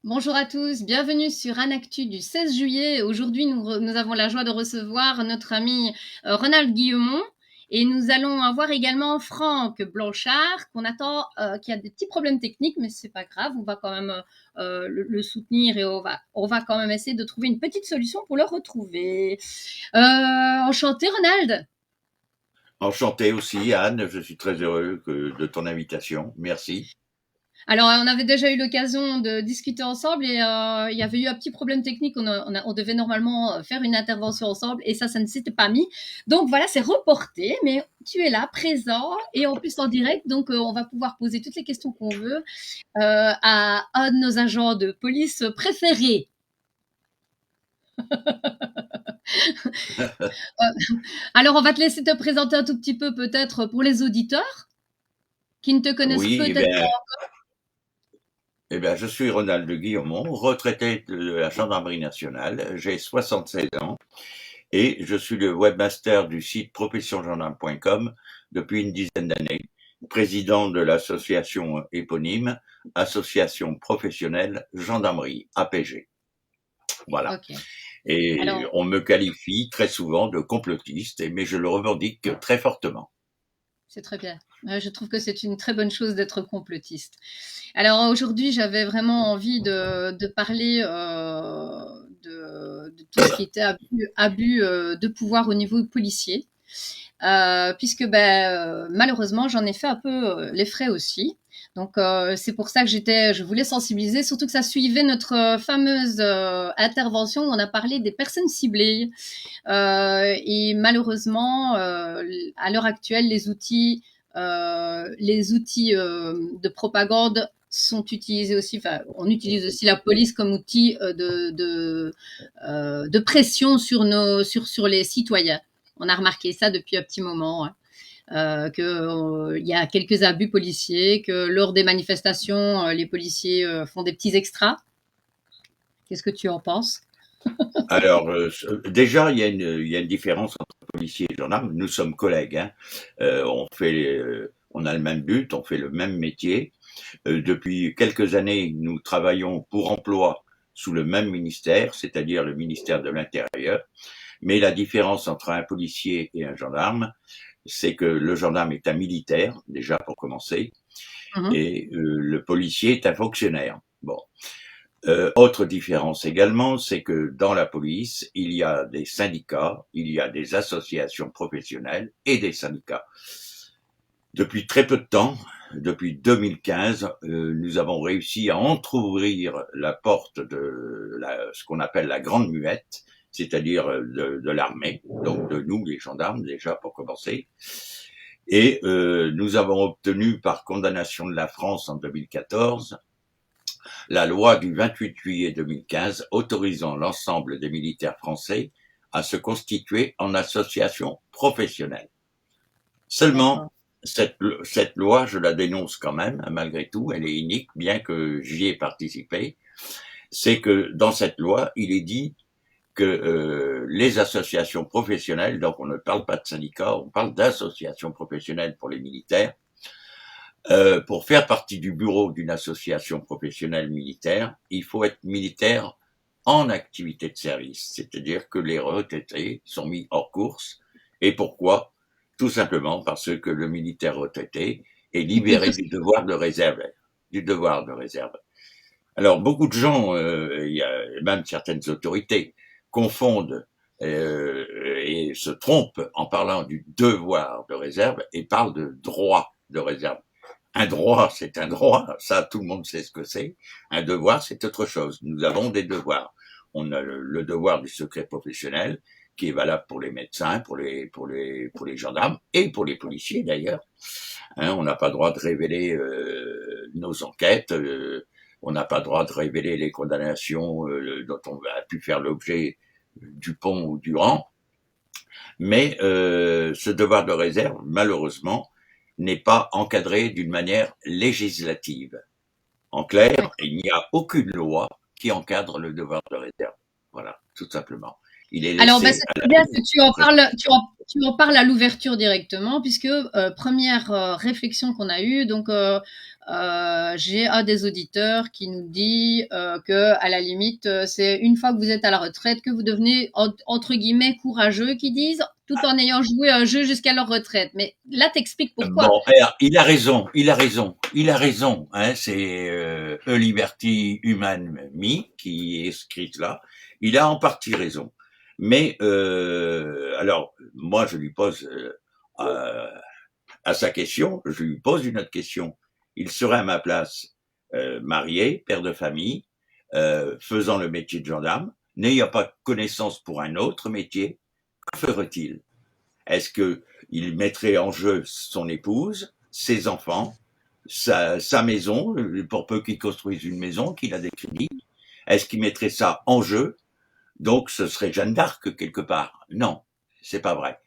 Bonjour à tous, bienvenue sur Anactu du 16 juillet. Aujourd'hui, nous avons la joie de recevoir notre ami Ronald Guillemont et nous allons avoir également Franck Blanchard qu'on attend, qui a des petits problèmes techniques, mais c'est pas grave, on va quand même le soutenir et on va quand même essayer de trouver une petite solution pour le retrouver. Enchanté Ronald. Enchanté aussi, Anne. Je suis très heureux de ton invitation. Merci. Alors, on avait déjà eu l'occasion de discuter ensemble et il y avait eu un petit problème technique. On devait normalement faire une intervention ensemble et ça ne s'était pas mis. Donc voilà, c'est reporté, mais tu es là, présent et en plus en direct. Donc on va pouvoir poser toutes les questions qu'on veut à un de nos agents de police préférés. Alors, on va te laisser te présenter un tout petit peu peut-être pour les auditeurs qui ne te connaissent Oui, peut-être pas. je suis Ronald de Guillemont, retraité de la Gendarmerie nationale. J'ai 76 ans et je suis le webmaster du site professiongendarme.com depuis une dizaine d'années, président de l'association éponyme, Association professionnelle gendarmerie, APG. Voilà. Ok. Et Alors, on me qualifie très souvent de complotiste, mais je le revendique très fortement. c'est très bien. Je trouve que c'est une très bonne chose d'être complotiste. Alors aujourd'hui, j'avais vraiment envie de parler de tout ce qui était abus de pouvoir au niveau policier, puisque malheureusement, j'en ai fait un peu les frais aussi. Donc c'est pour ça que je voulais sensibiliser, surtout que ça suivait notre fameuse intervention où on a parlé des personnes ciblées. Et malheureusement, à l'heure actuelle, les outils de propagande sont utilisés aussi. Enfin, on utilise aussi la police comme outil de pression sur les citoyens. On a remarqué ça depuis un petit moment. Hein. Il y a quelques abus policiers, que lors des manifestations, les policiers font des petits extras. Qu'est-ce que tu en penses? Alors, déjà, il y a une différence entre policiers et gendarmes. Nous sommes collègues, hein. On a le même but, on fait le même métier. Depuis quelques années, nous travaillons pour emploi sous le même ministère, c'est-à-dire le ministère de l'Intérieur. Mais la différence entre un policier et un gendarme, c'est que le gendarme est un militaire, déjà pour commencer, Mhm. et le policier est un fonctionnaire. Bon. Autre différence également, c'est que dans la police, il y a des syndicats, il y a des associations professionnelles et des syndicats. Depuis très peu de temps, depuis 2015, nous avons réussi à entrouvrir la porte de ce qu'on appelle la grande muette, c'est-à-dire de l'armée, donc de nous les gendarmes déjà pour commencer. Et nous avons obtenu par condamnation de la France en 2014 la loi du 28 juillet 2015 autorisant l'ensemble des militaires français à se constituer en association professionnelle. Seulement, D'accord. cette loi, je la dénonce quand même, malgré tout, elle est unique, bien que j'y ai participé. C'est que dans cette loi, il est dit que les associations professionnelles, donc on ne parle pas de syndicats, on parle d'associations professionnelles pour les militaires, pour faire partie du bureau d'une association professionnelle militaire, il faut être militaire en activité de service, c'est-à-dire que les retraités sont mis hors course. Et pourquoi? Tout simplement parce que le militaire retraité est Et puis libéré du devoir de réserve. Du devoir de réserve. Alors beaucoup de gens, il y a même certaines autorités, confondent et se trompent en parlant du devoir de réserve et parlent de droit de réserve. Un droit, c'est un droit, ça tout le monde sait ce que c'est. Un devoir, c'est autre chose. Nous avons des devoirs. On a le devoir du secret professionnel, qui est valable pour les médecins, pour les gendarmes et pour les policiers d'ailleurs. Hein, on n'a pas le droit de révéler nos enquêtes, on n'a pas le droit de révéler les condamnations dont on a pu faire l'objet du pont ou du rang. Mais ce devoir de réserve, malheureusement, n'est pas encadré d'une manière législative. En clair, d'accord. il n'y a aucune loi qui encadre le devoir de réserve. Voilà, tout simplement. Il est Alors, laissé c'est à très la bien libre que tu en parles, interprétation. tu en parles à l'ouverture directement, puisque première réflexion qu'on a eue, donc j'ai un des auditeurs qui nous dit que, à la limite, c'est une fois que vous êtes à la retraite que vous devenez entre guillemets courageux, qui disent, tout en ayant joué un jeu jusqu'à leur retraite. Mais là, t'expliques pourquoi. Bon, alors, il a raison, il a raison, il a raison. Hein, c'est A Liberty Human Me qui est écrite là. Il a en partie raison. Mais alors, moi, je lui pose à sa question, je lui pose une autre question. Il serait à ma place marié, père de famille, faisant le métier de gendarme, n'ayant pas connaissance pour un autre métier, que ferait-il? Est-ce que il mettrait en jeu son épouse, ses enfants, sa maison, pour peu qu'il construise une maison, qu'il a des crédits? Est-ce qu'il mettrait ça en jeu? Donc, ce serait Jeanne d'Arc quelque part. Non, c'est pas vrai.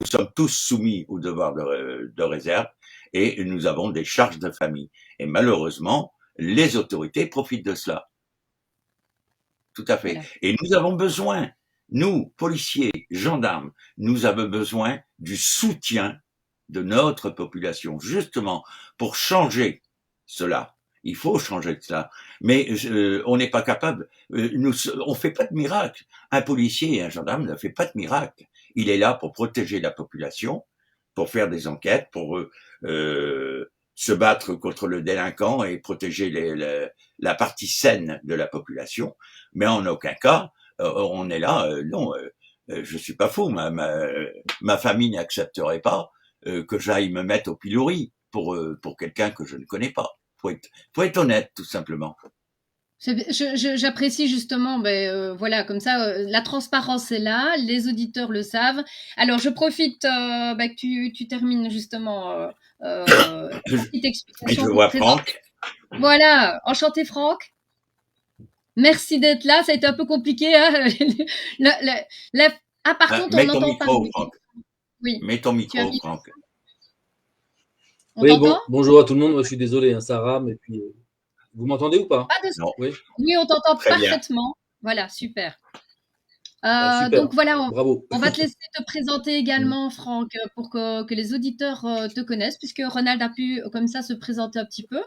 Nous sommes tous soumis au devoir de réserve et nous avons des charges de famille. Et malheureusement, les autorités profitent de cela. Tout à fait. Voilà. Et nous avons besoin, nous, policiers, gendarmes, nous avons besoin du soutien de notre population, justement, pour changer cela. Il faut changer cela. Mais on n'est pas capable, on fait pas de miracle. Un policier et un gendarme ne fait pas de miracle. Il est là pour protéger la population, pour faire des enquêtes, pour se battre contre le délinquant et protéger la partie saine de la population. Mais en aucun cas, on est là, non, je suis pas fou, ma famille n'accepterait pas que j'aille me mettre au pilori pour quelqu'un que je ne connais pas. Faut être honnête, tout simplement. J'apprécie justement, voilà, comme ça, la transparence est là, les auditeurs le savent. Alors, je profite que tu termines justement Je, ta petite je explication pour te vois présenter. Franck. Voilà, enchanté Franck. Merci d'être là. Ça a été un peu compliqué. Hein. Ah, par contre, on Mets ton n'entend pas. micro, Franck. Oui, Mets ton tu as micro, mis. Franck. On Oui, t'entend? bonjour à tout le monde. Moi, je suis désolé, hein, ça rame. Et puis, vous m'entendez ou pas? Pas de. Non, Oui. Oui, on t'entend très bien. parfaitement. Voilà, super. Super. Donc voilà, Bravo. on va te laisser te présenter également, Franck, pour que les auditeurs te connaissent, puisque Ronald a pu comme ça se présenter un petit peu.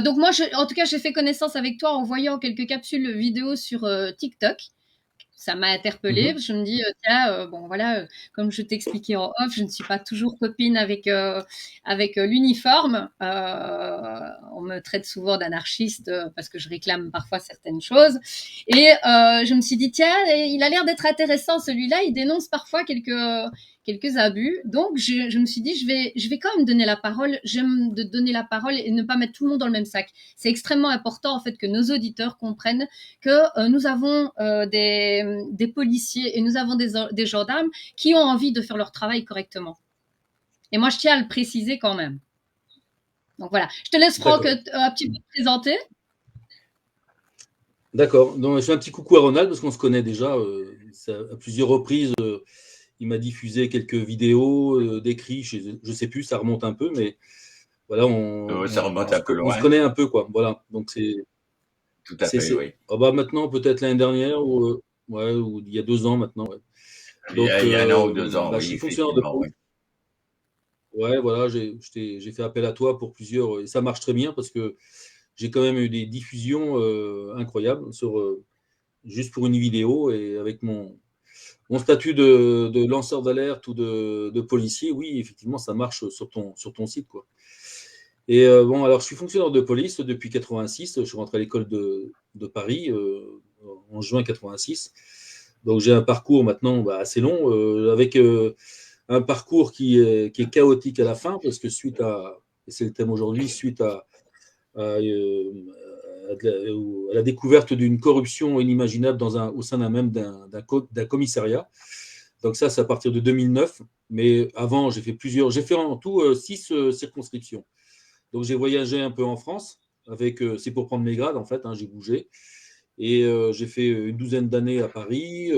Donc moi, en tout cas, j'ai fait connaissance avec toi en voyant quelques capsules vidéo sur TikTok. Ça m'a interpellée. Mhm. Je me dis, tiens, bon voilà, comme je t'expliquais en off, je ne suis pas toujours copine avec l'uniforme. On me traite souvent d'anarchiste parce que je réclame parfois certaines choses. Et je me suis dit, tiens, il a l'air d'être intéressant celui-là. Il dénonce parfois quelques abus. Donc je me suis dit, je vais quand même donner la parole. J'aime de donner la parole et ne pas mettre tout le monde dans le même sac. C'est extrêmement important en fait que nos auditeurs comprennent que nous avons des policiers et nous avons des gendarmes qui ont envie de faire leur travail correctement. Et moi, je tiens à le préciser quand même. Donc voilà, je te laisse Franck un petit peu te présenter. D'accord. Donc, je fais un petit coucou à Ronald parce qu'on se connaît déjà. À plusieurs reprises, il m'a diffusé quelques vidéos d'écrits. Je ne sais plus, ça remonte un peu, mais voilà, Ça remonte un peu on se loin. connaît un peu, quoi. Voilà. Donc c'est. Tout à fait, oui. Oh, bah, maintenant, peut-être l'année dernière ou il y a 2 ans maintenant. Ouais. Donc, il y a 1 an ou 2 ans, oui, je suis fonctionnaire de police. Oui. Ouais, voilà, j'ai fait appel à toi pour plusieurs, et ça marche très bien parce que j'ai quand même eu des diffusions incroyables juste pour une vidéo et avec mon statut de lanceur d'alerte ou de policier, oui, effectivement, ça marche sur ton site, quoi. Et bon, alors je suis fonctionnaire de police depuis 86. Je suis rentré à l'école de Paris en juin 86. Donc j'ai un parcours maintenant assez long, avec un parcours qui est chaotique à la fin, parce que et c'est le thème aujourd'hui, suite à la découverte d'une corruption inimaginable au sein d'un commissariat. Donc ça, c'est à partir de 2009. Mais avant, j'ai fait en tout 6 circonscriptions. Donc j'ai voyagé un peu en France, c'est pour prendre mes grades en fait, hein, j'ai bougé. Et j'ai fait une douzaine d'années à Paris.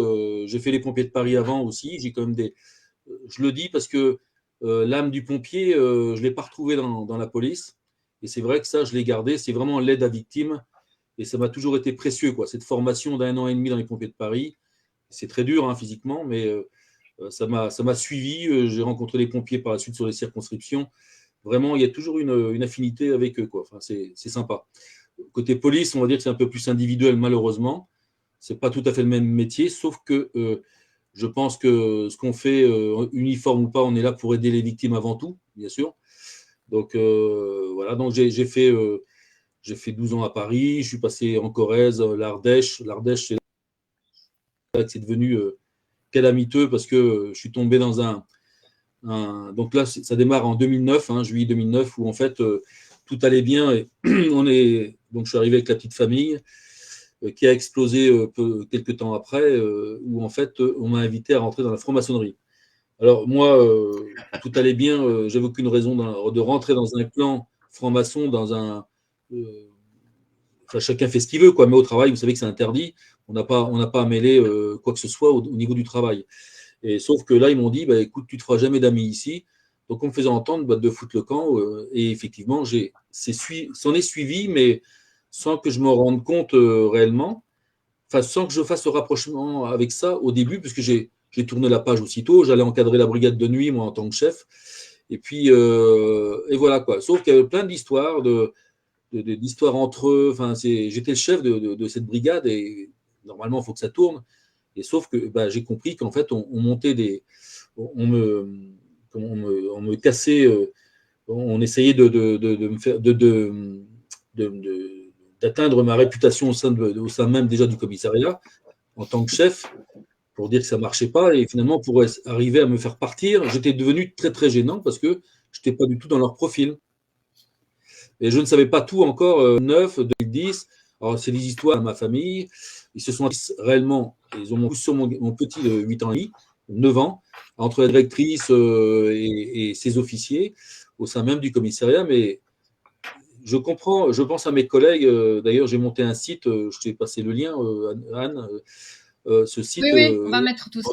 J'ai fait les pompiers de Paris avant aussi. J'ai quand même je le dis parce que l'âme du pompier, je ne l'ai pas retrouvée dans la police. Et c'est vrai que ça, je l'ai gardé. C'est vraiment l'aide à victime. Et ça m'a toujours été précieux, quoi. Cette formation d'1 an et demi dans les pompiers de Paris, c'est très dur hein, physiquement, mais ça m'a suivi. J'ai rencontré les pompiers par la suite sur les circonscriptions. Vraiment, il y a toujours une affinité avec eux, quoi. Enfin, c'est sympa. Côté police, on va dire que c'est un peu plus individuel, malheureusement. C'est pas tout à fait le même métier, sauf que je pense que ce qu'on fait, uniforme ou pas, on est là pour aider les victimes avant tout, bien sûr. Donc voilà, donc j'ai fait 12 ans à Paris, je suis passé en Corrèze, l'Ardèche. L'Ardèche, c'est devenu calamiteux parce que je suis tombé dans donc là, ça démarre en 2009, hein, juillet 2009, où en fait tout allait bien. Et donc je suis arrivé avec la petite famille qui a explosé quelques temps après, où en fait on m'a invité à rentrer dans la franc-maçonnerie. Alors moi, tout allait bien, j'avais aucune raison de rentrer dans un clan franc-maçon, euh, enfin, chacun fait ce qu'il veut, quoi. Mais au travail, vous savez que c'est interdit. On n'a pas à mêler quoi que ce soit au niveau du travail. Et sauf que là, ils m'ont dit, bah, écoute, tu ne te feras jamais d'amis ici. Donc, on me faisait entendre de foutre le camp. Et effectivement, s'en est suivi, mais sans que je me rende compte réellement. Enfin, sans que je fasse le rapprochement avec ça au début, puisque j'ai tourné la page aussitôt. J'allais encadrer la brigade de nuit, moi, en tant que chef. Et puis, et voilà, quoi. Sauf qu'il y avait plein d'histoires, d'histoires entre eux. Enfin, j'étais le chef de cette brigade et normalement, il faut que ça tourne. Et sauf que bah, j'ai compris qu'en fait, on montait on me, on me cassait, on essayait de me faire, d'atteindre ma réputation au sein même déjà du commissariat en tant que chef pour dire que ça marchait pas et finalement pour arriver à me faire partir, j'étais devenu très très gênant parce que je n'étais pas du tout dans leur profil. Et je ne savais pas tout encore, 9, 2010. Alors, c'est des histoires de ma famille. Ils se sont réellement, ils ont mon sur mon petit de 8 ans et demi, 9 ans, entre la directrice et ses officiers au sein même du commissariat. Mais je comprends, je pense à mes collègues. D'ailleurs, j'ai monté un site, je t'ai passé le lien, Anne, ce Oui, site oui, on va mettre tout ça.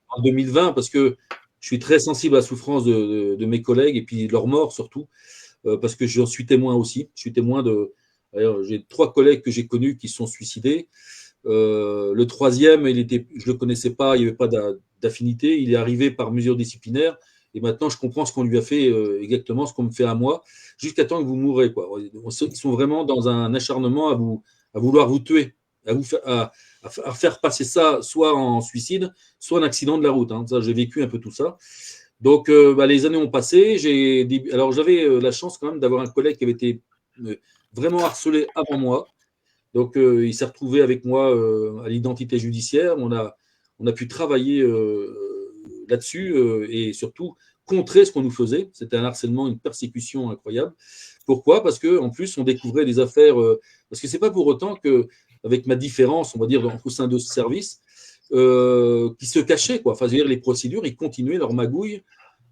en 2020 parce que je suis très sensible à la souffrance de mes collègues et puis de leur mort surtout. Parce que j'en suis témoin aussi. Je suis témoin j'ai 3 collègues que j'ai connus qui se sont suicidés. Le troisième, je ne le connaissais pas, il n'y avait pas d'affinité. Il est arrivé par mesure disciplinaire. Et maintenant, je comprends ce qu'on lui a fait, exactement ce qu'on me fait à moi, jusqu'à temps que vous mourrez, quoi. Ils sont vraiment dans un acharnement à vouloir vous tuer, à faire passer ça soit en suicide, soit en accident de la route. Hein. Ça, j'ai vécu un peu tout ça. Donc, bah, les années ont passé. Alors, j'avais la chance quand même d'avoir un collègue qui avait été vraiment harcelé avant moi. Donc, il s'est retrouvé avec moi à l'identité judiciaire. On a pu travailler là-dessus et surtout contrer ce qu'on nous faisait. C'était un harcèlement, une persécution incroyable. Pourquoi? Parce qu'en plus, on découvrait des affaires. Parce que c'est pas pour autant que, avec ma différence, on va dire, au sein de ce service, qui se cachaient, quoi. Enfin, c'est-à-dire les procédures, ils continuaient leur magouille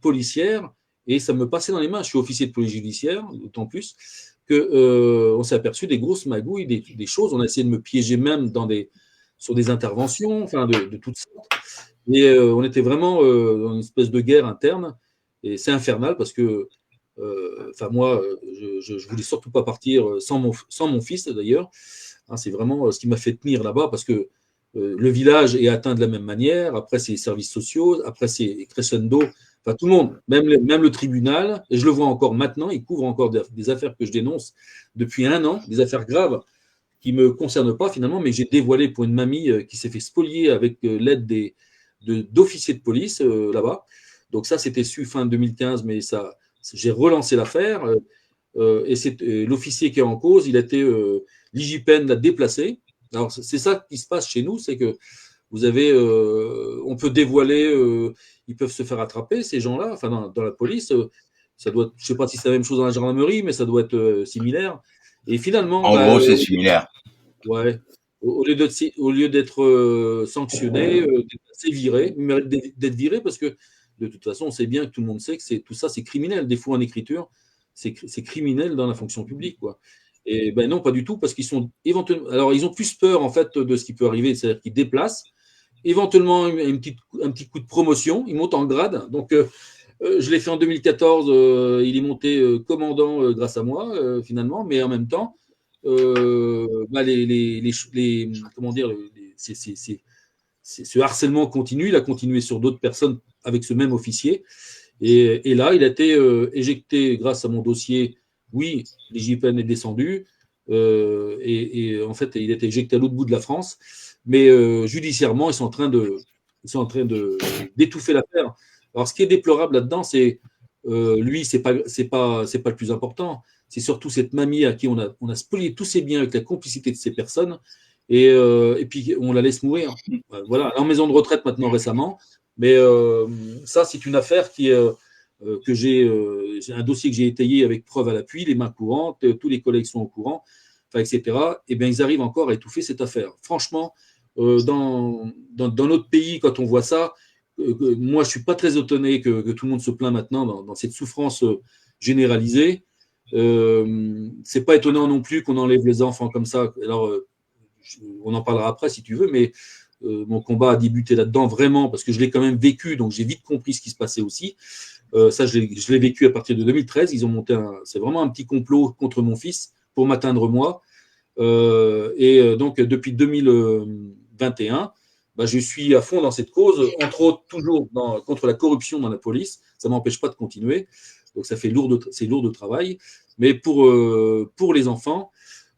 policière et ça me passait dans les mains. Je suis officier de police judiciaire, d'autant plus que on s'est aperçu des grosses magouilles, des choses. On a essayé de me piéger même sur des interventions, enfin de toutes sortes. Et on était vraiment dans une espèce de guerre interne. Et c'est infernal parce que, enfin moi, je voulais surtout pas partir sans mon fils d'ailleurs. Hein, c'est vraiment ce qui m'a fait tenir là-bas parce que le village est atteint de la même manière. Après, c'est les services sociaux. Après, c'est crescendo. Enfin, tout le monde, même le tribunal, et je le vois encore maintenant, il couvre encore des affaires que je dénonce depuis 1 an, des affaires graves qui ne me concernent pas finalement, mais j'ai dévoilé pour une mamie qui s'est fait spolier avec l'aide d'officiers de police là-bas. Donc ça, c'était su fin 2015, mais ça, j'ai relancé l'affaire. Et c'est l'officier qui est en cause, l'IGPN l'a déplacé. Alors c'est ça qui se passe chez nous, c'est que vous avez, on peut dévoiler, ils peuvent se faire attraper ces gens-là. Enfin dans la police, ça doit, je sais pas si c'est la même chose dans la gendarmerie, mais ça doit être similaire. Et finalement, En gros, c'est similaire. ouais, au lieu d'être sanctionné, c'est viré, il mérite d'être viré parce que de toute façon, on sait bien que tout le monde sait que tout ça, c'est criminel. Des fois en écriture, c'est criminel dans la fonction publique, quoi. Et ben non, pas du tout, parce qu'ils sont éventuellement. Alors, ils ont plus peur en fait de ce qui peut arriver, c'est-à-dire qu'ils déplacent. Éventuellement, un petit coup de promotion, ils montent en grade. Donc, je l'ai fait en 2014. Il est monté commandant grâce à moi, finalement, mais en même temps, bah, comment dire, ce harcèlement continue. Il a continué sur d'autres personnes avec ce même officier. Et là, il a été éjecté grâce à mon dossier. Oui, l'IGPN est descendu. Et en fait, il a été éjecté à l'autre bout de la France. Mais judiciairement, ils sont en train d'étouffer l'affaire. Alors, ce qui est déplorable là-dedans, c'est lui, c'est pas le plus important. C'est surtout cette mamie à qui on a spolié tous ses biens avec la complicité de ces personnes. Et puis, on la laisse mourir. Voilà, en maison de retraite maintenant récemment. Mais ça, c'est une affaire que j'ai un dossier que j'ai étayé avec preuve à l'appui, les mains courantes, tous les collègues sont au courant, enfin, etc. Et bien, ils arrivent encore à étouffer cette affaire. Franchement, dans notre pays, quand on voit ça, moi, je suis pas très étonné que tout le monde se plaint maintenant dans cette souffrance généralisée. C'est pas étonnant non plus qu'on enlève les enfants comme ça. Alors, on en parlera après si tu veux, mais mon combat a débuté là-dedans vraiment parce que je l'ai quand même vécu, donc j'ai vite compris ce qui se passait aussi. Ça, je l'ai vécu à partir de 2013. Ils ont monté c'est vraiment un petit complot contre mon fils pour m'atteindre moi. Donc, depuis 2021, bah, je suis à fond dans cette cause, entre autres toujours contre la corruption dans la police. Ça ne m'empêche pas de continuer. Donc, c'est lourd de travail. Mais pour les enfants,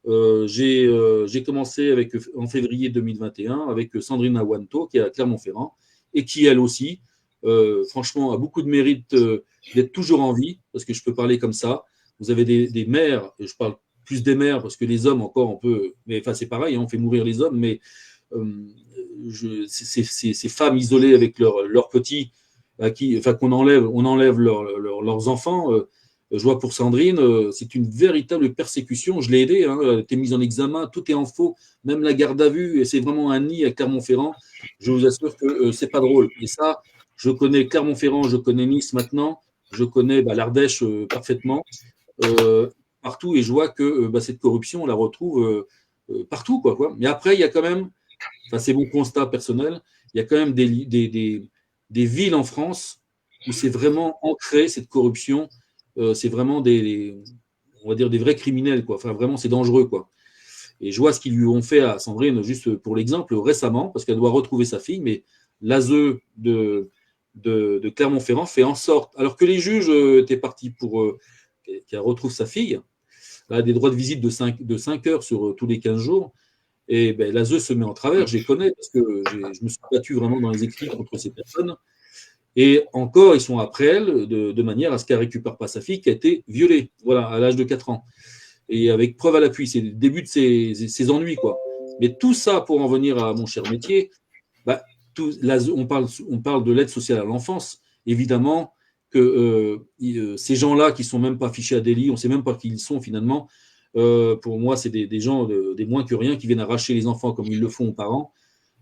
j'ai commencé en février 2021 avec Sandrine Awanto, qui est à Clermont-Ferrand, et qui, elle aussi, franchement, a beaucoup de mérite d'être toujours en vie, parce que je peux parler comme ça. Vous avez des mères, je parle plus des mères, parce que les hommes, encore, on peut. Mais enfin, c'est pareil, hein, on fait mourir les hommes, mais ces femmes isolées avec leurs petits, qu'on enlève leurs enfants. Je vois pour Sandrine, c'est une véritable persécution. Je l'ai aidée, hein, elle a été mise en examen, tout est en faux, même la garde à vue, et c'est vraiment un nid à Clermont-Ferrand. Je vous assure que c'est pas drôle. Et ça, je connais Clermont-Ferrand, je connais Nice maintenant, je connais l'Ardèche parfaitement, partout, et je vois que cette corruption, on la retrouve partout, quoi. Mais après, il y a quand même, c'est mon constat personnel, il y a quand même des villes en France où c'est vraiment ancré, cette corruption. C'est vraiment on va dire des vrais criminels, quoi. Enfin, vraiment, c'est dangereux, quoi. Et je vois ce qu'ils lui ont fait à Sandrine, juste pour l'exemple, récemment, parce qu'elle doit retrouver sa fille, mais l'ASE de Clermont-Ferrand fait en sorte, alors que les juges étaient partis pour qu'elle retrouve sa fille, elle a des droits de visite de 5 heures sur tous les 15 jours, et l'ASE se met en travers, je les connais, parce que je me suis battu vraiment dans les écrits contre ces personnes. Et encore, ils sont après elle, de manière à ce qu'elle ne récupère pas sa fille qui a été violée, voilà, à l'âge de 4 ans. Et avec preuve à l'appui, c'est le début de ses ennuis, quoi. Mais tout ça, pour en venir à mon cher métier, on parle de l'aide sociale à l'enfance. Évidemment que ces gens-là qui ne sont même pas fichés à délit, on ne sait même pas qui ils sont finalement. Pour moi, c'est des gens des moins que rien qui viennent arracher les enfants comme ils le font aux parents.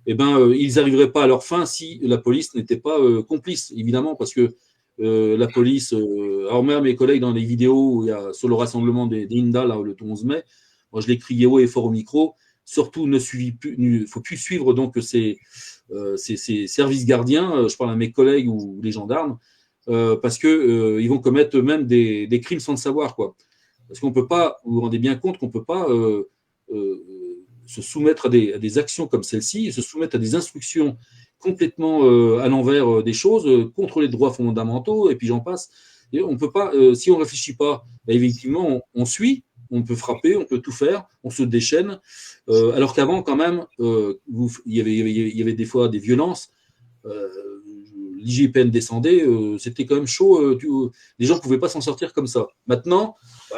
Ils n'arriveraient pas à leur fin si la police n'était pas complice, évidemment, parce que la police, alors même mes collègues dans les vidéos où il y a sur le rassemblement des Inda, là, le 11 mai, moi je l'ai crié haut et fort au micro, surtout il ne faut plus suivre donc ces services gardiens, je parle à mes collègues ou les gendarmes, parce qu'ils vont commettre eux-mêmes des crimes sans le savoir, quoi. Parce qu'on ne peut pas, vous vous rendez bien compte qu'on ne peut pas se soumettre à des actions comme celle-ci, se soumettre à des instructions complètement à l'envers des choses, contre les droits fondamentaux, et puis j'en passe. Et on peut pas, si on ne réfléchit pas, effectivement, on suit, on peut frapper, on peut tout faire, on se déchaîne, alors qu'avant, quand même, il y avait des fois des violences. L'IGPN descendait, c'était quand même chaud. Les gens ne pouvaient pas s'en sortir comme ça. Maintenant,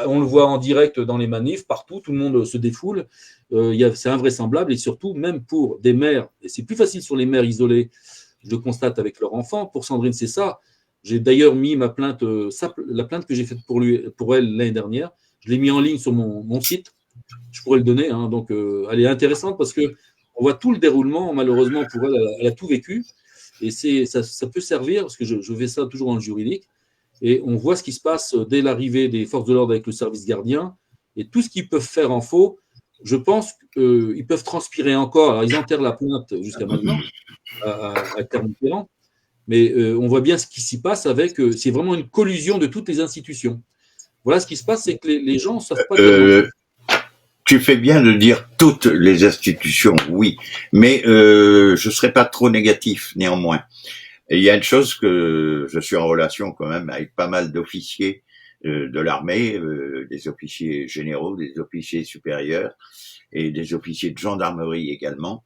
on le voit en direct dans les manifs, partout, tout le monde se défoule. C'est invraisemblable, et surtout, même pour des mères, et c'est plus facile sur les mères isolées, je le constate avec leur enfant. Pour Sandrine, c'est ça. J'ai d'ailleurs mis ma plainte, la plainte que j'ai faite pour elle l'année dernière, je l'ai mis en ligne sur mon site. Je pourrais le donner. Hein, donc, elle est intéressante parce qu'on voit tout le déroulement. Malheureusement, pour elle, elle a tout vécu. Et ça peut servir, parce que je fais ça toujours dans le juridique, et on voit ce qui se passe dès l'arrivée des forces de l'ordre avec le service gardien, et tout ce qu'ils peuvent faire en faux, je pense qu'ils peuvent transpirer encore. Alors, ils enterrent la plainte jusqu'à maintenant, à Clermont-Ferrand, mais on voit bien ce qui s'y passe avec. C'est vraiment une collusion de toutes les institutions. Voilà, ce qui se passe, c'est que les gens ne savent pas dire. Tu fais bien de dire toutes les institutions, oui, mais je ne serais pas trop négatif néanmoins. Et il y a une chose que je suis en relation quand même avec pas mal d'officiers de l'armée, des officiers généraux, des officiers supérieurs et des officiers de gendarmerie également.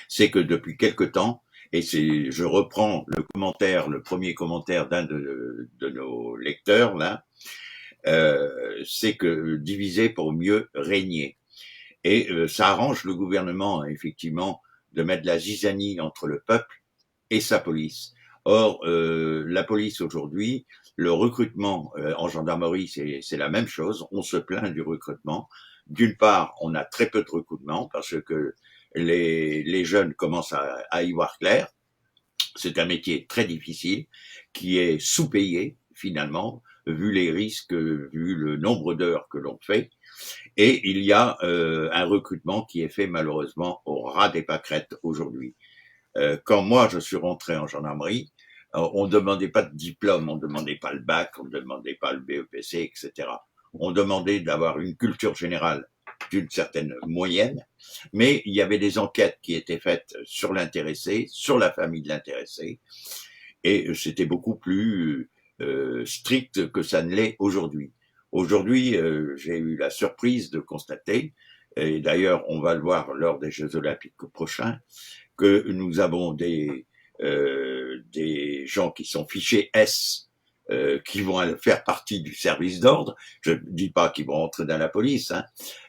C'est que depuis quelque temps, et je reprends le premier commentaire d'un de nos lecteurs là, c'est que diviser pour mieux régner. Et ça arrange le gouvernement, effectivement, de mettre la zizanie entre le peuple et sa police. Or, la police aujourd'hui, le recrutement en gendarmerie, c'est la même chose. On se plaint du recrutement. D'une part, on a très peu de recrutement parce que les jeunes commencent à y voir clair. C'est un métier très difficile qui est sous-payé finalement, vu les risques, vu le nombre d'heures que l'on fait. Et il y a un recrutement qui est fait malheureusement au ras des pâquerettes aujourd'hui. Quand moi je suis rentré en gendarmerie, on ne demandait pas de diplôme, on ne demandait pas le bac, on ne demandait pas le BEPC, etc. On demandait d'avoir une culture générale d'une certaine moyenne, mais il y avait des enquêtes qui étaient faites sur l'intéressé, sur la famille de l'intéressé, et c'était beaucoup plus strict que ça ne l'est aujourd'hui. Aujourd'hui, j'ai eu la surprise de constater, et d'ailleurs on va le voir lors des Jeux Olympiques prochains, que nous avons des gens qui sont fichés S, qui vont faire partie du service d'ordre. Je ne dis pas qu'ils vont entrer dans la police. Hein.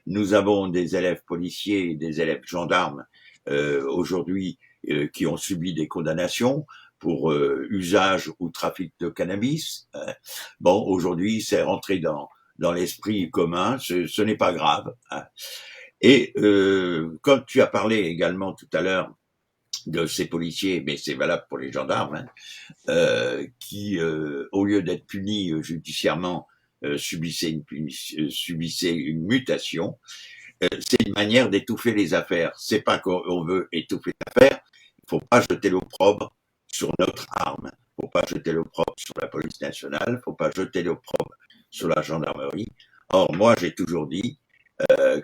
Nous avons des élèves policiers et des élèves gendarmes aujourd'hui qui ont subi des condamnations pour usage ou trafic de cannabis. Bon, aujourd'hui, c'est rentré dans l'esprit commun. Ce n'est pas grave. Hein. Et comme tu as parlé également tout à l'heure de ces policiers, mais c'est valable pour les gendarmes, hein, qui, au lieu d'être punis judiciairement, subissaient une mutation. C'est une manière d'étouffer les affaires. C'est pas qu'on veut étouffer l'affaire. Il faut pas jeter l'opprobre sur notre arme. Il faut pas jeter l'opprobre sur la police nationale. Il faut pas jeter l'opprobre sur la gendarmerie. Or, moi, j'ai toujours dit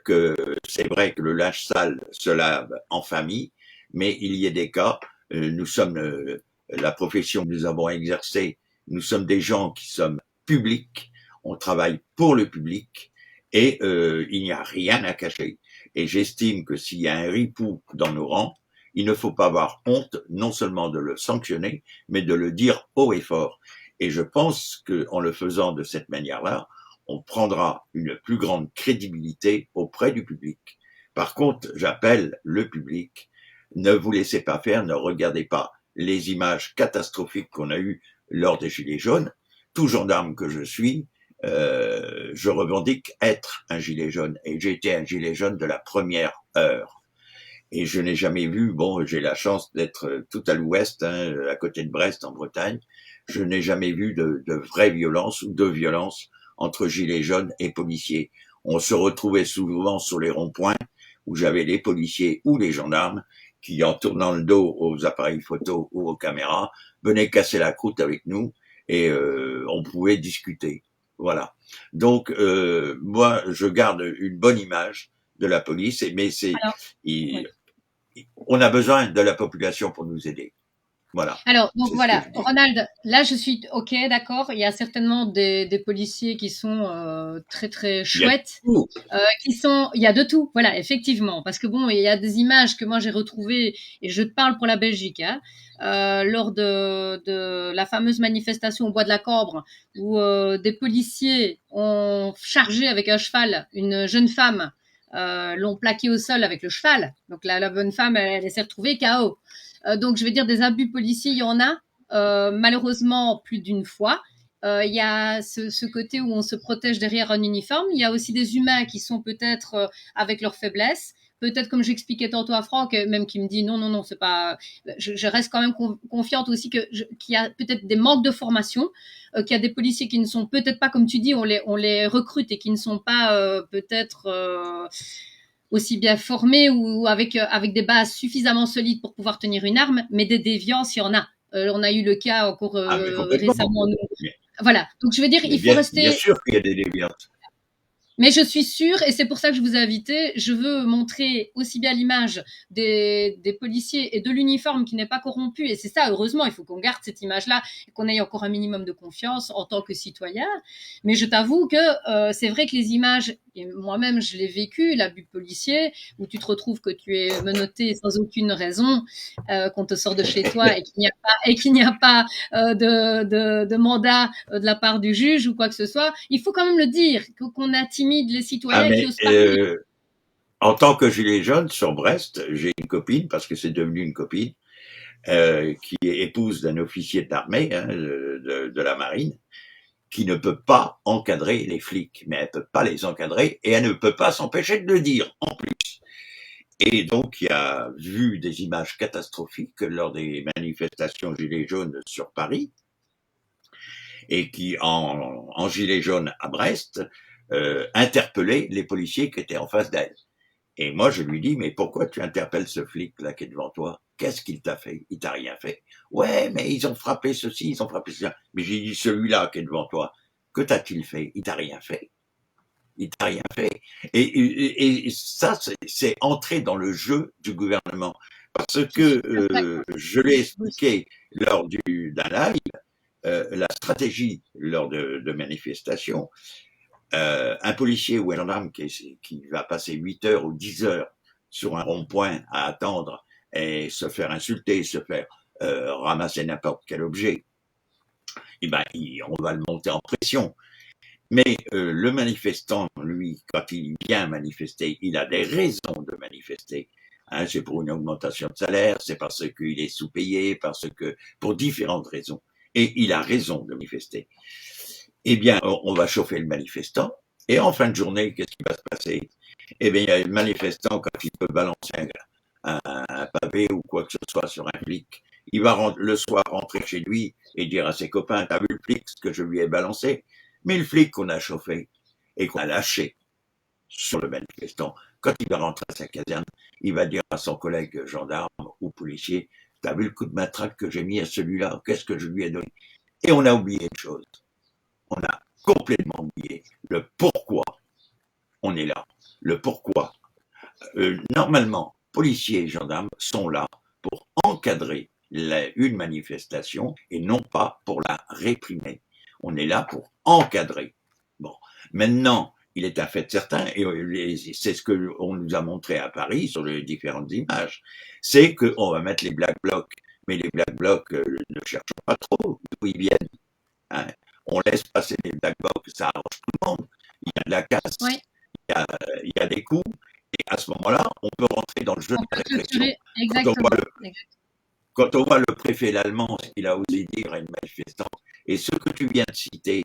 que c'est vrai que le linge sale se lave en famille, mais il y a des cas, nous sommes la profession que nous avons exercée, nous sommes des gens qui sommes publics, on travaille pour le public et il n'y a rien à cacher. Et j'estime que s'il y a un ripou dans nos rangs, il ne faut pas avoir honte non seulement de le sanctionner, mais de le dire haut et fort. Et je pense qu'en le faisant de cette manière-là, on prendra une plus grande crédibilité auprès du public. Par contre, j'appelle le public, ne vous laissez pas faire, ne regardez pas les images catastrophiques qu'on a eues lors des Gilets jaunes. Tout gendarme que je suis, je revendique être un gilet jaune. Et j'ai été un gilet jaune de la première heure. Et je n'ai jamais vu, bon, j'ai la chance d'être tout à l'ouest, hein, à côté de Brest, en Bretagne, je n'ai jamais vu de vraie violence ou de violence entre gilets jaunes et policiers. On se retrouvait souvent sur les ronds-points où j'avais les policiers ou les gendarmes qui, en tournant le dos aux appareils photo ou aux caméras, venaient casser la croûte avec nous et on pouvait discuter. Voilà. Donc, moi, je garde une bonne image de la police, mais on a besoin de la population pour nous aider. Voilà. Alors, donc voilà, Ronald, là je suis ok, d'accord. Il y a certainement des policiers qui sont très très chouettes, il y a de tout, voilà, effectivement, parce que bon, il y a des images que moi j'ai retrouvées et je te parle pour la Belgique, hein, lors de la fameuse manifestation au Bois de la Cambre où des policiers ont chargé avec un cheval une jeune femme, l'ont plaquée au sol avec le cheval. Donc la bonne femme, elle s'est retrouvée KO. Donc, je vais dire des abus policiers, il y en a, malheureusement plus d'une fois. Il y a ce côté où on se protège derrière un uniforme. Il y a aussi des humains qui sont peut-être avec leurs faiblesses. Peut-être, comme j'expliquais tantôt à Franck, même qui me dit non, c'est pas. Je reste quand même confiante aussi qu'il y a peut-être des manques de formation, qu'il y a des policiers qui ne sont peut-être pas, comme tu dis, on les recrute et qui ne sont pas peut-être aussi bien formés ou avec des bases suffisamment solides pour pouvoir tenir une arme, mais des déviances, il y en a. On a eu le cas encore récemment. Voilà. Donc, je veux dire, il faut rester. Bien sûr qu'il y a des déviances. Mais je suis sûre, et c'est pour ça que je vous ai invité, je veux montrer aussi bien l'image des policiers et de l'uniforme qui n'est pas corrompu. Et c'est ça, heureusement, il faut qu'on garde cette image-là et qu'on ait encore un minimum de confiance en tant que citoyen. Mais je t'avoue que c'est vrai que les images, et moi-même je l'ai vécu, l'abus policier, où tu te retrouves que tu es menotté sans aucune raison, qu'on te sort de chez toi et qu'il n'y a pas de mandat de la part du juge ou quoi que ce soit, il faut quand même le dire, qu'on intimide les Ah, citoyens qui mais osent pas le dire. en tant que gilet jaune sur Brest, j'ai une copine, parce que c'est devenu une copine, qui est épouse d'un officier d'armée, hein, de la marine, qui ne peut pas encadrer les flics, mais elle peut pas les encadrer et elle ne peut pas s'empêcher de le dire en plus. Et donc, il a vu des images catastrophiques lors des manifestations gilets jaunes sur Paris, et qui, en gilet jaune à Brest, interpellait les policiers qui étaient en face d'elle. Et moi, je lui dis, mais pourquoi tu interpelles ce flic-là qui est devant toi? Qu'est-ce qu'il t'a fait? Il t'a rien fait. Ouais, mais ils ont frappé ceci, ils ont frappé cela. Mais j'ai dit, celui-là qui est devant toi, que t'a-t-il fait? Il t'a rien fait. Il t'a rien fait. Et ça, c'est entrer dans le jeu du gouvernement. Parce que, je l'ai expliqué lors d'un live, la stratégie lors de manifestations, un policier ou un gendarme qui va passer 8 heures ou 10 heures sur un rond-point à attendre et se faire insulter, se faire ramasser n'importe quel objet, eh ben, on va le monter en pression. Mais le manifestant, lui, quand il vient manifester, il a des raisons de manifester. Hein, c'est pour une augmentation de salaire, c'est parce qu'il est sous-payé, pour différentes raisons. Et il a raison de manifester. Eh bien, on va chauffer le manifestant. Et en fin de journée, qu'est-ce qui va se passer? Eh bien, il y a le manifestant, quand il peut balancer un pavé ou quoi que ce soit sur un flic, il va le soir rentrer chez lui et dire à ses copains, t'as vu le flic, ce que je lui ai balancé? Mais le flic qu'on a chauffé et qu'on a lâché sur le manifestant, quand il va rentrer à sa caserne, il va dire à son collègue gendarme ou policier, t'as vu le coup de matraque que j'ai mis à celui-là? Qu'est-ce que je lui ai donné? Et on a oublié une chose. On a complètement oublié le pourquoi on est là. Le pourquoi. Normalement, policiers et gendarmes sont là pour encadrer une manifestation et non pas pour la réprimer. On est là pour encadrer. Bon, maintenant, il est un fait certain, et c'est ce qu'on nous a montré à Paris sur les différentes images, c'est qu'on va mettre les Black Blocs, mais les Black Blocs, ne cherchons pas trop d'où ils viennent. Hein. On laisse passer les Black Blocs, ça arrange tout le monde. Il y a de la casse, Oui. il y a des coups, et à ce moment-là, on peut rentrer dans le jeu de la répression. Exactement. Quand on voit le préfet l'allemand, ce qu'il a osé dire à une manifestante, et ce que tu viens de citer,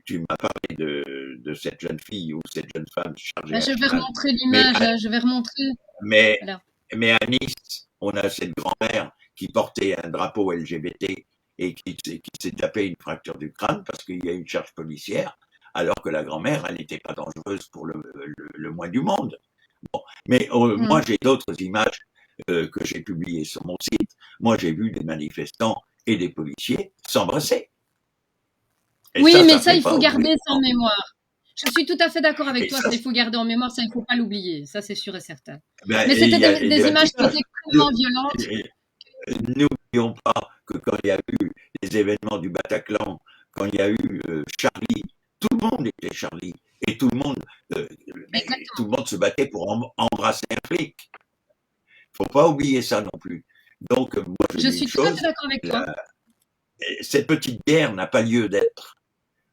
tu m'as parlé de cette jeune fille ou cette jeune femme chargée. Je vais remontrer l'image, je vais remontrer. Mais à Nice, on a cette grand-mère qui portait un drapeau LGBT et qui s'est tapé une fracture du crâne parce qu'il y a une charge policière, alors que la grand-mère, elle n'était pas dangereuse pour le moins du monde. Bon. Mais moi, j'ai d'autres images que j'ai publiées sur mon site. Moi, j'ai vu des manifestants et des policiers s'embrasser. Oui, mais ça, il faut garder ça en mémoire. Je suis tout à fait d'accord avec toi, il faut garder en mémoire, ça, il ne faut pas l'oublier, ça c'est sûr et certain. Mais c'était des images qui étaient extrêmement violentes. N'oublions pas que quand il y a eu les événements du Bataclan, quand il y a eu Charlie, tout le monde était Charlie, et tout le monde se battait pour embrasser un flic. Il ne faut pas oublier ça non plus. Donc, moi, je suis tout à fait d'accord avec toi. Cette petite guerre n'a pas lieu d'être.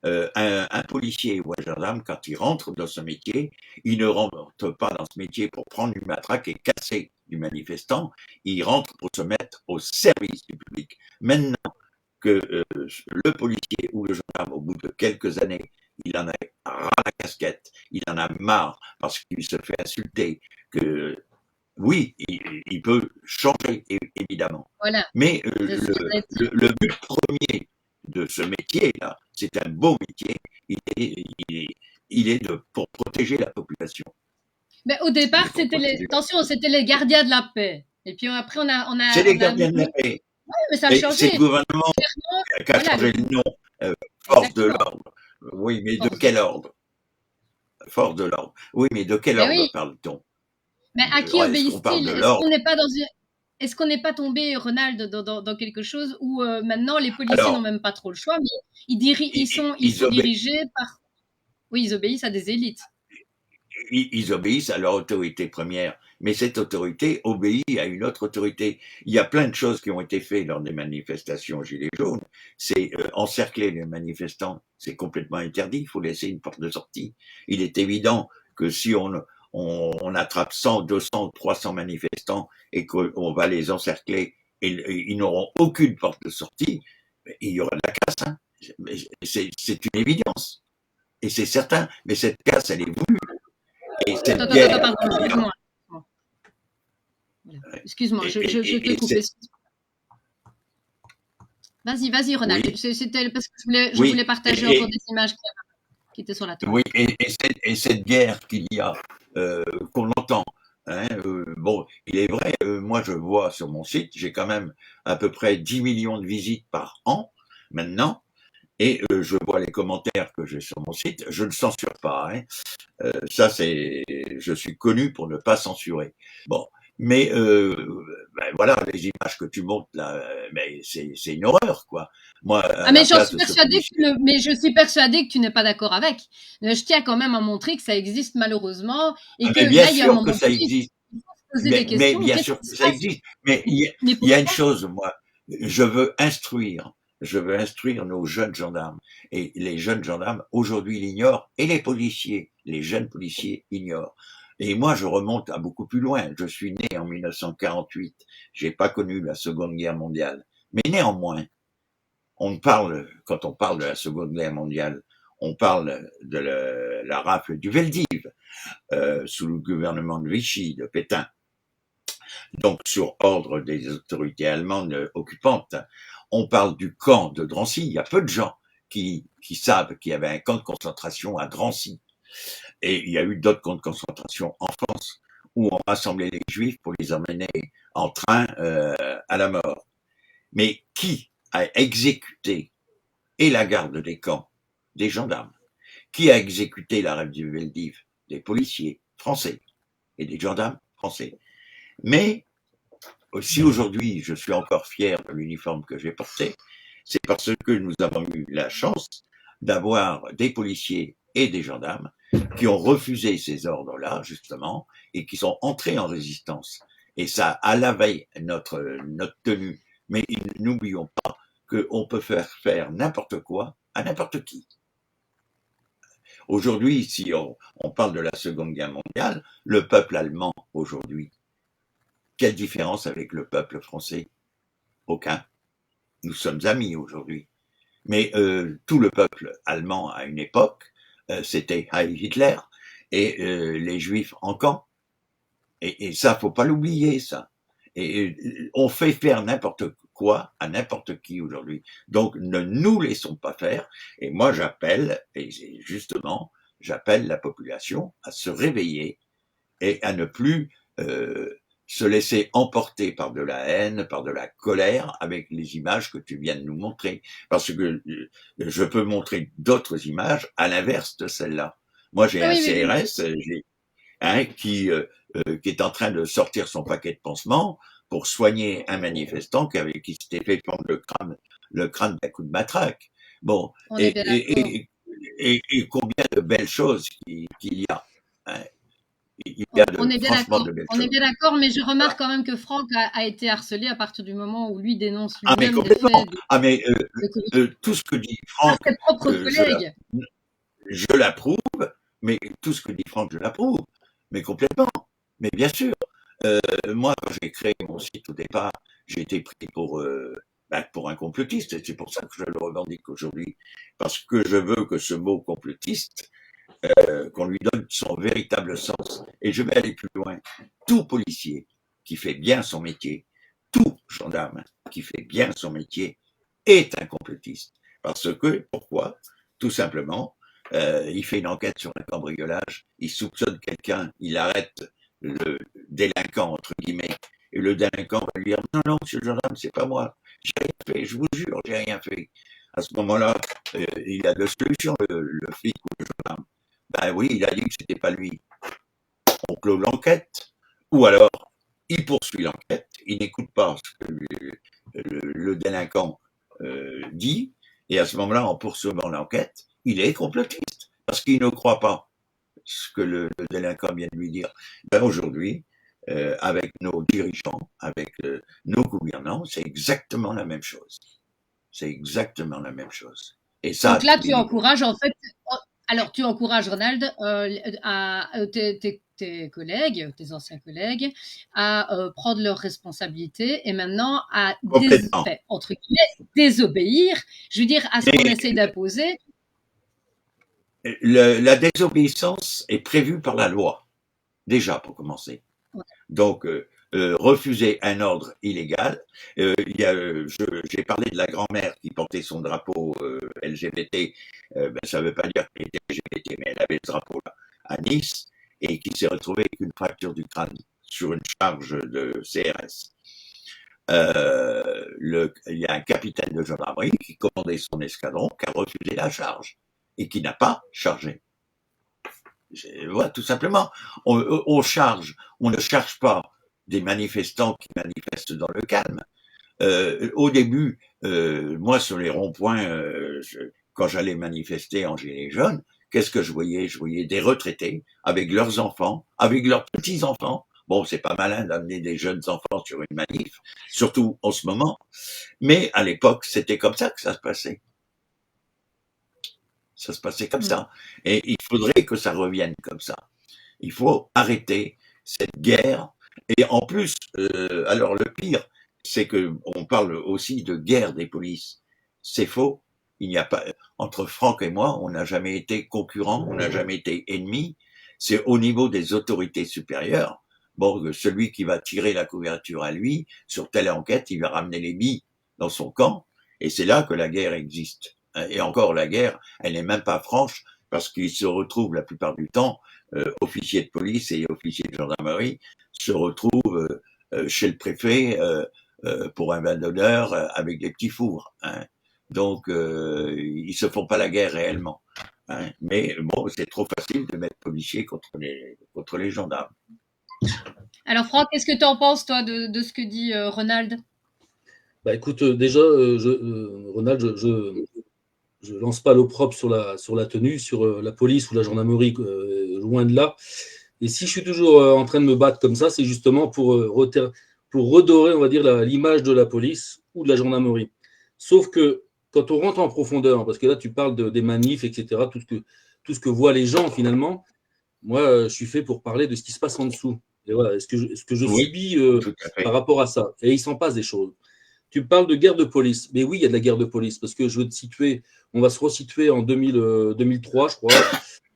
Un policier ou un gendarme, quand il rentre dans ce métier, il ne rentre pas dans ce métier pour prendre une matraque et casser du manifestant, il rentre pour se mettre au service du public. Maintenant que le policier ou le gendarme, au bout de quelques années, il en a ras la casquette, il en a marre parce qu'il se fait insulter, que oui, il peut changer, évidemment. Voilà. Mais le but premier de ce métier-là, c'est un beau métier, il est pour protéger la population. Mais au départ, c'était les gardiens de la paix. Et puis après, on a. C'est les gardiens de la paix. Oui, mais ça a changé. C'est le gouvernement qui a changé le nom. Force de l'ordre. Oui, mais de quel ordre? forces de l'ordre. Oui, mais de quel Ben ordre oui, parle-t-on? mais à qui Est-ce qu'on parle obéissent-ils? de l'ordre? Est-ce qu'on n'est pas tombé, Ronald, dans quelque chose où maintenant les policiers n'ont Alors, même pas trop le choix, mais ils ils sont obéissent. dirigés par. Oui, ils obéissent à des élites. Ils obéissent à leur autorité première, mais cette autorité obéit à une autre autorité. Il y a plein de choses qui ont été faites lors des manifestations Gilets jaunes. C'est encercler les manifestants, c'est complètement interdit, il faut laisser une porte de sortie. Il est évident que si on attrape 100, 200, 300 manifestants et qu'on va les encercler et ils n'auront aucune porte de sortie, il y aura de la casse. Hein. C'est une évidence. Et c'est certain, mais cette casse, elle est voulue. Et cette Attends, guerre pardon, qu'il y a, excuse-moi. Excuse-moi, je te coupe. et Vas-y, Ronald. oui, C'était parce que je oui, voulais partager encore des images qui étaient sur la toile. oui, et cette guerre qu'il y a, qu'on entend, hein, bon, il est vrai, moi je vois sur mon site, j'ai quand même à peu près 10 millions de visites par an maintenant, et je vois les commentaires que j'ai sur mon site, je ne censure pas, hein, ça c'est, je suis connu pour ne pas censurer. Bon, mais ben voilà, les images que tu montres là, mais c'est une horreur quoi. Moi, à Ah, mais la place de ce policier. je suis persuadée que tu n'es pas d'accord avec. Je tiens quand même à montrer que ça existe malheureusement et Ah, que mais bien là, il y a un sûr que moment ça donné, il existe. faut se poser des Mais questions. bien Qu'est-ce sûr qui que se ça passe? existe. Mais Mais il y a une pourquoi? chose, moi, je veux instruire. Je veux instruire nos jeunes gendarmes. Et les jeunes gendarmes, aujourd'hui, l'ignorent. Et les policiers, les jeunes policiers ignorent. Et moi, je remonte à beaucoup plus loin. Je suis né en 1948. J'ai pas connu la Seconde Guerre mondiale. Mais néanmoins, quand on parle de la Seconde Guerre mondiale, on parle de la rafle du Veldiv, sous le gouvernement de Vichy, de Pétain, donc sur ordre des autorités allemandes occupantes. On parle du camp de Drancy. Il y a peu de gens qui savent qu'il y avait un camp de concentration à Drancy. Et il y a eu d'autres camps de concentration en France où on rassemblait les Juifs pour les emmener en train à la mort. Mais qui a exécuté et la garde des camps? Des gendarmes. Qui a exécuté la rafle du Veldiv? Des policiers français et des gendarmes français. Mais si aujourd'hui je suis encore fier de l'uniforme que j'ai porté, c'est parce que nous avons eu la chance d'avoir des policiers et des gendarmes qui ont refusé ces ordres-là, justement, et qui sont entrés en résistance. Et ça a lavé notre tenue. Mais n'oublions pas qu'on peut faire n'importe quoi à n'importe qui. Aujourd'hui, si on parle de la Seconde Guerre mondiale, le peuple allemand, aujourd'hui, quelle différence avec le peuple français? Aucun. Nous sommes amis aujourd'hui. Mais tout le peuple allemand à une époque, c'était Heil Hitler et les Juifs en camp. Et ça, faut pas l'oublier, ça. Et on fait faire n'importe quoi à n'importe qui aujourd'hui. Donc, ne nous laissons pas faire. Et moi, j'appelle, et justement, j'appelle la population à se réveiller et à ne plus se laisser emporter par de la haine, par de la colère, avec les images que tu viens de nous montrer. Parce que je peux montrer d'autres images à l'inverse de celle-là. Moi, j'ai un Oui. CRS qui est en train de sortir son paquet de pansements pour soigner un manifestant qui s'était fait prendre le crâne d'un coup de matraque. Bon, On est bien d'accord. et combien de belles choses qu'il y a. Hein. Il y a On est bien franchement d'accord. de belles On est choses. bien d'accord, mais je Voilà. remarque quand même que Franck a été harcelé à partir du moment où lui dénonce Ah, mais lui-même des complètement. faits Ah, mais de corruption tout ce que dit par Franck, ses propres euh, je collègues. je l'approuve, mais tout ce que dit Franck, je l'approuve, mais complètement. Mais bien sûr, moi, quand j'ai créé mon site au départ, j'ai été pris pour un complotiste, et c'est pour ça que je le revendique aujourd'hui, parce que je veux que ce mot complotiste, qu'on lui donne son véritable sens. Et je vais aller plus loin. Tout policier qui fait bien son métier, tout gendarme qui fait bien son métier est un complotiste. Parce que, pourquoi? Tout simplement, il fait une enquête sur un cambriolage, il soupçonne quelqu'un, il arrête le délinquant, entre guillemets, et le délinquant va lui dire non, non, monsieur le gendarme, c'est pas moi, j'ai rien fait, je vous jure, j'ai rien fait. À ce moment-là, il a deux solutions, le flic ou le gendarme. Ben oui, il a dit que c'était pas lui. On clôt l'enquête. Ou alors, il poursuit l'enquête, il n'écoute pas ce que le délinquant dit, et à ce moment-là, en poursuivant l'enquête, il est complotiste, parce qu'il ne croit pas ce que le délinquant vient de lui dire. Ben aujourd'hui, avec nos dirigeants, avec nos gouvernants, c'est exactement la même chose. C'est exactement la même chose. Et ça, Donc là, tu encourages en fait. Alors, tu encourages Ronald tes collègues, tes anciens collègues, à prendre leurs responsabilités et maintenant à entre guillemets, désobéir. Je veux dire à ce qu'on essaie d'imposer. La désobéissance est prévue par la loi, déjà pour commencer. Ouais. Donc, refuser un ordre illégal. J'ai parlé de la grand-mère qui portait son drapeau LGBT. Ben, ça ne veut pas dire qu'elle était LGBT, mais elle avait ce drapeau-là à Nice et qui s'est retrouvée avec une fracture du crâne sur une charge de CRS. Il y a un capitaine de gendarmerie qui commandait son escadron qui a refusé la charge et qui n'a pas chargé. Voilà, tout simplement. On charge, on ne charge pas des manifestants qui manifestent dans le calme. Au début, moi sur les ronds-points, quand j'allais manifester en Gilets jaunes, qu'est-ce que je voyais? Je voyais des retraités avec leurs enfants, avec leurs petits-enfants. Bon, c'est pas malin d'amener des jeunes enfants sur une manif, surtout en ce moment. Mais à l'époque, c'était comme ça que ça se passait. Ça se passait comme ça. Et il faudrait que ça revienne comme ça. Il faut arrêter cette guerre. Et en plus, alors le pire, c'est que on parle aussi de guerre des polices. C'est faux. Il n'y a pas, entre Franck et moi, on n'a jamais été concurrents, on n'a jamais été ennemis. C'est au niveau des autorités supérieures. Bon, celui qui va tirer la couverture à lui, sur telle enquête, il va ramener les billes dans son camp. Et c'est là que la guerre existe. Et encore, la guerre, elle n'est même pas franche, parce qu'ils se retrouvent la plupart du temps, officiers de police et officiers de gendarmerie, se retrouvent chez le préfet pour un vin d'honneur avec des petits fours. Hein. Donc, ils se font pas la guerre réellement. Hein. Mais bon, c'est trop facile de mettre policiers contre les gendarmes. Alors, Franck, qu'est-ce que tu en penses, toi, de ce que dit Ronald? Bah, écoute, déjà, Ronald, je lance pas l'opprobre sur la tenue, sur la police ou la gendarmerie, loin de là. Et si je suis toujours en train de me battre comme ça, c'est justement pour redorer, on va dire, l'image de la police ou de la gendarmerie. Sauf que quand on rentre en profondeur, parce que là, tu parles des manifs, etc., tout ce que voient les gens, finalement, moi, je suis fait pour parler de ce qui se passe en dessous. Et voilà, ce que je Oui, subis par rapport à ça. Et il s'en passe des choses. Tu parles de guerre de police. Mais oui, il y a de la guerre de police, parce que je veux te situer, on va se resituer en 2003, je crois.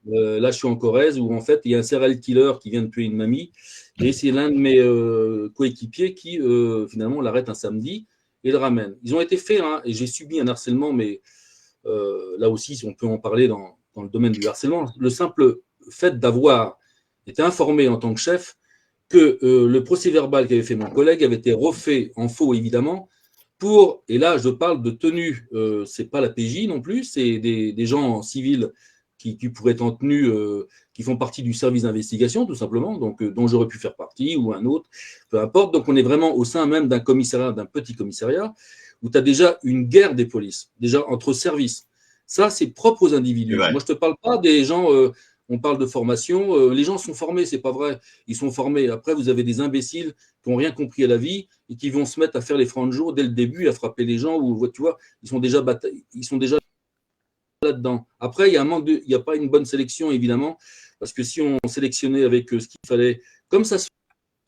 Là, je suis en Corrèze, où en fait, il y a un serial killer qui vient de tuer une mamie. Et c'est l'un de mes coéquipiers qui, finalement, l'arrête un samedi et le ramène. Ils ont été faits, hein, et j'ai subi un harcèlement, mais là aussi, on peut en parler dans le domaine du harcèlement. Le simple fait d'avoir été informé en tant que chef que le procès-verbal qu'avait fait mon collègue avait été refait en faux, évidemment, et là, je parle de tenue, c'est pas la PJ non plus, c'est des gens civils qui pourraient être en tenue, qui font partie du service d'investigation, tout simplement, donc dont j'aurais pu faire partie, ou un autre, peu importe. Donc, on est vraiment au sein même d'un commissariat, d'un petit commissariat, où tu as déjà une guerre des polices, déjà entre services. Ça, c'est propre aux individus. Moi, je te parle pas des gens, on parle de formation, les gens sont formés, c'est pas vrai, ils sont formés. Après, vous avez des imbéciles qui n'ont rien compris à la vie et qui vont se mettre à faire les francs de jour dès le début, à frapper les gens, ou tu vois, ils sont déjà là-dedans. Après, il n'y a pas une bonne sélection, évidemment, parce que si on sélectionnait avec ce qu'il fallait, comme ça se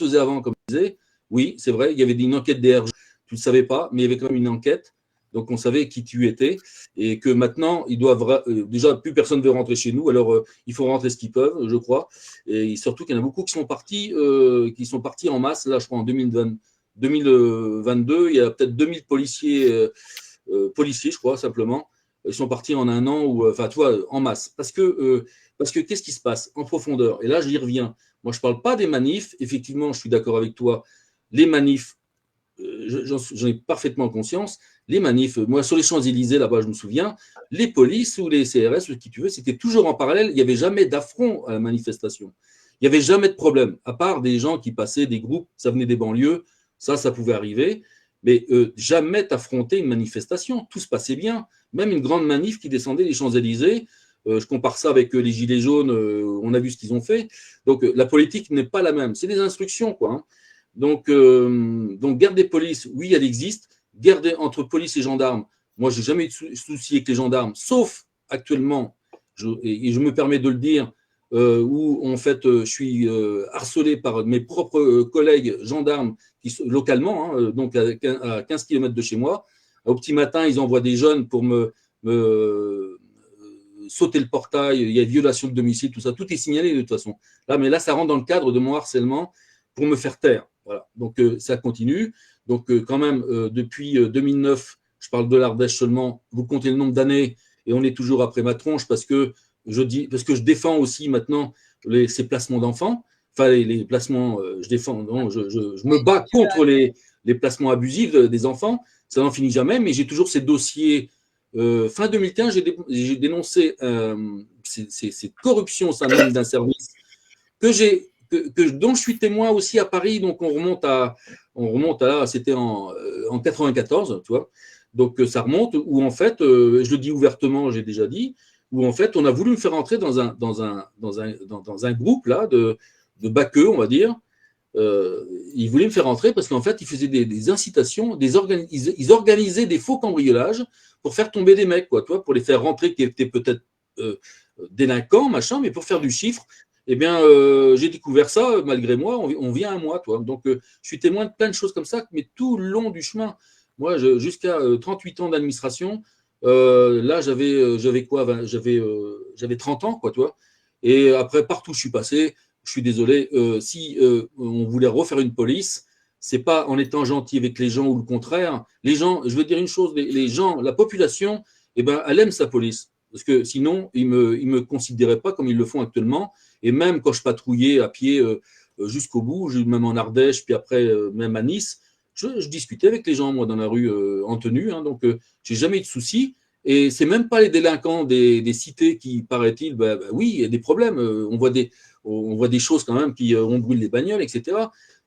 faisait avant, comme je disais, oui, c'est vrai, il y avait une enquête DRG, tu ne le savais pas, mais il y avait quand même une enquête, donc on savait qui tu étais, et que maintenant, ils doivent déjà, plus personne ne veut rentrer chez nous, alors il faut rentrer ce qu'ils peuvent, je crois, et surtout qu'il y en a beaucoup qui sont partis en masse, là, je crois, en 2022, il y a peut-être 2000 policiers, je crois, simplement. Ils sont partis en un an, enfin, tu vois, en masse. Parce que qu'est-ce qui se passe en profondeur? Et là, j'y reviens. Moi, je ne parle pas des manifs. Effectivement, je suis d'accord avec toi. Les manifs, j'en ai parfaitement conscience, les manifs, moi sur les Champs-Élysées, là-bas, je me souviens, les polices ou les CRS, ou qui tu veux, c'était toujours en parallèle, il n'y avait jamais d'affront à la manifestation. Il n'y avait jamais de problème, à part des gens qui passaient, des groupes, ça venait des banlieues, ça pouvait arriver, mais jamais t'affronter une manifestation, tout se passait bien. Même une grande manif qui descendait les Champs-Élysées, je compare ça avec les Gilets jaunes, on a vu ce qu'ils ont fait. Donc la politique n'est pas la même, c'est des instructions, quoi. Hein. Donc guerre des polices, oui, elle existe. Guerre entre police et gendarmes, moi, j'ai jamais eu de souci avec les gendarmes, sauf actuellement, et je me permets de le dire, où en fait, je suis harcelé par mes propres collègues gendarmes qui sont localement, hein, donc à 15 km de chez moi. Au petit matin, ils envoient des jeunes pour me sauter le portail, il y a violation de domicile, tout ça, tout est signalé de toute façon. Là, mais là, ça rentre dans le cadre de mon harcèlement pour me faire taire. Voilà. Donc, ça continue. Donc, quand même, depuis 2009, je parle de l'Ardèche seulement, vous comptez le nombre d'années et on est toujours après ma tronche parce que je défends aussi maintenant ces placements d'enfants. Enfin, les placements, je défends, non, je me bats contre les placements abusifs des enfants. Ça n'en finit jamais, mais j'ai toujours ces dossiers. Fin 2015, j'ai dénoncé ces corruptions au sein même d'un service dont je suis témoin aussi à Paris. Donc, on remonte à là, c'était en 94, tu vois. Donc, ça remonte où, en fait, je le dis ouvertement, j'ai déjà dit, où, en fait, on a voulu me faire entrer dans un groupe, là, de baqueux, on va dire. Ils voulaient me faire entrer parce qu'en fait, ils faisaient des incitations, ils organisaient des faux cambriolages pour faire tomber des mecs, quoi, tu vois, pour les faire rentrer qui étaient peut-être délinquants, machin, mais pour faire du chiffre. Eh bien, j'ai découvert ça, malgré moi, on vient à moi, toi. Donc, je suis témoin de plein de choses comme ça, mais tout le long du chemin. Moi, jusqu'à 38 ans d'administration, là, j'avais quoi, j'avais 30 ans, quoi, toi. Et après, partout où je suis passé, je suis désolé, si on voulait refaire une police, c'est pas en étant gentil avec les gens ou le contraire. Les gens, je veux dire une chose, les gens, la population, eh ben, elle aime sa police. Parce que sinon, ils me considéraient pas comme ils le font actuellement. Et même quand je patrouillais à pied jusqu'au bout, même en Ardèche, puis après même à Nice, je discutais avec les gens, moi, dans la rue en tenue. Hein, donc, j'ai jamais eu de soucis. Et c'est même pas les délinquants des cités qui, paraît-il, oui, il y a des problèmes. On voit des choses quand même, puis on brûle les bagnoles, etc.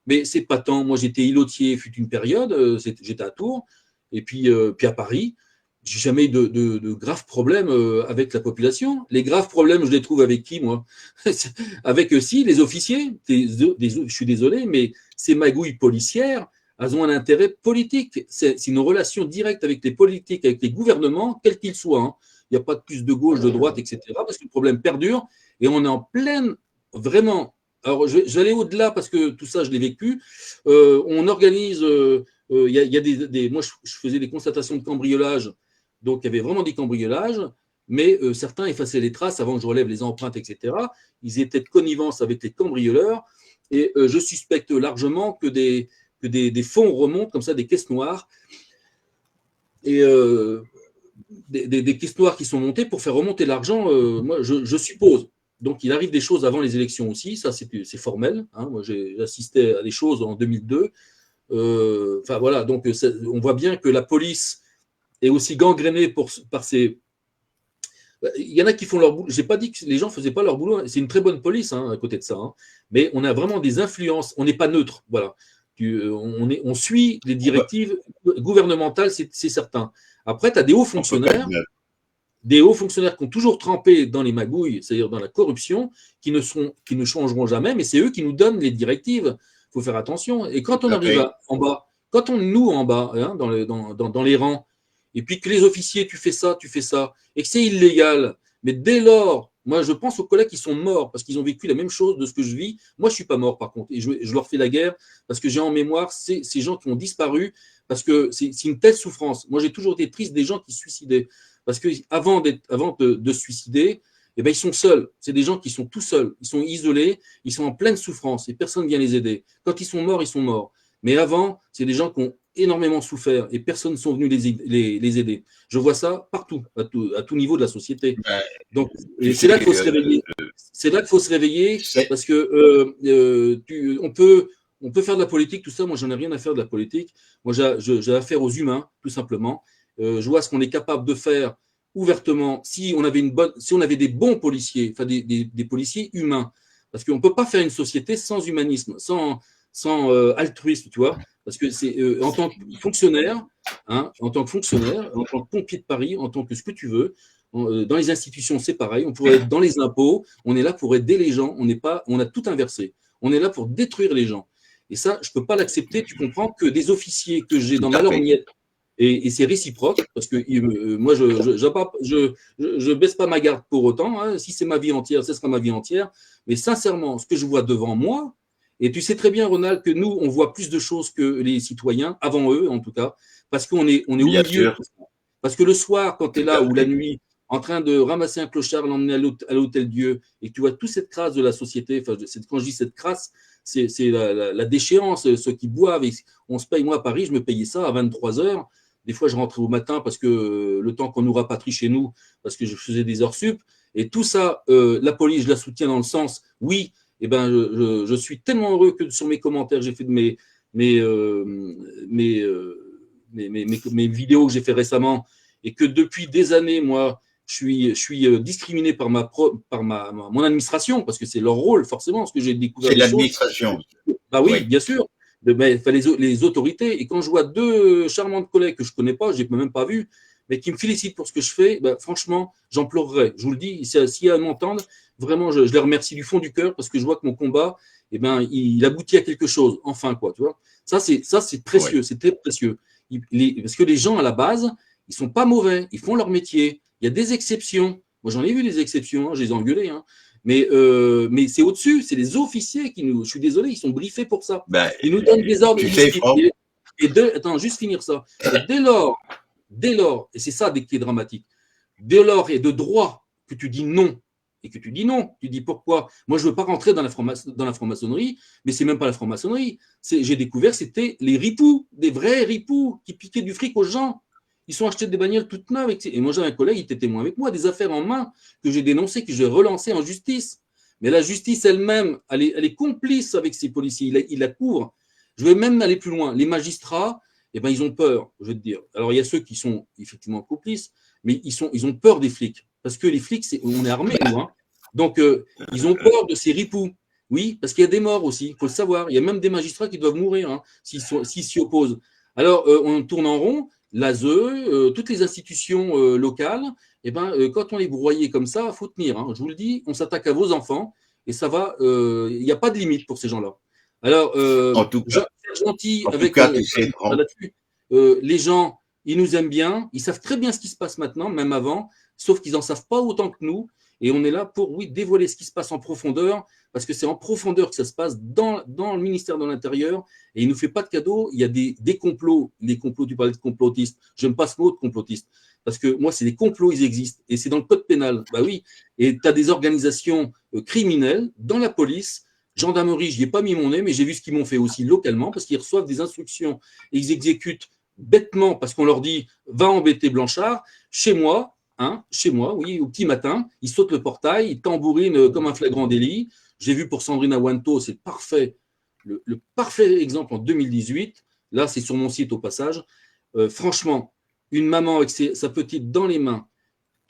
Mais c'est pas tant. Moi, j'étais îlotier, fut une période, j'étais à Tours, et puis à Paris. J'ai jamais eu de graves problèmes avec la population. Les graves problèmes, je les trouve avec qui, moi? Avec aussi les officiers. Je suis désolé, mais ces magouilles policières, elles ont un intérêt politique. C'est une relation directe avec les politiques, avec les gouvernements, quels qu'ils soient. Hein. Il n'y a pas de plus de gauche, de droite, etc. Parce que le problème perdure et on est en pleine, vraiment. Alors, je vais aller au-delà parce que tout ça, je l'ai vécu. On organise, il y a moi, je faisais des constatations de cambriolage. Donc, il y avait vraiment des cambriolages, mais certains effaçaient les traces avant que je relève les empreintes, etc. Ils étaient de connivence avec les cambrioleurs et je suspecte largement que des fonds remontent comme ça, des caisses noires, et des caisses noires qui sont montées pour faire remonter l'argent, moi, je suppose. Donc, il arrive des choses avant les élections aussi, ça c'est formel. Hein. Moi, j'ai assisté à des choses en 2002. Enfin, voilà, donc on voit bien que la police est aussi gangrénée par ces. Il y en a qui font leur boulot. Je n'ai pas dit que les gens ne faisaient pas leur boulot. C'est une très bonne police à côté de ça. Hein. Mais on a vraiment des influences. On n'est pas neutre. Voilà. On suit les directives gouvernementales, c'est certain. Après, tu as des hauts fonctionnaires qui ont toujours trempé dans les magouilles, c'est-à-dire dans la corruption, qui ne changeront jamais, mais c'est eux qui nous donnent les directives. Il faut faire attention. Et quand on arrive en bas, en bas, hein, dans les rangs, et puis que les officiers, tu fais ça, et que c'est illégal, mais dès lors, moi je pense aux collègues qui sont morts parce qu'ils ont vécu la même chose de ce que je vis. Moi je ne suis pas mort par contre, et je leur fais la guerre parce que j'ai en mémoire ces gens qui ont disparu parce que c'est une telle souffrance. Moi j'ai toujours été triste des gens qui se suicidaient parce qu'avant de se suicider, eh ben, ils sont seuls. C'est des gens qui sont tout seuls, ils sont isolés, ils sont en pleine souffrance et personne ne vient les aider. Quand ils sont morts, ils sont morts. Mais avant, c'est des gens qui ont énormément souffert et personne ne sont venus les aider. Je vois ça partout, à tout niveau de la société. Donc, c'est là qu'il faut se réveiller. C'est là qu'il faut se réveiller parce que on peut faire de la politique, tout ça. Moi, j'en ai rien à faire de la politique. Moi, j'ai affaire aux humains, tout simplement. Je vois ce qu'on est capable de faire ouvertement si on avait des bons policiers, enfin des policiers humains. Parce qu'on ne peut pas faire une société sans humanisme, sans altruisme, tu vois. Parce que c'est en tant que fonctionnaire, en tant que pompier de Paris, en tant que ce que tu veux, dans les institutions, c'est pareil. On pourrait être dans les impôts, on est là pour aider les gens, on a tout inversé. On est là pour détruire les gens. Et ça, je ne peux pas l'accepter. Tu comprends que des officiers que j'ai dans ma lorgnette, et c'est réciproque, parce que moi, je baisse pas ma garde pour autant. Hein. Si c'est ma vie entière, ce sera ma vie entière. Mais sincèrement, ce que je vois devant moi, et tu sais très bien, Ronald, que nous, on voit plus de choses que les citoyens, avant eux en tout cas, parce qu'on est au Bien milieu. sûr. Parce que le soir, quand tu es là, ou la nuit, en train de ramasser un clochard, l'emmener à l'hôtel Dieu, et que tu vois toute cette crasse de la société, enfin, quand je dis cette crasse, c'est la déchéance, ceux qui boivent. On se paye, moi à Paris, je me payais ça à 23 heures. Des fois, je rentrais au matin parce que le temps qu'on nous rapatrie chez nous, parce que je faisais des heures sup. Et tout ça, la police, je la soutiens dans le sens, oui, eh ben, je suis tellement heureux que sur mes commentaires, j'ai fait de mes vidéos que j'ai fait récemment, et que depuis des années, moi, je suis discriminé par mon administration, parce que c'est leur rôle, forcément, parce que j'ai découvert C'est des choses. l'administration. Bah oui, bien sûr. Les autorités. Et quand je vois deux charmantes collègues que je ne connais pas, je ne les ai même pas vues, mais qui me félicitent pour ce que je fais, franchement, j'en pleurerais. Je vous le dis, s'il m'entendent, vraiment, je les remercie du fond du cœur, parce que je vois que mon combat, il aboutit à quelque chose, enfin, quoi, tu vois. Ça, c'est précieux, c'est très précieux. Parce que les gens, à la base, ils ne sont pas mauvais, ils font leur métier. Il y a des exceptions. Moi, j'en ai vu des exceptions, je les ai engueulés, mais c'est au-dessus, c'est les officiers qui nous. Je suis désolé, ils sont briefés pour ça. Ils nous donnent des ordres. Attends, juste finir ça. Et dès lors, et c'est ça qui est dramatique, dès lors et de droit que tu dis non, et que tu dis pourquoi. Moi, je ne veux pas rentrer dans la franc-maçonnerie, mais c'est même pas la franc-maçonnerie. J'ai découvert, c'était les ripoux, des vrais ripoux qui piquaient du fric aux gens. Ils sont achetés des bagnoles toutes neuves. Et moi, j'ai un collègue, il était témoin avec moi, des affaires en main que j'ai dénoncées, que j'ai relancées en justice. Mais la justice elle-même, elle est complice avec ces policiers. Il la couvre. Je vais même aller plus loin. Les magistrats, ils ont peur, je vais te dire. Alors, il y a ceux qui sont effectivement complices, mais ils ont peur des flics. Parce que les flics, on est armés, nous. Donc, ils ont peur de ces ripoux. Oui, parce qu'il y a des morts aussi, il faut le savoir. Il y a même des magistrats qui doivent mourir s'ils s'y opposent. Alors, on tourne en rond. L'ASE, toutes les institutions locales, quand on les broyait comme ça, il faut tenir. Je vous le dis, on s'attaque à vos enfants et ça va. Il n'y a pas de limite pour ces gens-là. Alors, en tout cas, gentil en avec tout cas, tu sais, là-dessus. Les gens, ils nous aiment bien, ils savent très bien ce qui se passe maintenant, même avant, sauf qu'ils n'en savent pas autant que nous. Et on est là pour, oui, dévoiler ce qui se passe en profondeur, parce que c'est en profondeur que ça se passe dans le ministère de l'Intérieur, et il ne nous fait pas de cadeaux. Il y a des complots, tu parlais de complotistes, j'aime pas ce mot de complotiste, parce que moi, c'est des complots, ils existent, et c'est dans le code pénal, bah oui, et tu as des organisations criminelles dans la police, gendarmerie, je n'y ai pas mis mon nez, mais j'ai vu ce qu'ils m'ont fait aussi localement, parce qu'ils reçoivent des instructions, et ils exécutent bêtement, parce qu'on leur dit, va embêter Blanchard, chez moi, oui, au petit matin, ils sautent le portail, ils tambourinent comme un flagrant délit. J'ai vu pour Sandrine Awanto, c'est parfait, le parfait exemple en 2018. Là, c'est sur mon site au passage. Franchement, une maman avec sa petite dans les mains.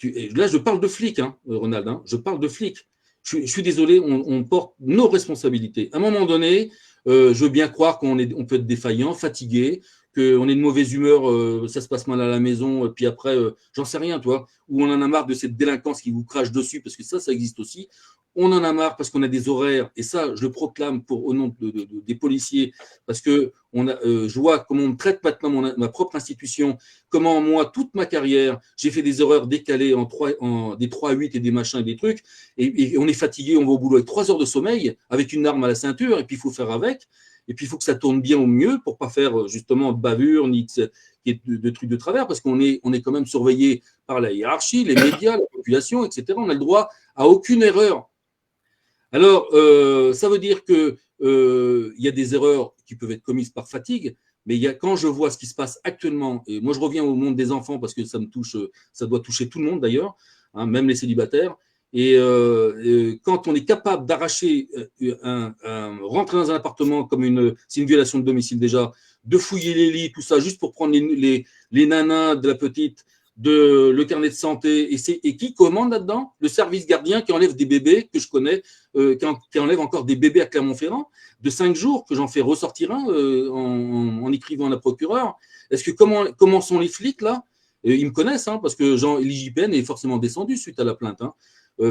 Là, je parle de flic, Ronald. Je parle de flic. Je suis désolé, on porte nos responsabilités. À un moment donné, je veux bien croire qu'on peut être défaillant, fatigué, qu'on est de mauvaise humeur, ça se passe mal à la maison, puis après, j'en sais rien, toi, ou on en a marre de cette délinquance qui vous crache dessus, parce que ça existe aussi. On en a marre parce qu'on a des horaires, et ça, je le proclame au nom des policiers, parce que je vois comment on me traite maintenant ma propre institution, comment moi, toute ma carrière, j'ai fait des horaires décalés des 3 à 8 et des machins et des trucs, et on est fatigué, on va au boulot avec 3 heures de sommeil, avec une arme à la ceinture, et puis il faut faire avec. Et puis, il faut que ça tourne bien au mieux pour ne pas faire justement de bavure ni de trucs de travers, parce qu'on est quand même surveillé par la hiérarchie, les médias, la population, etc. On n'a le droit à aucune erreur. Alors, ça veut dire qu'il y a des erreurs qui peuvent être commises par fatigue, mais quand je vois ce qui se passe actuellement, et moi je reviens au monde des enfants parce que ça me touche, ça doit toucher tout le monde d'ailleurs, même les célibataires, Et quand on est capable d'arracher, rentrer dans un appartement comme c'est une violation de domicile déjà, de fouiller les lits, tout ça, juste pour prendre les nanas de la petite, le carnet de santé, et qui commande là-dedans? Le service gardien qui enlève des bébés que je connais, qui enlève encore des bébés à Clermont-Ferrand de 5 jours, que j'en fais ressortir un en écrivant à la procureure. Est-ce que comment sont les flics là? Ils me connaissent, hein, parce que l'IGPN est forcément descendu suite à la plainte. Hein.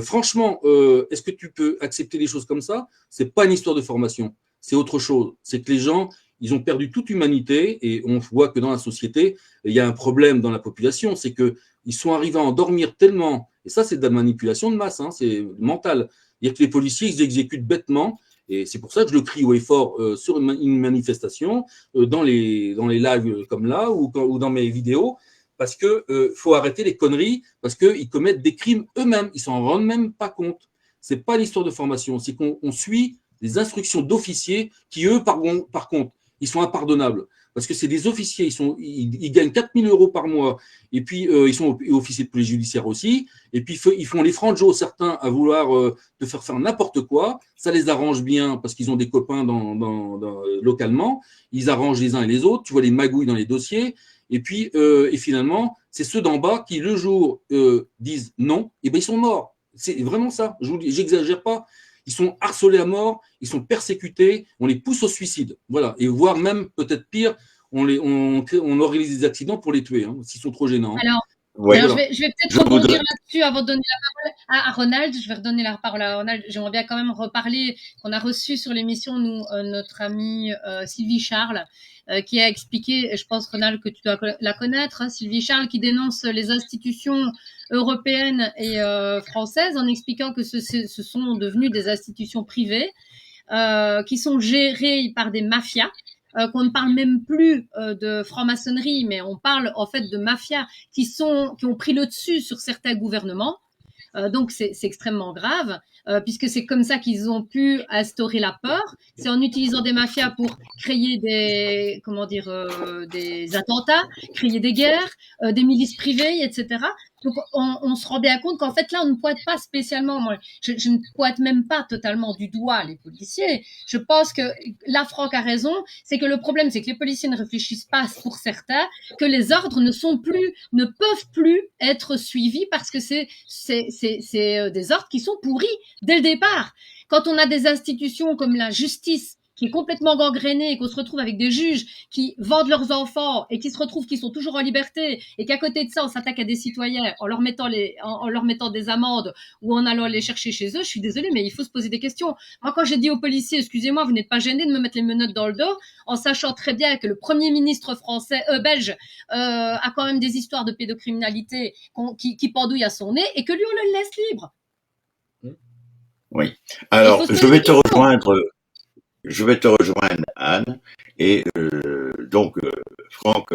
Franchement, est-ce que tu peux accepter des choses comme ça? C'est pas une histoire de formation, c'est autre chose. C'est que les gens, ils ont perdu toute humanité et on voit que dans la société, il y a un problème dans la population, c'est que ils sont arrivés à endormir tellement, et ça c'est de la manipulation de masse, hein, c'est mental. C'est-à-dire que les policiers, ils exécutent bêtement, et c'est pour ça que je le crie haut et fort sur une manifestation, dans les lives comme là, ou dans mes vidéos, parce que faut arrêter les conneries, parce qu'ils commettent des crimes eux-mêmes, ils s'en rendent même pas compte. C'est pas l'histoire de formation, c'est qu'on suit des instructions d'officiers qui, eux, par contre, ils sont impardonnables. Parce que c'est des officiers, ils gagnent 4 000 euros par mois, et puis ils sont officiers de police judiciaire aussi, et puis ils font les franges certains à vouloir te faire n'importe quoi, ça les arrange bien parce qu'ils ont des copains localement, ils arrangent les uns et les autres, tu vois les magouilles dans les dossiers, et puis et finalement, c'est ceux d'en bas qui, le jour, disent non, et ben ils sont morts. C'est vraiment ça, j'exagère pas. Ils sont harcelés à mort, ils sont persécutés, on les pousse au suicide. Voilà. Et voire même, peut-être pire, on organise des accidents pour les tuer, hein, s'ils sont trop gênants. Hein. Alors, Oui, je vais peut-être rebondir là-dessus avant de donner la parole à Ronald. Je vais redonner la parole à Ronald. J'aimerais bien quand même reparler qu'on a reçu sur l'émission, nous, notre amie Sylvie Charles, qui a expliqué, je pense, Ronald, que tu dois la connaître, hein, Sylvie Charles, qui dénonce les institutions européennes et françaises en expliquant que ce sont devenues des institutions privées qui sont gérées par des mafias. Qu'on ne parle même plus de franc-maçonnerie, mais on parle en fait de mafias qui ont pris le dessus sur certains gouvernements. Donc c'est extrêmement grave, puisque c'est comme ça qu'ils ont pu instaurer la peur. C'est en utilisant des mafias pour créer des attentats, créer des guerres, des milices privées, etc. Donc on se rend bien compte qu'en fait là on ne pointe pas spécialement, moi je ne pointe même pas totalement du doigt les policiers. Je pense que là Franck a raison, c'est que le problème c'est que les policiers ne réfléchissent pas pour certains, que les ordres ne peuvent plus être suivis parce que c'est des ordres qui sont pourris dès le départ. Quand on a des institutions comme la justice qui est complètement gangrénée et qu'on se retrouve avec des juges qui vendent leurs enfants et qui se retrouvent qu'ils sont toujours en liberté et qu'à côté de ça, on s'attaque à des citoyens en leur mettant des amendes ou en allant les chercher chez eux, je suis désolée, mais il faut se poser des questions. Moi, quand j'ai dit aux policiers, excusez-moi, vous n'êtes pas gênés de me mettre les menottes dans le dos, en sachant très bien que le premier ministre belge a quand même des histoires de pédocriminalité qui pendouillent à son nez et que lui, on le laisse libre. Oui. Alors, je vais te rejoindre, Anne. Et donc, Franck,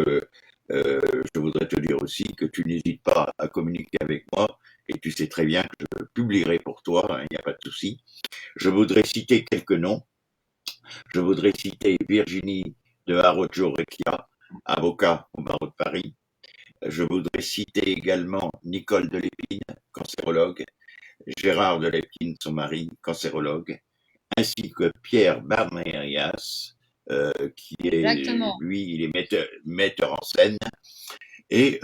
je voudrais te dire aussi que tu n'hésites pas à communiquer avec moi et tu sais très bien que je publierai pour toi, il n'y a pas de souci. Je voudrais citer quelques noms. Je voudrais citer Virginie de Arrojo-Recchia, avocat au barreau de Paris. Je voudrais citer également Nicole Delépine, cancérologue, Gérard Delépine, son mari, cancérologue, ainsi que Pierre Barnerias, qui est, Exactement. lui, il est metteur en scène, et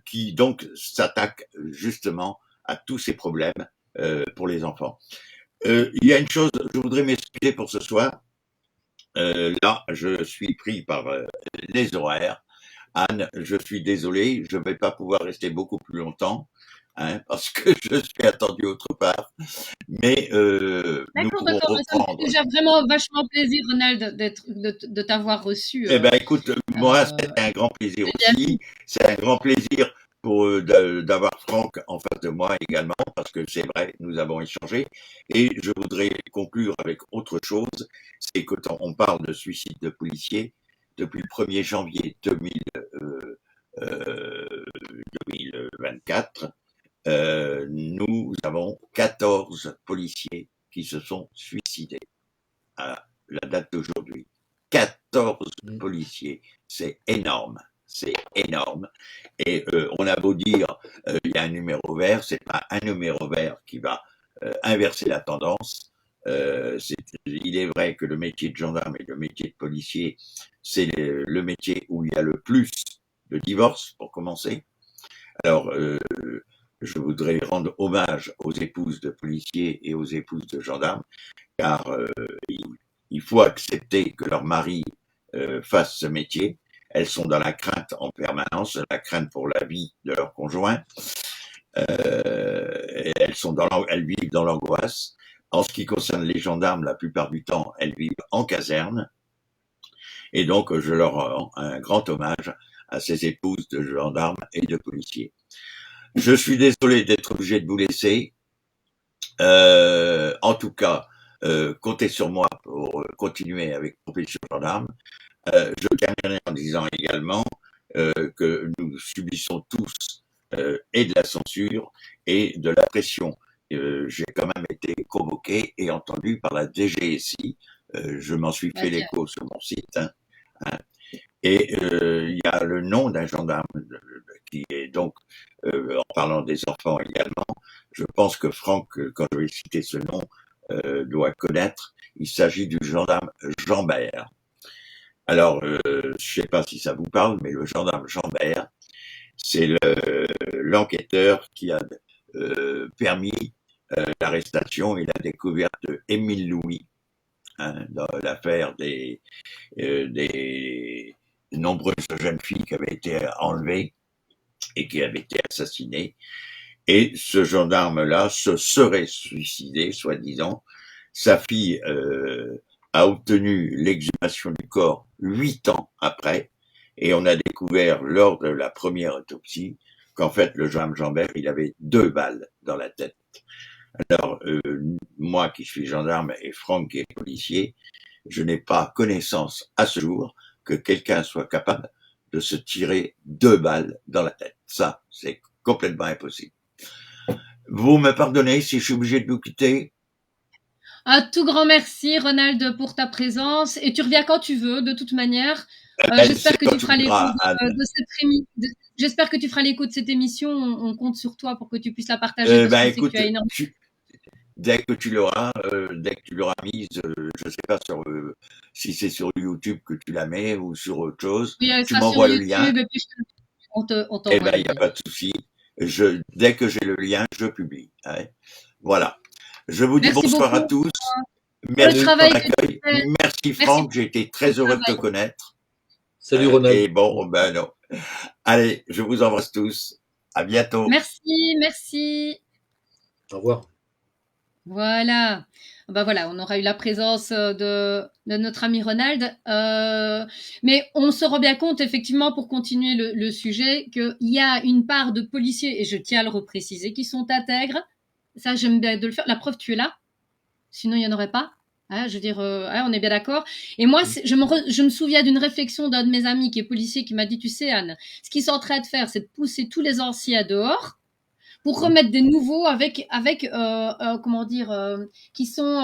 qui donc s'attaque justement à tous ces problèmes pour les enfants. Il y a une chose, je voudrais m'excuser pour ce soir. Là, je suis pris par les horaires. Anne, je suis désolé, je ne vais pas pouvoir rester beaucoup plus longtemps, hein, parce que je suis attendu autre part. Mais nous pourrons reprendre. J'ai vraiment vachement plaisir, Ronald, de t'avoir reçu. Eh ben, écoute, moi, c'était un grand plaisir aussi. C'est un grand plaisir d'avoir Franck en face de moi également, parce que c'est vrai, nous avons échangé. Et je voudrais conclure avec autre chose, c'est que quand on parle de suicide de policiers, depuis le 1er janvier 2024, nous avons 14 policiers qui se sont suicidés à la date d'aujourd'hui. 14 policiers, c'est énorme. c'est énorme. Et on a beau dire, il y a un numéro vert, c'est pas un numéro vert qui va inverser la tendance. Il est vrai que le métier de gendarme et le métier de policier, c'est le métier où il y a le plus de divorces, pour commencer. Alors, je voudrais rendre hommage aux épouses de policiers et aux épouses de gendarmes, car il faut accepter que leur mari fasse ce métier. Elles sont dans la crainte en permanence, la crainte pour la vie de leur conjoint. Elles vivent dans l'angoisse. En ce qui concerne les gendarmes, la plupart du temps, elles vivent en caserne. Et donc, je leur rends un grand hommage à ces épouses de gendarmes et de policiers. Je suis désolé d'être obligé de vous laisser. En tout cas, comptez sur moi pour continuer avec Profession Gendarme. Je terminerai en disant également que nous subissons tous et de la censure et de la pression. J'ai quand même été convoqué et entendu par la DGSI. Je m'en suis fait l'écho sur mon site. Hein. Et il y a le nom d'un gendarme qui est donc, en parlant des enfants également, je pense que Franck, quand je vais citer ce nom, doit connaître. Il s'agit du gendarme Jambert. Alors, je sais pas si ça vous parle, mais le gendarme Jambert, c'est l'enquêteur qui a permis l'arrestation et la découverte de Émile Louis, hein, dans l'affaire des nombreuses jeunes filles qui avaient été enlevées et qui avaient été assassinées. Et ce gendarme-là se serait suicidé, soi-disant. Sa fille a obtenu l'exhumation du corps 8 ans après, et on a découvert lors de la première autopsie qu'en fait le gendarme Jambert, il avait 2 balles dans la tête. Alors moi qui suis gendarme et Franck qui est policier, je n'ai pas connaissance à ce jour que quelqu'un soit capable de se tirer 2 balles dans la tête. Ça, c'est complètement impossible. Vous me pardonnez si je suis obligé de vous quitter? Un tout grand merci, Ronald, pour ta présence. Et tu reviens quand tu veux, de toute manière. J'espère que tu feras l'écho de cette émission. J'espère que tu feras l'écho de cette émission. On compte sur toi pour que tu puisses la partager. Parce que écoute, tu as énormément... dès que tu l'auras mise, je sais pas si c'est sur YouTube que tu la mets ou sur autre chose, oui, tu m'envoies le lien. Et puis on t'envoie il n'y a pas de souci. Dès que j'ai le lien, je publie. Hein. Voilà. Je vous dis bonsoir à tous. Merci pour l'accueil. Merci Franck, j'ai été très heureux de te connaître. Salut Ronald. Et bon, ben non. Allez, je vous embrasse tous. À bientôt. Merci. Au revoir. Voilà. Ben voilà, on aura eu la présence de notre ami Ronald. Mais on se rend bien compte, effectivement, pour continuer le sujet, qu'il y a une part de policiers, et je tiens à le repréciser, qui sont intègres. Ça, j'aime bien de le faire. La preuve, tu es là. Sinon, il n'y en aurait pas. Je veux dire, on est bien d'accord. Et moi, je me souviens d'une réflexion d'un de mes amis qui est policier qui m'a dit, tu sais, Anne, ce qu'ils sont en train de faire, c'est de pousser tous les anciens dehors pour remettre des nouveaux avec comment dire, qui sont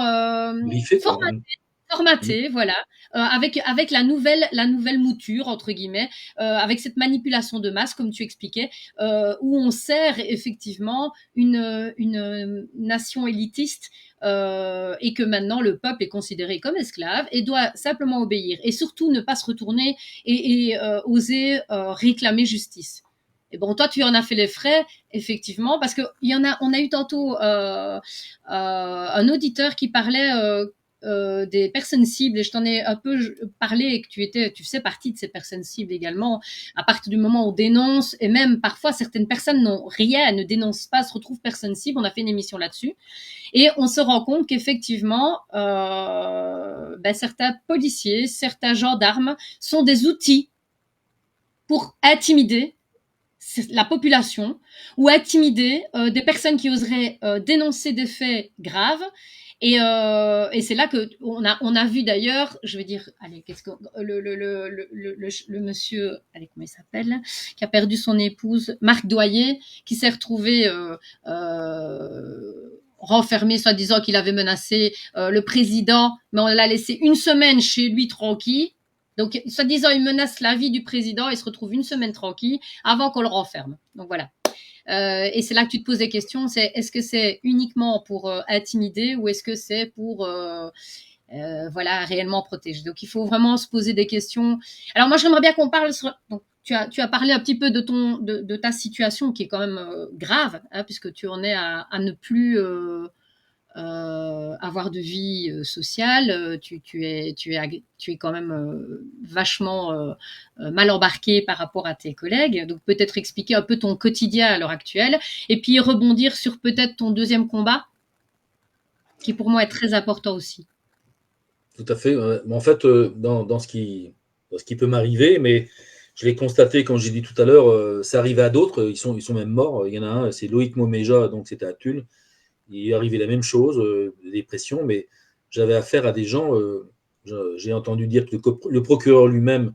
formatés, voilà, avec la nouvelle mouture entre guillemets, avec cette manipulation de masse comme tu expliquais, où on sert effectivement une nation élitiste, et que maintenant le peuple est considéré comme esclave et doit simplement obéir et surtout ne pas se retourner et oser réclamer justice. Et bon, toi, tu en as fait les frais, effectivement, parce que on a eu tantôt un auditeur qui parlait des personnes cibles, et je t'en ai un peu parlé, et que tu fais partie de ces personnes cibles également. À partir du moment où on dénonce, et même parfois certaines personnes n'ont rien, ne dénoncent pas, se retrouvent personnes cibles. On a fait une émission là-dessus, et on se rend compte qu'effectivement, certains policiers, certains gendarmes sont des outils pour intimider la population ou intimider des personnes qui oseraient dénoncer des faits graves. Et c'est là que on a vu d'ailleurs, je vais dire, allez, qu'est-ce que le monsieur, allez, comment il s'appelle, qui a perdu son épouse, Marc Doyer, qui s'est retrouvé renfermé, soi-disant qu'il avait menacé le président, mais on l'a laissé une semaine chez lui tranquille. Donc, soi-disant, il menace la vie du président et se retrouve une semaine tranquille avant qu'on le renferme. Donc voilà. Et c'est là que tu te poses des questions, c'est est-ce que c'est uniquement pour intimider ou est-ce que c'est pour voilà, réellement protéger. Donc il faut vraiment se poser des questions. Alors moi j'aimerais bien qu'on parle sur... Donc, tu as parlé un petit peu de ta situation qui est quand même grave, hein, puisque tu en es à ne plus avoir de vie sociale, tu es quand même vachement mal embarqué par rapport à tes collègues. Donc peut-être expliquer un peu ton quotidien à l'heure actuelle et puis rebondir sur peut-être ton deuxième combat, qui pour moi est très important aussi. Tout à fait. Mais en fait, dans ce qui peut m'arriver, mais je l'ai constaté, quand j'ai dit tout à l'heure, ça arrivait à d'autres, ils sont même morts. Il y en a un, c'est Loïc Moméja, donc c'était à Thun. Il est arrivé la même chose, des dépressions, mais j'avais affaire à des gens, j'ai entendu dire que le procureur lui-même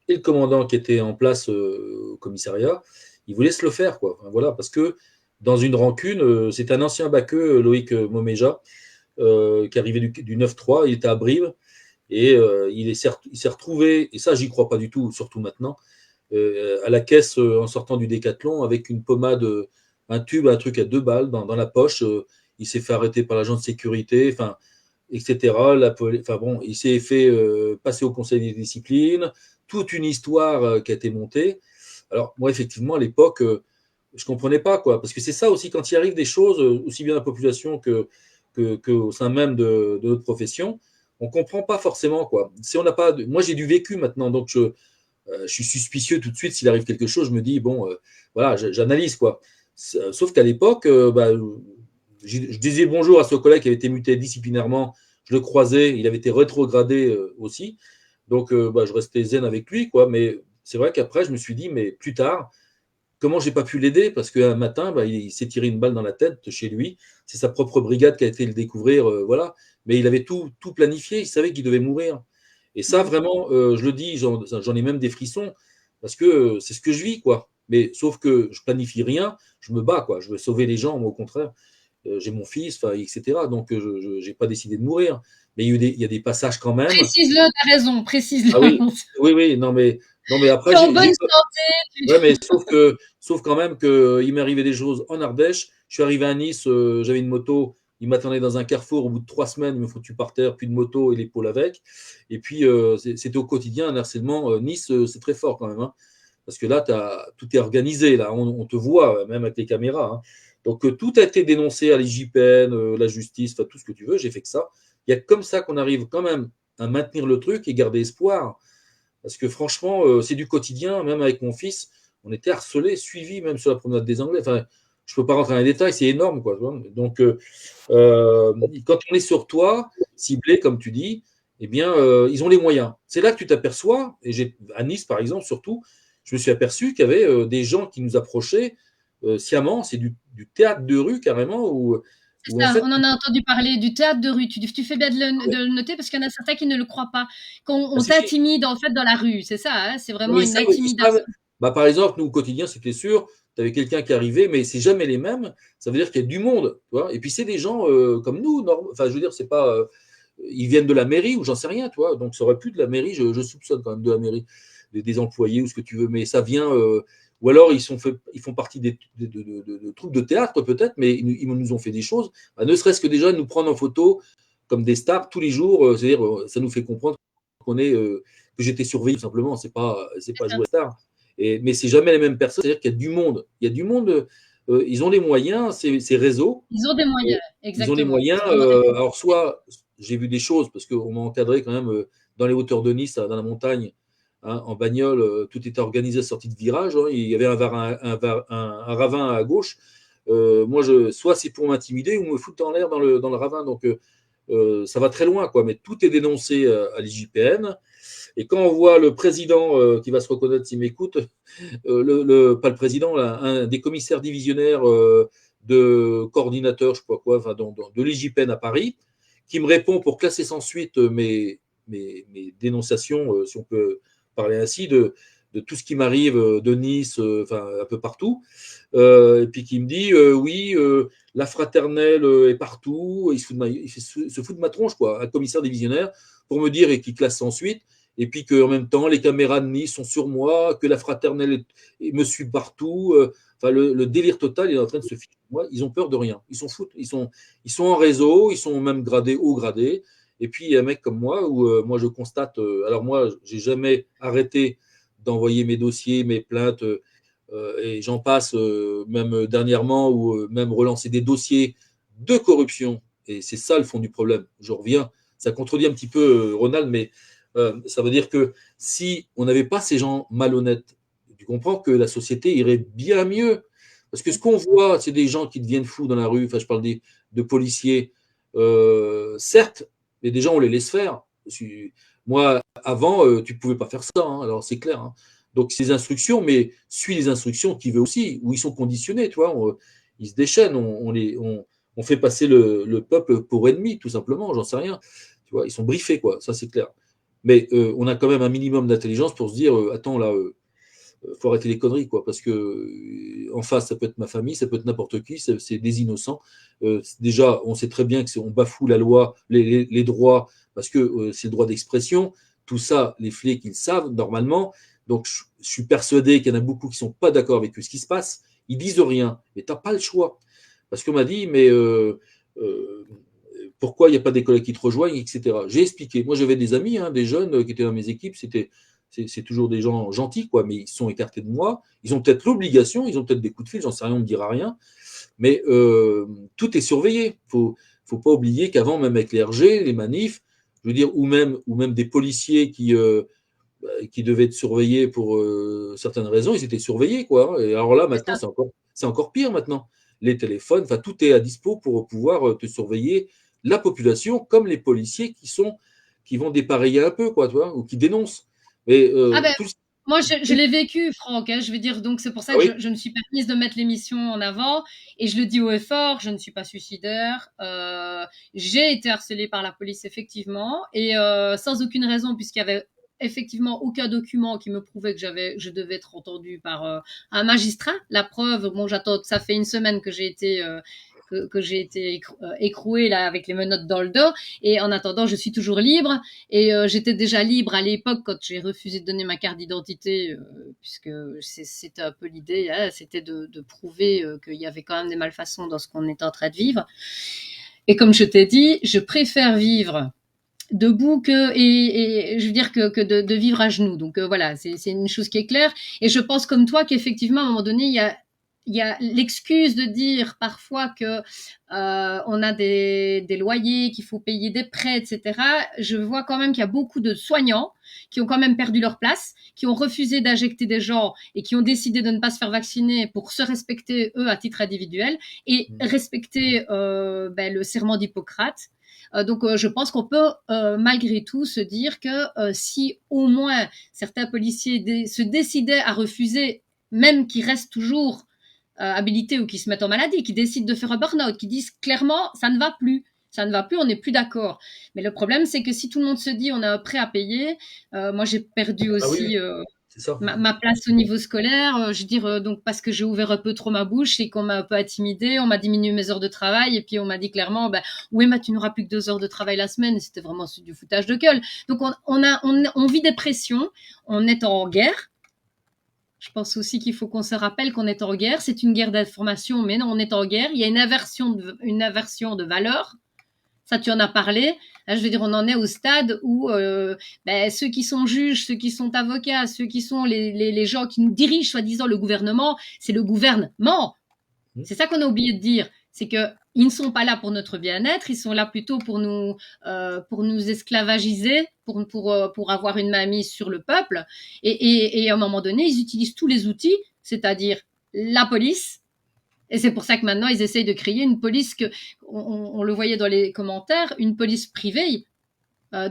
et le commandant qui était en place au commissariat, ils voulaient se le faire, quoi. Enfin, voilà, parce que dans une rancune, c'est un ancien baqueux, Loïc Moméja, qui arrivait du 9-3, il était à Brive, et il s'est retrouvé, et ça j'y crois pas du tout, surtout maintenant, à la caisse en sortant du Décathlon avec une pommade, un tube, un truc à 2 balles dans la poche. Il s'est fait arrêter par l'agent de sécurité, enfin, etc. Enfin bon, il s'est fait passer au conseil des disciplines, toute une histoire qui a été montée. Alors moi effectivement à l'époque, je comprenais pas, quoi, parce que c'est ça aussi, quand il arrive des choses, aussi bien dans la population que au sein même de notre profession, on comprend pas forcément, quoi. Si on n'a pas, moi j'ai du vécu maintenant, donc je suis suspicieux tout de suite s'il arrive quelque chose. Je me dis bon, voilà, j'analyse, quoi. Sauf qu'à l'époque, je disais bonjour à ce collègue qui avait été muté disciplinairement. Je le croisais, il avait été rétrogradé aussi, donc je restais zen avec lui, quoi. Mais c'est vrai qu'après je me suis dit, mais plus tard, comment j'ai pas pu l'aider, parce qu'un matin, il s'est tiré une balle dans la tête chez lui. C'est sa propre brigade qui a été le découvrir, voilà. Mais il avait tout planifié, il savait qu'il devait mourir. Et ça, vraiment, je le dis, j'en ai même des frissons, parce que c'est ce que je vis, quoi. Mais sauf que je planifie rien, je me bats, quoi. Je veux sauver les gens, moi, au contraire. J'ai mon fils, etc. Donc, je n'ai pas décidé de mourir. Mais il y a des passages quand même. Précise-le, t'as raison, Ah oui, précise-le. oui, non, mais après, T'es en bonne santé. ouais, mais sauf quand même qu'il m'est arrivé des choses en Ardèche. Je suis arrivé à Nice, j'avais une moto, il m'attendait dans un carrefour. Au bout de 3 semaines, il me foutu par terre, puis de moto et l'épaule avec. Et puis, c'était au quotidien un harcèlement. Nice, c'est très fort quand même, hein, parce que là, tout est organisé. Là, on te voit, même avec les caméras, hein. Donc, tout a été dénoncé à l'IGPN, la justice, enfin, tout ce que tu veux. J'ai fait que ça. Il y a comme ça qu'on arrive quand même à maintenir le truc et garder espoir. Parce que franchement, c'est du quotidien. Même avec mon fils, on était harcelés, suivis, même sur la promenade des Anglais. Enfin, je ne peux pas rentrer dans les détails, c'est énorme, quoi. Donc, quand on est sur toi, ciblé, comme tu dis, eh bien, ils ont les moyens. C'est là que tu t'aperçois, et à Nice, par exemple, surtout, je me suis aperçu qu'il y avait des gens qui nous approchaient sciemment. C'est du théâtre de rue, carrément, C'est en ça, fait, on en a entendu parler du théâtre de rue. Tu fais bien de le noter parce qu'il y en a certains qui ne le croient pas. Qu'on on si, si. t'intimide en fait dans la rue, c'est ça, hein, c'est Non, vraiment mais une ils intimidation. savent. Par exemple, nous, au quotidien, c'était sûr, tu avais quelqu'un qui arrivait, mais c'est jamais les mêmes. Ça veut dire qu'il y a du monde. Tu vois. Et puis, c'est des gens comme nous. Enfin, je veux dire, c'est pas. Ils viennent de la mairie ou j'en sais rien, tu vois. Donc, ça aurait pu de la mairie, je soupçonne quand même de la mairie, des employés ou ce que tu veux, mais ça vient. Ou alors, ils font partie de troupes de théâtre, peut-être, mais ils nous ont fait des choses. Ne serait-ce que déjà nous prendre en photo comme des stars tous les jours. C'est-à-dire, ça nous fait comprendre qu'on est. Que j'étais surveillé, tout simplement. C'est pas jouer à star. Mais c'est jamais les mêmes personnes. C'est-à-dire qu'il y a du monde. Il y a du monde. Ils ont les moyens, ces réseaux. Ils ont des moyens, Ils ont les exactement. moyens. C'est vraiment des... Alors, soit j'ai vu des choses, parce qu'on m'a encadré quand même dans les hauteurs de Nice, dans la montagne, hein, en bagnole, tout était organisé à sortie de virage. Hein, il y avait un ravin à gauche. Moi, soit c'est pour m'intimider ou me foutre en l'air dans le ravin. Donc, ça va très loin, quoi. Mais tout est dénoncé à l'IGPN. Et quand on voit le président qui va se reconnaître s'il m'écoute, pas le président, là, un des commissaires divisionnaires de coordinateur, je ne sais pas quoi, enfin, de l'IGPN à Paris, qui me répond pour classer sans suite mes dénonciations, si on peut parler ainsi, de tout ce qui m'arrive de Nice, enfin un peu partout, et puis qui me dit oui, la fraternelle est partout, il se fout de ma tronche, quoi, un commissaire divisionnaire, pour me dire et qui classe sans suite. et puis qu'en même temps, les caméras de Nice sont sur moi, que la fraternelle me suit partout. Enfin, le délire total est en train de se ficher. Moi, ils ont peur de rien. Ils s'en foutent. Ils sont en réseau, ils sont même gradés, haut gradés. Et puis, il y a un mec comme moi, où moi, je constate. Alors, moi, j'ai jamais arrêté d'envoyer mes dossiers, mes plaintes, et j'en passe, même dernièrement, ou même relancer des dossiers de corruption. Et c'est ça le fond du problème. Je reviens. Ça contredit un petit peu Ronald, mais ça veut dire que si on n'avait pas ces gens malhonnêtes, tu comprends que la société irait bien mieux. Parce que ce qu'on voit, c'est des gens qui deviennent fous dans la rue. Enfin, je parle de policiers. Certes, mais des gens, on les laisse faire. Moi, avant, tu ne pouvais pas faire ça. Hein, alors, c'est clair. Hein. Donc, ces instructions, mais suis les instructions qui veut aussi, où ils sont conditionnés. Tu vois, ils se déchaînent. On fait passer le peuple pour ennemi, tout simplement. J'en sais rien. Tu vois, ils sont briefés, quoi. Ça, c'est clair. Mais on a quand même un minimum d'intelligence pour se dire attends, là, faut arrêter les conneries, quoi, parce que en face, ça peut être ma famille, ça peut être n'importe qui, c'est des innocents. Déjà, on sait très bien que on bafoue la loi, les droits, parce que c'est le droit d'expression. Tout ça, les flics, ils savent normalement. Donc, je suis persuadé qu'il y en a beaucoup qui ne sont pas d'accord avec ce qui se passe. Ils disent rien, mais tu n'as pas le choix. Parce qu'on m'a dit, mais pourquoi il n'y a pas des collègues qui te rejoignent, etc. J'ai expliqué. Moi, j'avais des amis, hein, des jeunes qui étaient dans mes équipes. C'est toujours des gens gentils, quoi, mais ils sont écartés de moi. Ils ont peut-être l'obligation, ils ont peut-être des coups de fil, j'en sais rien, on ne me dira rien. Mais tout est surveillé. Faut pas oublier qu'avant, même avec les RG, les manifs, je veux dire, ou même des policiers qui devaient être surveillés pour certaines raisons, ils étaient surveillés, quoi. Et alors là, maintenant, c'est encore pire maintenant. Les téléphones, enfin, tout est à dispo pour pouvoir te surveiller, la population, comme les policiers qui vont dépareiller un peu, quoi, tu vois, ou qui dénoncent. Mais, moi, je l'ai vécu, Franck. Hein, je veux dire, donc c'est pour ça que je me suis permise de mettre l'émission en avant. Et je le dis haut et fort, je ne suis pas suicidaire. J'ai été harcelée par la police, effectivement, et sans aucune raison, puisqu'il y avait effectivement aucun document qui me prouvait que je devais être entendue par un magistrat. La preuve, bon, j'attends. Ça fait une semaine que j'ai été écrouée là avec les menottes dans le dos, et en attendant je suis toujours libre, et j'étais déjà libre à l'époque quand j'ai refusé de donner ma carte d'identité, puisque c'était un peu l'idée, hein, c'était de prouver qu'il y avait quand même des malfaçons dans ce qu'on était en train de vivre. Et comme je t'ai dit, je préfère vivre debout et je veux dire que de vivre à genoux. Donc voilà, c'est une chose qui est claire. Et je pense comme toi qu'effectivement à un moment donné il y a l'excuse de dire parfois que on a des loyers, qu'il faut payer des prêts, etc. Je vois quand même qu'il y a beaucoup de soignants qui ont quand même perdu leur place, qui ont refusé d'injecter des gens et qui ont décidé de ne pas se faire vacciner pour se respecter eux à titre individuel et respecter le serment d'Hippocrate. Donc, je pense qu'on peut malgré tout se dire que si au moins certains policiers se décidaient à refuser, même qu'ils restent toujours habilités ou qui se mettent en maladie, qui décident de faire un burn-out, qui disent clairement ça ne va plus. Ça ne va plus, on n'est plus d'accord. Mais le problème, c'est que si tout le monde se dit on a un prêt à payer, moi j'ai perdu aussi ma place au niveau scolaire. Je veux dire, donc parce que j'ai ouvert un peu trop ma bouche et qu'on m'a un peu intimidée, on m'a diminué mes heures de travail et puis on m'a dit clairement, oui, mais tu n'auras plus que 2 heures de travail la semaine. Et c'était vraiment du foutage de gueule. Donc on vit des pressions, on est en guerre. Je pense aussi qu'il faut qu'on se rappelle qu'on est en guerre. C'est une guerre d'information, mais non, on est en guerre. Il y a une aversion de valeur. Ça, tu en as parlé. Là, je veux dire, on en est au stade où ceux qui sont juges, ceux qui sont avocats, ceux qui sont les gens qui nous dirigent, soi-disant le gouvernement, c'est le gouvernement. C'est ça qu'on a oublié de dire. C'est que ils ne sont pas là pour notre bien-être, ils sont là plutôt pour nous esclavagiser, pour avoir une mainmise sur le peuple. Et à un moment donné, ils utilisent tous les outils, c'est-à-dire la police. Et c'est pour ça que maintenant, ils essayent de créer une police on le voyait dans les commentaires, une police privée.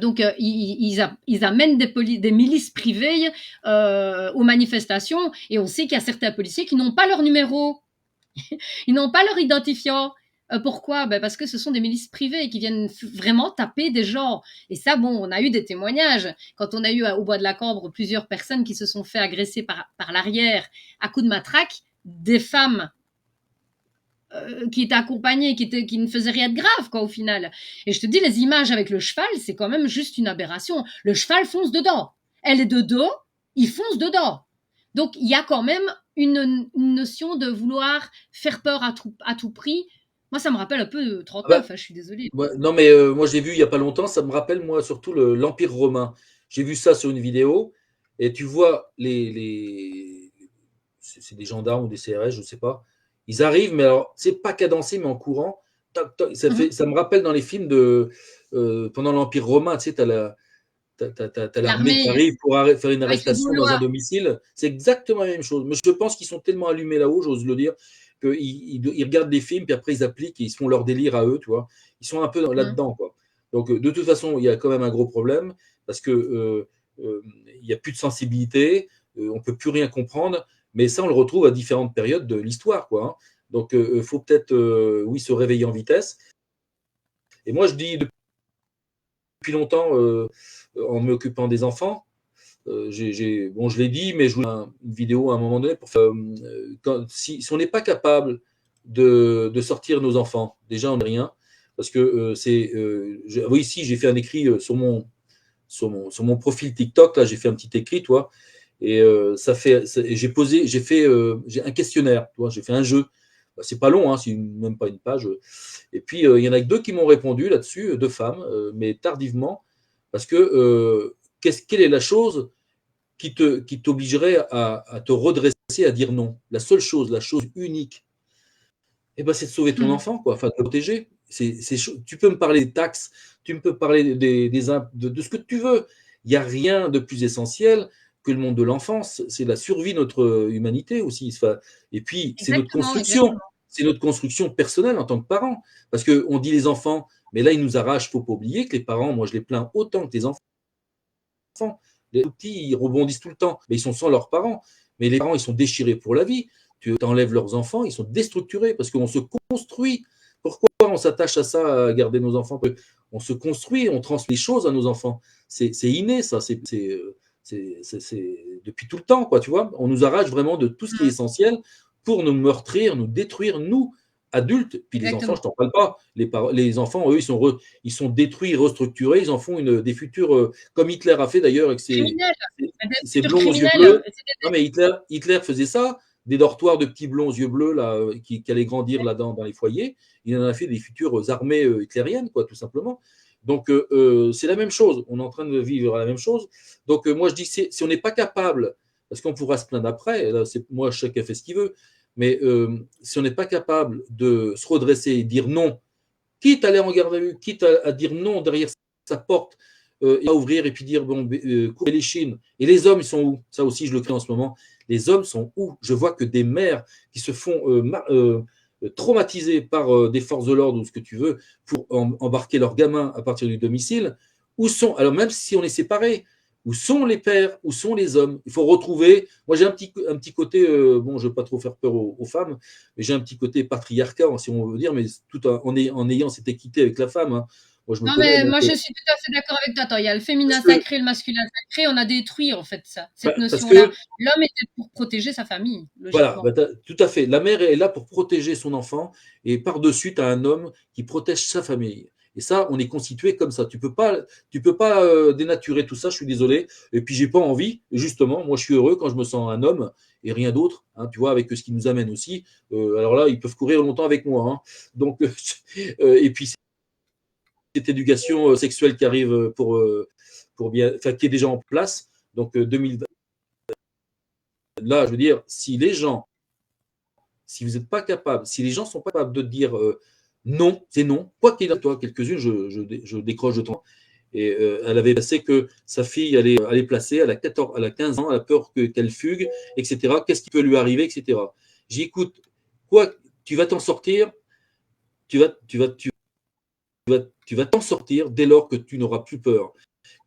Donc, ils amènent des milices privées aux manifestations. Et on sait qu'il y a certains policiers qui n'ont pas leur numéro. Ils n'ont pas leur identifiant. Pourquoi ? Parce que ce sont des milices privées qui viennent vraiment taper des gens. Et ça, bon, on a eu des témoignages. Quand on a eu au Bois de la Cambre plusieurs personnes qui se sont fait agresser par l'arrière à coups de matraque, des femmes qui était accompagné, qui ne faisait rien de grave, quoi, au final. Et je te dis, les images avec le cheval, c'est quand même juste une aberration. Le cheval fonce dedans. Elle est de dos, il fonce dedans. Donc, il y a quand même une notion de vouloir faire peur à tout prix. Moi, ça me rappelle un peu Ah bah, 39, hein, je suis désolée. ouais, non, mais moi, j'ai vu il n'y a pas longtemps, ça me rappelle, moi, surtout l'Empire romain. J'ai vu ça sur une vidéo, et tu vois c'est des gendarmes ou des CRS, je ne sais pas. Ils arrivent, mais alors, c'est pas cadencé, mais en courant. Toc, toc, Mhm. ça me rappelle dans les films pendant l'Empire romain, tu sais, t'as l'armée qui L'armée, arrive pour faire une avec les arrestation dans un Gaulois. domicile. C'est exactement la même chose. Mais je pense qu'ils sont tellement allumés là-haut, j'ose le dire, qu'ils ils regardent des films, puis après ils appliquent et ils se font leur délire à eux, tu vois. Ils sont un peu Mhm. là-dedans, quoi. Donc, de toute façon, il y a quand même un gros problème parce que il n'y a plus de sensibilité, on ne peut plus rien comprendre. Mais ça, on le retrouve à différentes périodes de l'histoire, quoi, hein. Donc, il faut peut-être, oui, se réveiller en vitesse. Et moi, je dis depuis longtemps, en m'occupant des enfants, bon, je l'ai dit, mais je voulais une vidéo à un moment donné pour faire, si on n'est pas capable de sortir nos enfants, déjà on n'est rien, parce que oui, si j'ai fait un écrit sur mon profil TikTok, là j'ai fait un petit écrit, toi, et j'ai un questionnaire, toi, j'ai fait un jeu. Bah, c'est pas long, hein, c'est même pas une page. Et puis il y en a que deux qui m'ont répondu là-dessus, deux femmes, mais tardivement, parce que quelle est la chose qui t'obligerait à te redresser, à dire non. La seule chose, la chose unique, eh ben, c'est de sauver ton Mhm. enfant, quoi, enfin de le protéger. Tu peux me parler des taxes, tu peux me parler de ce que tu veux. Il n'y a rien de plus essentiel que le monde de l'enfance. C'est la survie de notre humanité aussi. Enfin, et puis, Exactement, exactement. c'est notre construction personnelle en tant que parents. Parce qu'on dit les enfants, mais là, ils nous arrachent. Il ne faut pas oublier que les parents, moi, je les plains autant que les enfants. Les petits, ils rebondissent tout le temps, mais ils sont sans leurs parents. Mais les parents, ils sont déchirés pour la vie. Tu enlèves leurs enfants, ils sont déstructurés parce qu'on se construit. Pourquoi on s'attache à ça, à garder nos enfants? On se construit, on transmet les choses à nos enfants. C'est inné, ça. C'est depuis tout le temps, quoi, tu vois. On nous arrache vraiment de tout ce qui est Mhm. essentiel pour nous meurtrir, nous détruire, nous, adultes. Puis les enfants, je Exactement. t'en parle pas. Les enfants, eux, ils sont détruits, restructurés. Ils en font des futurs, comme Hitler a fait d'ailleurs avec Criminels, des ses futurs blonds aux yeux criminels. bleus. Non, mais Hitler faisait ça, des dortoirs de petits blonds aux yeux bleus là, qui allaient grandir là-dedans dans les foyers. Il en a fait des futures armées hitlériennes, quoi, tout simplement. Donc, c'est la même chose. On est en train de vivre la même chose. Donc, moi, je dis, si on n'est pas capable, parce qu'on pourra se plaindre après, là, moi, chacun fait ce qu'il veut, mais si on n'est pas capable de se redresser et dire non, quitte à aller en garde à vue, quitte à dire non derrière sa porte, et à ouvrir et puis dire bon, coupez les chines. Et les hommes, ils sont où? Ça aussi, je le crie en ce moment. Les hommes sont où? Je vois que des mères qui se font traumatiser par des forces de l'ordre ou ce que tu veux pour embarquer leurs gamins à partir du domicile. Où sont, alors même si on est séparés, où sont les pères? Où sont les hommes? Il faut retrouver. Moi, j'ai un petit côté, bon, je ne veux pas trop faire peur aux femmes, mais j'ai un petit côté patriarcat, si on veut dire, mais tout en ayant cette équité avec la femme, hein. Moi, je me Non, connais. mais Donc, moi, je suis tout à fait d'accord avec toi. Attends, il y a le féminin parce que, sacré, le masculin sacré. On a détruit, en fait, ça, cette parce notion-là. que L'homme était pour protéger sa famille, voilà, logiquement. bah, tout à fait. La mère est là pour protéger son enfant et par-dessus, tu as un homme qui protège sa famille. Et ça, on est constitué comme ça. Tu peux pas dénaturer tout ça, je suis désolé. Et puis, j'ai pas envie. Et justement, moi, je suis heureux quand je me sens un homme et rien d'autre, hein, tu vois, avec ce qui nous amène aussi. Alors là, ils peuvent courir longtemps avec moi, hein. Donc, et puis, cette éducation sexuelle qui arrive pour bien, enfin, qui est déjà en place. Donc, 2020, là, je veux dire, si vous n'êtes pas capable, si les gens sont pas capables de dire non, c'est non, quoi qu'il en soit, quelques-unes, je décroche de temps. Et elle avait passé que sa fille allait placer, elle a 15 ans, elle a peur qu'elle fugue, etc. Qu'est-ce qui peut lui arriver, etc. J'écoute, quoi, tu vas t'en sortir, tu vas, tu vas, tu tu vas t'en sortir dès lors que tu n'auras plus peur.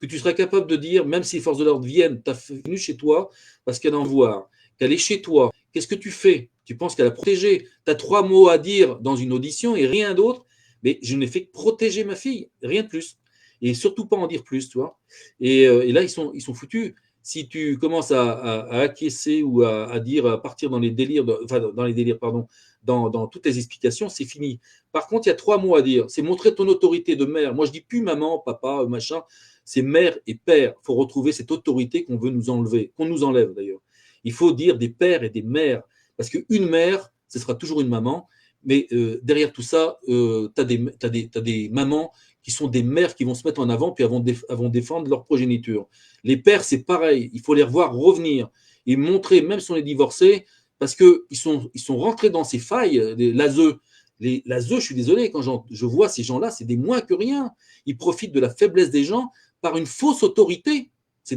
Que tu seras capable de dire, même si les forces de l'ordre viennent, tu as venu chez toi parce qu'elle en voir, qu'elle est chez toi, qu'est-ce que tu fais? Tu penses qu'elle a protégé? Tu as 3 mots à dire dans une audition et rien d'autre, mais je n'ai fait que protéger ma fille, rien de plus. Et surtout pas en dire plus, tu vois. Et là, ils sont foutus. si tu commences à acquiescer ou à dire, à partir dans les délires, enfin dans les délires, pardon, dans toutes les explications, c'est fini. Par contre, il y a 3 mots à dire. C'est montrer ton autorité de mère. Moi, je dis plus maman, papa, machin. C'est mère et père. Il faut retrouver cette autorité qu'on veut nous enlever, qu'on nous enlève d'ailleurs. Il faut dire des pères et des mères. Parce qu'une mère, ce sera toujours une maman. Mais derrière tout ça, tu as des mamans qui sont des mères qui vont se mettre en avant, puis elles vont défendre leur progéniture. Les pères, c'est pareil. Il faut les revoir revenir et montrer, même si on est divorcé, parce qu'ils sont rentrés dans ces failles, l'ASE. L'ASE, je suis désolé, quand je vois ces gens-là, c'est des moins que rien. Ils profitent de la faiblesse des gens par une fausse autorité. C'est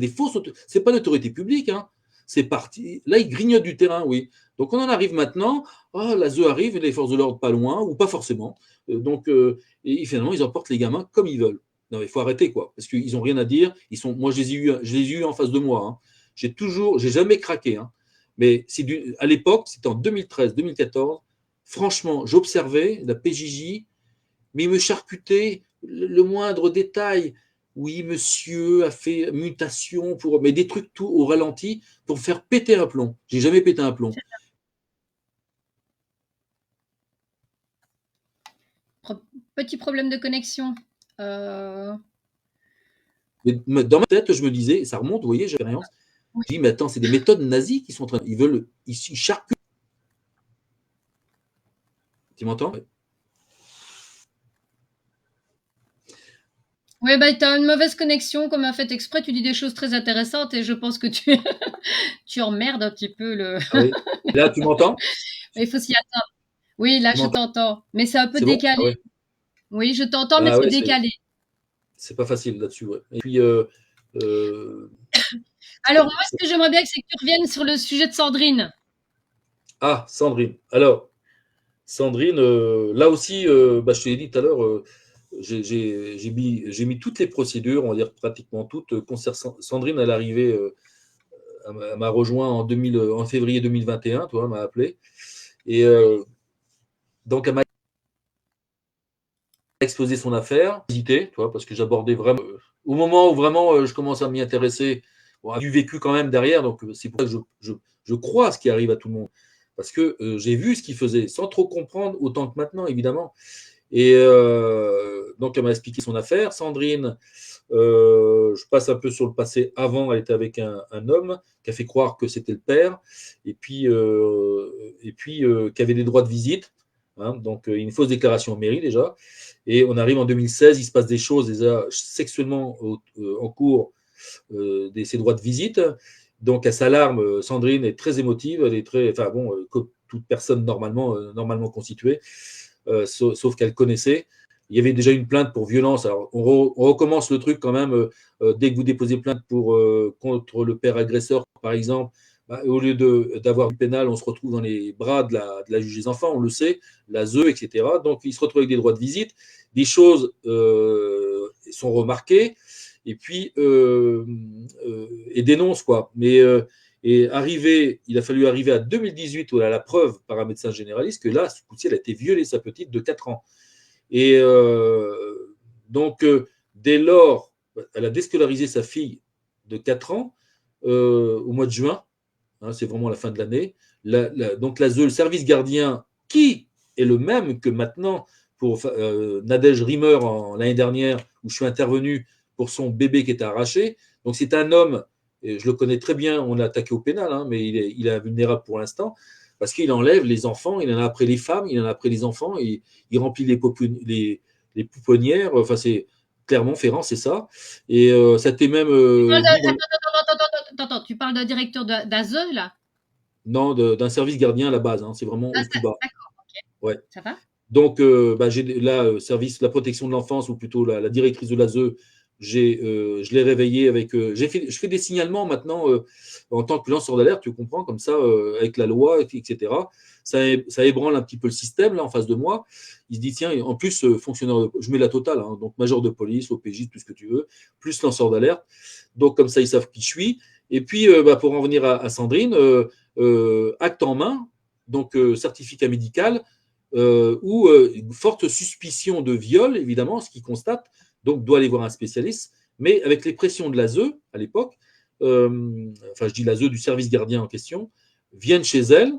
pas l'autorité publique, hein. C'est parti. Là, ils grignotent du terrain, oui. Donc, on en arrive maintenant. Oh, l'ASE arrive, et les forces de l'ordre pas loin, ou pas forcément. Et finalement, ils emportent les gamins comme ils veulent. Non, il faut arrêter, quoi, parce qu'ils n'ont rien à dire. Moi, je les ai eus en face de moi, hein. J'ai jamais craqué, hein. Mais à l'époque, c'était en 2013-2014. Franchement, j'observais la PJJ, mais ils me charcutaient le moindre détail. Oui, monsieur a fait mutation mais des trucs tout au ralenti pour faire péter un plomb. J'ai jamais pété un plomb. Petit problème de connexion. Mais dans ma tête, je me disais, ça remonte, vous voyez, j'ai l'expérience. Oui. Je dis, mais attends, c'est des méthodes nazies qui sont en train. Ils charcutent. Tu m'entends? Oui, bah, tu as une mauvaise connexion, comme a fait exprès, tu dis des choses très intéressantes et je pense que tu emmerdes un petit peu le. Ah oui. Là, tu m'entends? Il faut s'y attendre. Oui, là, je t'entends, mais c'est un peu décalé. Bon? Ah, ouais. Oui, je t'entends, mais c'est décalé. C'est pas facile là-dessus, ouais. Et puis. Alors, moi, ce que j'aimerais bien, c'est que tu reviennes sur le sujet de Sandrine. Ah, Sandrine. Alors, Sandrine, là aussi, je te l'ai dit tout à l'heure, j'ai mis toutes les procédures, on va dire pratiquement toutes. Sandrine, elle est arrivée, elle m'a rejoint en février 2021, toi, elle m'a appelé. Et donc, elle m'a exposé son affaire, hésité, toi, parce que j'abordais vraiment. Au moment où vraiment je commence à m'y intéresser, bon, j'ai du vécu quand même derrière, donc c'est pour ça que je crois à ce qui arrive à tout le monde. Parce que j'ai vu ce qu'il faisait, sans trop comprendre, autant que maintenant, évidemment. Et donc, elle m'a expliqué son affaire. Sandrine, je passe un peu sur le passé. Avant, elle était avec un homme qui a fait croire que c'était le père, et puis qui avait des droits de visite. Hein, donc, une fausse déclaration en mairie déjà. Et on arrive en 2016, il se passe des choses déjà sexuellement en cours ces droits de visite. Donc, elle s'alarme. Sandrine est très émotive. Elle est très, enfin bon, comme toute personne normalement constituée. Sauf qu'elle connaissait. Il y avait déjà une plainte pour violence. Alors, on recommence le truc quand même. Dès que vous déposez plainte contre le père agresseur, par exemple, au lieu d'avoir du pénal, on se retrouve dans les bras de la juge des enfants, on le sait, la ZE, etc. Donc, il se retrouve avec des droits de visite. Des choses sont remarquées et puis et dénoncent, quoi. Mais il a fallu arriver à 2018 où elle a la preuve par un médecin généraliste que là, ce coup-ci, elle a été violée, sa petite, de 4 ans. Et donc, dès lors, elle a déscolarisé sa fille de 4 ans au mois de juin. Hein, c'est vraiment la fin de l'année. Donc, le service gardien, qui est le même que maintenant pour Nadège Rimmer l'année dernière, où je suis intervenu pour son bébé qui était arraché. Donc, c'est un homme, et je le connais très bien, on l'a attaqué au pénal, hein, mais il est invulnérable pour l'instant, parce qu'il enlève les enfants, il en a après les femmes, il en a après les enfants, il remplit les pouponnières, enfin, c'est Clermont-Ferrand, c'est ça. Et ça t'est même. Attends, tu parles d'un directeur d'ASE, là? Non, d'un service gardien à la base, hein, c'est vraiment au plus bas. D'accord, ok. Ouais. Ça va? Donc, j'ai là, service de la protection de l'enfance, ou plutôt la directrice de l'ASE, je l'ai réveillée avec. Je fais des signalements maintenant en tant que lanceur d'alerte, tu comprends, comme ça, avec la loi, etc. Ça ébranle un petit peu le système, là, en face de moi. Il se dit, tiens, en plus, fonctionnaire, je mets la totale, hein, donc major de police, OPJ, tout ce que tu veux, plus lanceur d'alerte. Donc, comme ça, ils savent qui je suis. Et puis, pour en venir à Sandrine, acte en main, donc certificat médical, ou une forte suspicion de viol, évidemment, ce qu'il constate, donc doit aller voir un spécialiste, mais avec les pressions de l'ASE à l'époque, enfin je dis l'ASE du service gardien en question, viennent chez elle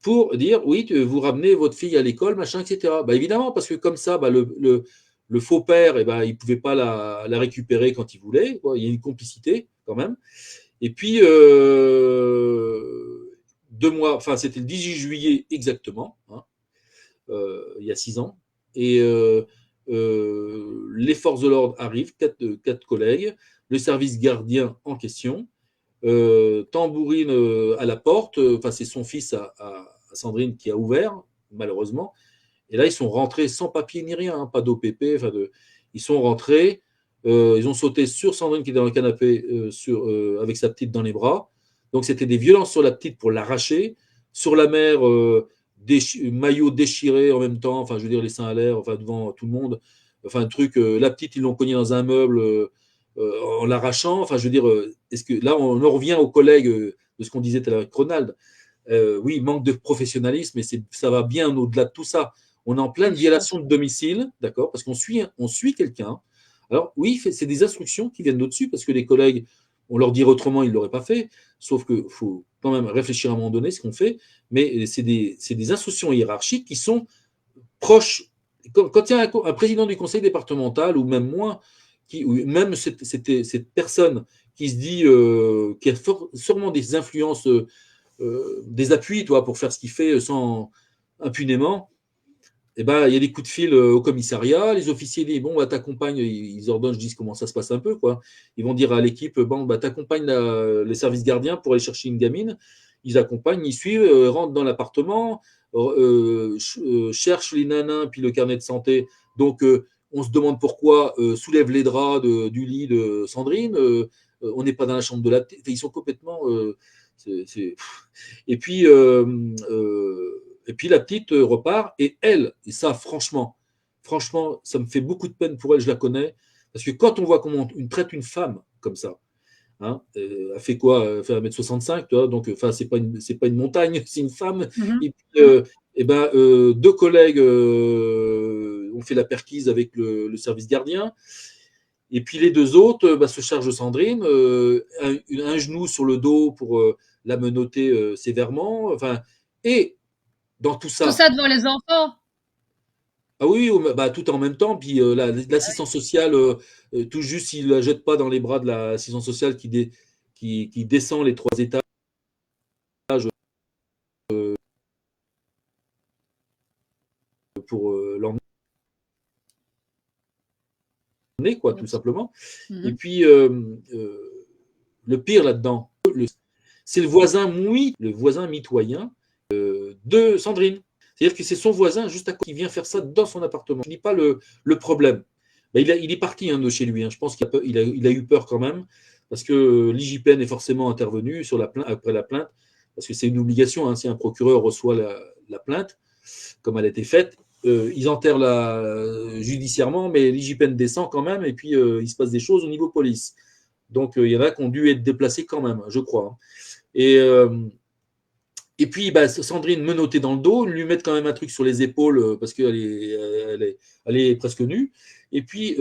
pour dire oui, vous ramenez votre fille à l'école, machin, etc. Bah, évidemment, parce que comme ça, bah, le faux père, eh ben, il ne pouvait pas la récupérer quand il voulait. Quoi. Il y a une complicité quand même. Et puis, 2 mois, enfin, c'était le 18 juillet exactement, hein, il y a 6 ans. Et les forces de l'ordre arrivent, 4 collègues, le service gardien en question, tambourine à la porte. Enfin, c'est son fils à Sandrine qui a ouvert, malheureusement. Et là, ils sont rentrés sans papier ni rien, hein, pas d'OPP. Ils sont rentrés, ils ont sauté sur Sandrine qui était dans le canapé avec sa petite dans les bras. Donc, c'était des violences sur la petite pour l'arracher. Sur la mère, maillot déchiré en même temps, enfin, je veux dire, les seins à l'air, enfin, devant tout le monde. Enfin, un truc, la petite, ils l'ont cogné dans un meuble en l'arrachant. Enfin, je veux dire, est-ce que là, on en revient aux collègues de ce qu'on disait tout à l'heure avec Ronald. Oui, manque de professionnalisme, mais ça va bien au-delà de tout ça. On est en pleine violation de domicile, d'accord, parce qu'on suit quelqu'un. Alors oui, c'est des instructions qui viennent d'au-dessus, parce que les collègues, on leur dit autrement, ils ne l'auraient pas fait, sauf qu'il faut quand même réfléchir à un moment donné ce qu'on fait, mais c'est des instructions hiérarchiques qui sont proches. Quand il y a un président du conseil départemental, ou même moi, ou même cette personne qui se dit, qui a sûrement des influences, des appuis, toi, pour faire ce qu'il fait sans impunément, eh ben, il y a des coups de fil au commissariat, les officiers disent bon, bah, t'accompagnes, ils ordonnent, je dis comment ça se passe un peu, quoi. Ils vont dire à l'équipe, bon, bah, t'accompagnes les services gardiens pour aller chercher une gamine. Ils accompagnent, ils suivent, rentrent dans l'appartement, cherchent les nanins, puis le carnet de santé. Donc, on se demande pourquoi, soulève les draps du lit de Sandrine, on n'est pas dans la chambre de la petite. Ils sont complètement. Et puis, la petite repart, et elle, et ça, franchement, ça me fait beaucoup de peine pour elle, je la connais, parce que quand on voit comment on traite une femme comme ça, hein, elle fait quoi? Elle fait 1m65, tu vois, donc c'est pas une montagne, c'est une femme. Mhm. Et puis, deux collègues ont fait la perquise avec le service gardien. Et puis les deux autres se chargent de Sandrine, un genou sur le dos pour la menotter sévèrement. Enfin, et dans tout Tout ça, ça devant les enfants. ah oui, tout en même temps, puis l'assistance sociale, tout juste, il ne la jette pas dans les bras de l'assistance sociale qui descend les 3 étages pour l'emmener, quoi, tout simplement. Et puis, le pire là-dedans, c'est le voisin mitoyen de Sandrine. C'est-à-dire que c'est son voisin juste à côté qui vient faire ça dans son appartement. Je ne dis pas le problème. Ben, il est parti de chez lui. Je pense qu'il a eu peur quand même, parce que l'IJPN est forcément intervenu après la plainte, parce que c'est une obligation. Si un procureur reçoit la plainte, comme elle a été faite, ils enterrent judiciairement, mais l'IJPN descend quand même, et puis il se passe des choses au niveau police. Donc il y en a qui ont dû être déplacés quand même, je crois. Et puis, Sandrine menottée dans le dos, lui mettre quand même un truc sur les épaules parce qu'elle est presque nue. Et puis,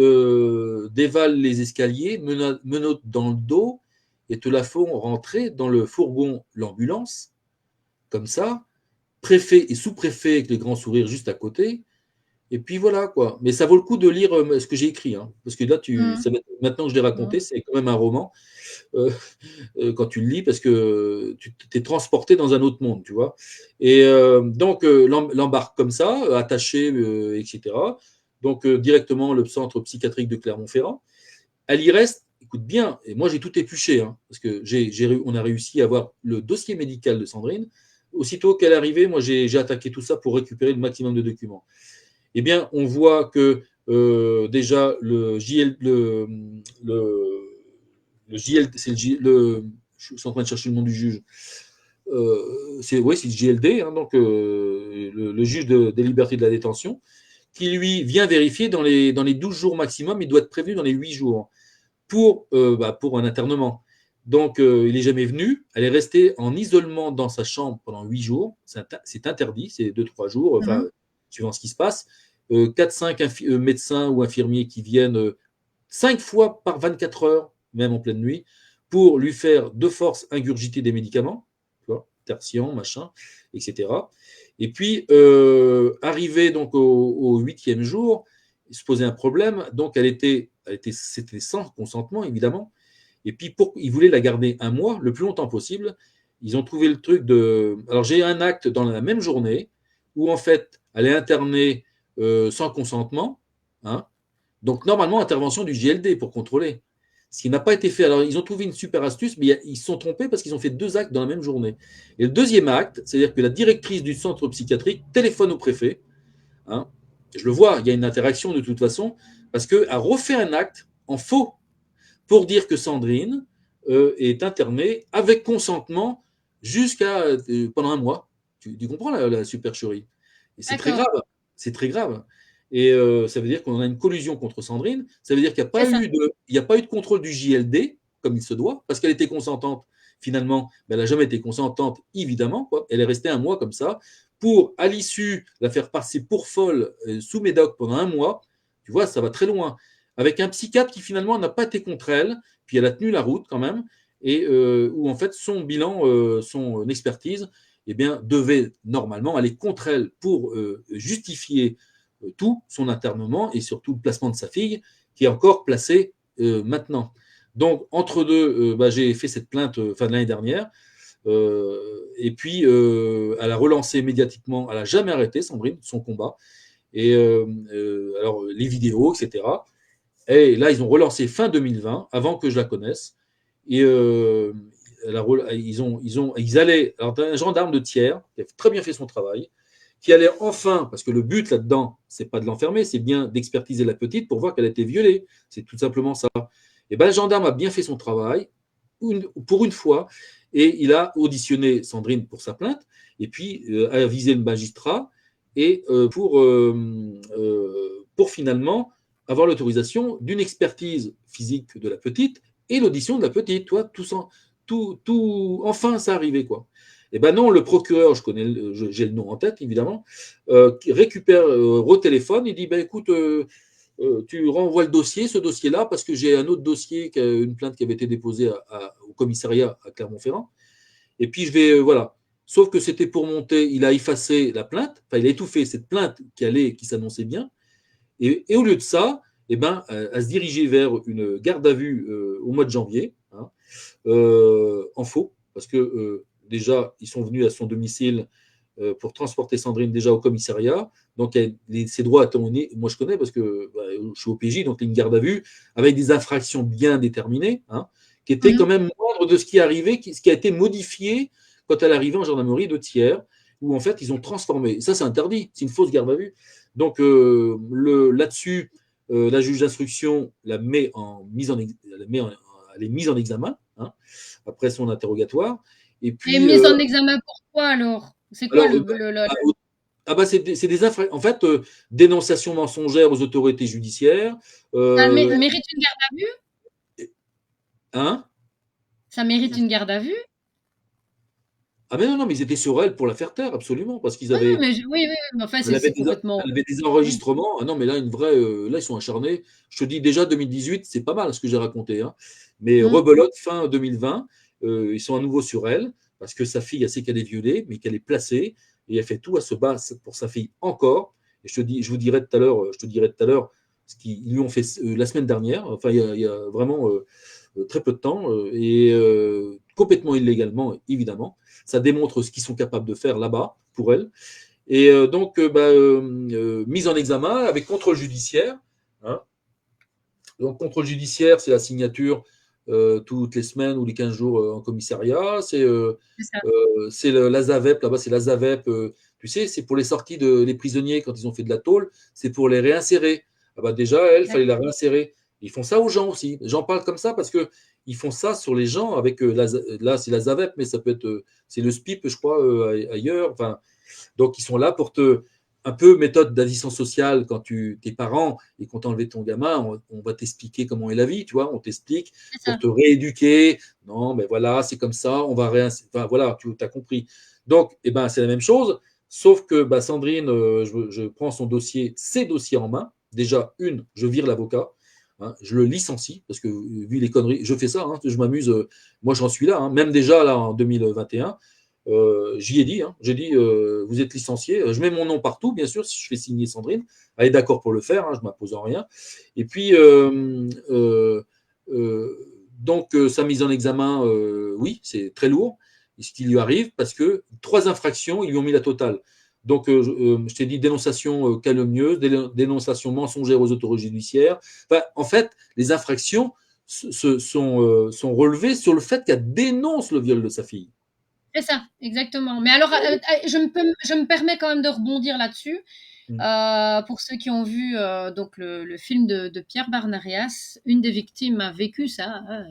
dévale les escaliers, menotte dans le dos et te la font rentrer dans le fourgon, l'ambulance, comme ça. Préfet et sous-préfet avec les grands sourires juste à côté. Et puis voilà, quoi. Mais ça vaut le coup de lire ce que j'ai écrit. Parce que là, maintenant que je l'ai raconté, c'est quand même un roman. Quand tu le lis, parce que tu t'es transporté dans un autre monde, tu vois. Et donc, l'embarque comme ça, attaché, etc. Donc, directement le centre psychiatrique de Clermont-Ferrand. Elle y reste, écoute bien, et moi j'ai tout épluché, parce que on a réussi à avoir le dossier médical de Sandrine. Aussitôt qu'elle est arrivée, moi j'ai attaqué tout ça pour récupérer le maximum de documents. Eh bien, on voit que déjà le JL, c'est je suis en train de chercher le nom du juge. C'est le JLD, donc le juge des libertés de la détention, qui lui vient vérifier dans les 12 jours maximum, il doit être prévenu dans les 8 jours pour un internement. Donc, il n'est jamais venu. Elle est restée en isolement dans sa chambre pendant 8 jours. C'est interdit, c'est 2-3 jours, suivant ce qui se passe. 4-5 médecins ou infirmiers qui viennent 5 fois par 24 heures, même en pleine nuit, pour lui faire de force ingurgiter des médicaments, tu vois, tertian, machin, etc. Et puis, arrivé donc au 8e jour, il se posait un problème. Donc, c'était sans consentement, évidemment. Et puis, ils voulaient la garder un mois, le plus longtemps possible. Ils ont trouvé le truc de. Alors, j'ai un acte dans la même journée où, en fait, elle est internée sans consentement. Hein. Donc, normalement, intervention du JLD pour contrôler. Ce qui n'a pas été fait. Alors, ils ont trouvé une super astuce, mais ils se sont trompés parce qu'ils ont fait 2 actes dans la même journée. Et le deuxième acte, c'est-à-dire que la directrice du centre psychiatrique téléphone au préfet. Hein, je le vois, il y a une interaction de toute façon, parce qu'elle a refait un acte en faux pour dire que Sandrine est internée avec consentement jusqu'à pendant un mois. Tu comprends la supercherie. Et c'est très grave. C'est très grave. Et ça veut dire qu'on a une collusion contre Sandrine. Ça veut dire qu'il n'y a pas eu de contrôle du JLD, comme il se doit, parce qu'elle était consentante. Finalement, ben, elle n'a jamais été consentante, évidemment. Quoi. Elle est restée un mois comme ça, pour, à l'issue, la faire passer pour folle sous médoc pendant un mois. Tu vois, ça va très loin. Avec un psychiatre qui, finalement, n'a pas été contre elle, puis elle a tenu la route quand même, et où, en fait, son bilan, son expertise, eh bien, devait normalement aller contre elle pour justifier tout son internement et surtout le placement de sa fille, qui est encore placée maintenant. Donc, entre deux, j'ai fait cette plainte fin de l'année dernière. Et puis, elle a relancé médiatiquement, elle n'a jamais arrêté, Sandrine, son combat. Et alors, les vidéos, etc. Et là, ils ont relancé fin 2020, avant que je la connaisse. Et ils allaient. Alors, un gendarme de tiers, qui a très bien fait son travail, qui allait enfin, parce que le but là-dedans, c'est pas de l'enfermer, c'est bien d'expertiser la petite pour voir qu'elle a été violée. C'est tout simplement ça. Et ben, le gendarme a bien fait son travail, pour une fois, et il a auditionné Sandrine pour sa plainte, et puis a avisé le magistrat, et pour finalement avoir l'autorisation d'une expertise physique de la petite et l'audition de la petite. Toi, enfin, ça arrivait, quoi. Eh ben non, le procureur, j'ai le nom en tête, évidemment, qui récupère au téléphone, il dit, ben écoute, tu renvoies le dossier, ce dossier-là, parce que j'ai un autre dossier, une plainte qui avait été déposée au commissariat à Clermont-Ferrand. Et puis je vais, voilà. Sauf que c'était pour monter, il a effacé la plainte, enfin il a étouffé cette plainte qui s'annonçait bien. Et au lieu de ça, eh ben, à se diriger vers une garde à vue au mois de janvier, hein, en faux, parce que déjà, ils sont venus à son domicile pour transporter Sandrine déjà au commissariat. Donc, ses droits étant nés, moi je connais parce que je suis au PJ, donc une garde à vue avec des infractions bien déterminées, hein, qui étaient quand même moindres de ce qui arrivait, ce qui a été modifié quand elle arrivait en gendarmerie de tiers, où en fait ils ont transformé. Et ça, c'est interdit, c'est une fausse garde à vue. Donc là-dessus, la juge d'instruction la met en mise en, elle est mise en examen, hein, après son interrogatoire. Et puis, mise en examen pourquoi alors? C'est quoi c'est des infractions. En fait, dénonciation mensongère aux autorités judiciaires. Ça mérite une garde à vue? Hein? Ça mérite une garde à vue? Ah mais non, mais ils étaient sur elle pour la faire taire, absolument, parce qu'ils avaient. Oui, mais enfin, c'est complètement. Elle avait des enregistrements. Ah non, mais là, là, ils sont acharnés. Je te dis déjà 2018, c'est pas mal ce que j'ai raconté. Hein. Mais rebelote, fin 2020, ils sont à nouveau sur elle, parce que sa fille, elle sait qu'elle est violée, mais qu'elle est placée, et elle fait tout à se battre pour sa fille encore. Et je te dirai tout à l'heure ce qu'ils lui ont fait la semaine dernière. Enfin, il y a vraiment très peu de temps, et complètement illégalement, évidemment. Ça démontre ce qu'ils sont capables de faire là-bas pour elle. Et donc, mise en examen avec contrôle judiciaire. Hein. Donc, contrôle judiciaire, c'est la signature toutes les semaines ou les 15 jours en commissariat. C'est la ZAVEP, là-bas, c'est la ZAVEP. Tu sais, c'est pour les sorties des prisonniers quand ils ont fait de la tôle, c'est pour les réinsérer. Ah bah déjà, il fallait la réinsérer. Ils font ça aux gens aussi. J'en parle comme ça parce qu'ils font ça sur les gens avec, là, c'est la ZAVEP, mais ça peut être, c'est le SPIP, je crois, ailleurs. Enfin, donc, ils sont là pour un peu méthode d'assistance sociale quand tes parents et qu'on t'a enlevé ton gamin, on va t'expliquer comment est la vie, tu vois, on t'explique pour te rééduquer. Non, mais voilà, c'est comme ça, on va enfin, voilà, tu as compris. Donc, c'est la même chose, sauf que Sandrine, je prends ses dossiers en main. Déjà, je vire l'avocat. hein, je le licencie, parce que vu les conneries, je fais ça, hein, je m'amuse, moi j'en suis là, hein, même déjà là en 2021, j'y ai dit, hein, j'ai dit, vous êtes licencié, je mets mon nom partout, bien sûr, si je fais signer Sandrine, elle est d'accord pour le faire, hein, je ne m'impose en rien, et puis, donc, sa mise en examen, oui, c'est très lourd, ce qui lui arrive, parce que 3 infractions, ils lui ont mis la totale. Donc, je t'ai dit dénonciation calomnieuse, dénonciation mensongère aux autorités judiciaires. Enfin, en fait, les infractions sont relevées sur le fait qu'elle dénonce le viol de sa fille. C'est ça, exactement. Mais alors, je me permets quand même de rebondir là-dessus. Pour ceux qui ont vu donc le film de Pierre Barnarias, une des victimes a vécu ça, hein,